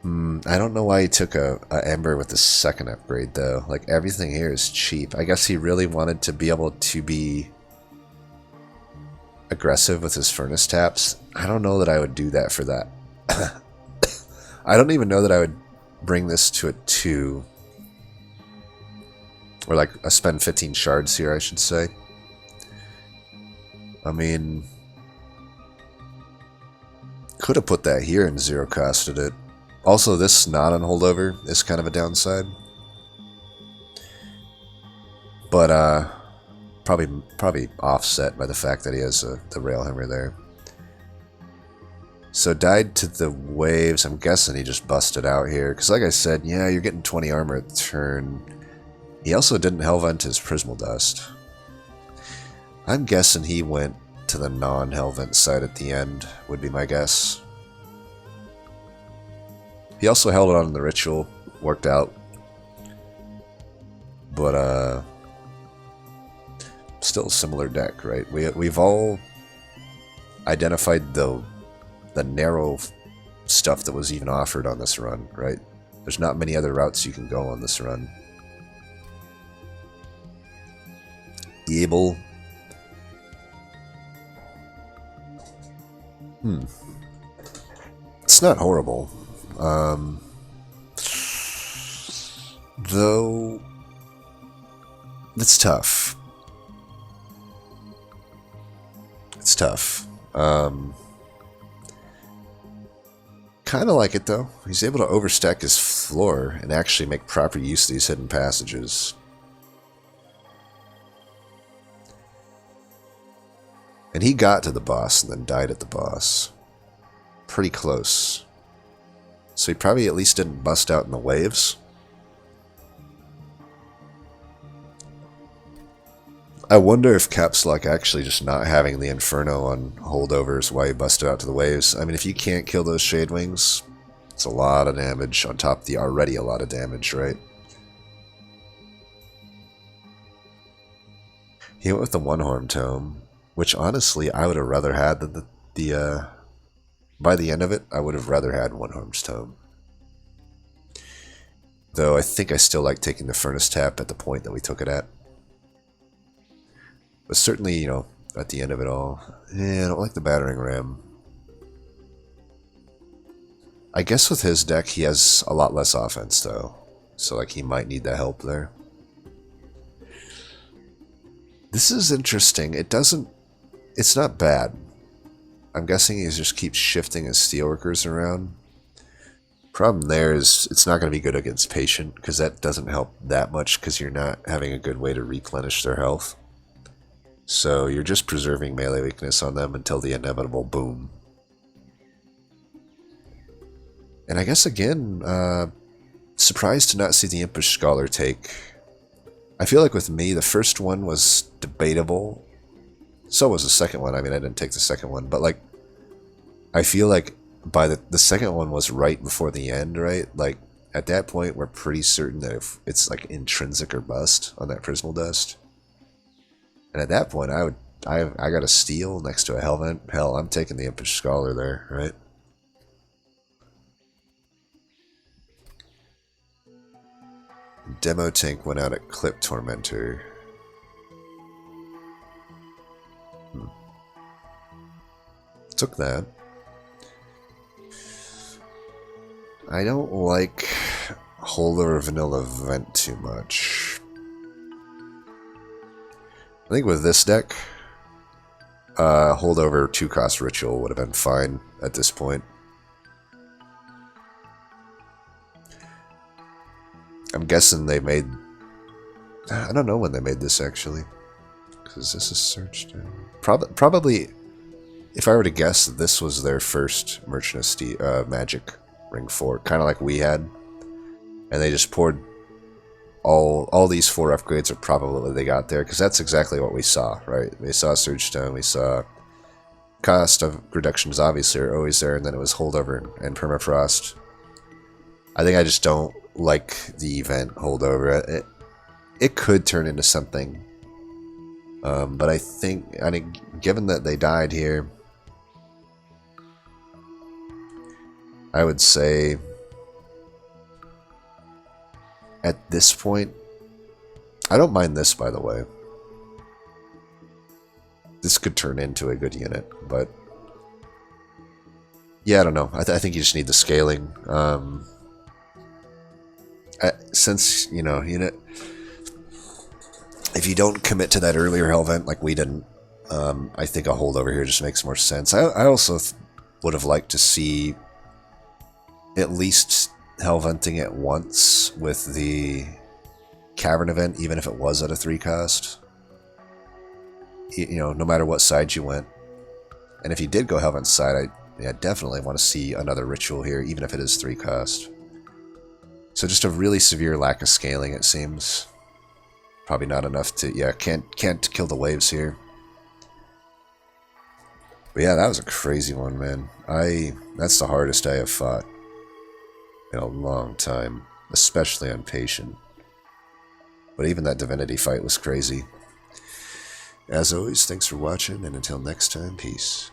I don't know why he took a Ember with the second upgrade, though. Like, everything here is cheap. I guess he really wanted to be able to be aggressive with his Furnace taps. I don't know that I would do that for that. I don't even know that I would bring this to a 2. Or like a spend 15 shards here, I should say. I mean, could have put that here and 0 costed it. Also, this not on holdover is kind of a downside. But probably offset by the fact that he has the Railhammer there. So died to the waves. I'm guessing he just busted out here. Because like I said, yeah, you're getting 20 armor a turn. He also didn't Hellvent his Prismal Dust. I'm guessing he went to the non-Hellvent side at the end, would be my guess. He also held on to the ritual, worked out. But, still a similar deck, right? We've all identified the narrow stuff that was even offered on this run, right? There's not many other routes you can go on this run. Able. It's not horrible. Though it's tough. It's tough. Kind of like it though. He's able to overstack his floor and actually make proper use of these hidden passages. And he got to the boss and then died at the boss. Pretty close. So he probably at least didn't bust out in the waves. I wonder if Caps Lock actually just not having the Inferno on holdovers is why he busted out to the waves. I mean, if you can't kill those Shade Wings, it's a lot of damage on top of the already a lot of damage, right? He went with the One-Horn Tome, which honestly I would have rather had than the by the end of it, I would have rather had One-Horn's Tome. Though I think I still like taking the Furnace Tap at the point that we took it at. But certainly, you know, at the end of it all, I don't like the Battering Ram. I guess with his deck, he has a lot less offense, though. So, like, he might need the help there. This is interesting. It's not bad. I'm guessing he just keeps shifting his Steelworkers around. Problem there is, it's not going to be good against Patient, because that doesn't help that much, because you're not having a good way to replenish their health. So you're just preserving melee weakness on them until the inevitable boom. And I guess again, surprised to not see the Impish Scholar take. I feel like with me, the first one was debatable. So was the second one. I mean, I didn't take the second one, but like, I feel like by the second one was right before the end, right? Like, at that point, we're pretty certain that if it's like intrinsic or bust on that Prismal Dust. And at that point, I got a steal next to a Hellvent. Hell, I'm taking the Impish Scholar there, right? Demo Tank went out at Clip Tormentor. Took that. I don't like Holder Vanilla Vent too much. I think with this deck, holdover 2-cost Ritual would have been fine at this point. I'm guessing they made... I don't know when they made this, actually. Because this is searched... Probably, if I were to guess, this was their first Merchant of Steel, Magic Ring 4. Kind of like we had. And they just poured... All these 4 upgrades are probably what they got there, because that's exactly what we saw, right? We saw Surge Stone, we saw cost of reductions obviously are always there, and then it was holdover and permafrost. I think I just don't like the event holdover. It could turn into something, but I think given that they died here, I would say. At this point, I don't mind this, by the way. This could turn into a good unit, but yeah, I don't know. I think you just need the scaling. Since, you know, if you don't commit to that earlier Hellvent like we didn't, I think a holdover here just makes more sense. I also would have liked to see at least Hellventing it once with the Cavern event, even if it was at a 3-cost. You know, no matter what side you went. And if you did go Hellvent side, I definitely want to see another ritual here, even if it is 3-cost. So just a really severe lack of scaling, it seems. Probably not enough to... Yeah, can't kill the waves here. But yeah, that was a crazy one, man. That's the hardest I have fought in a long time, especially on patient. But even that divinity fight was crazy. As always, thanks for watching, and until next time, peace.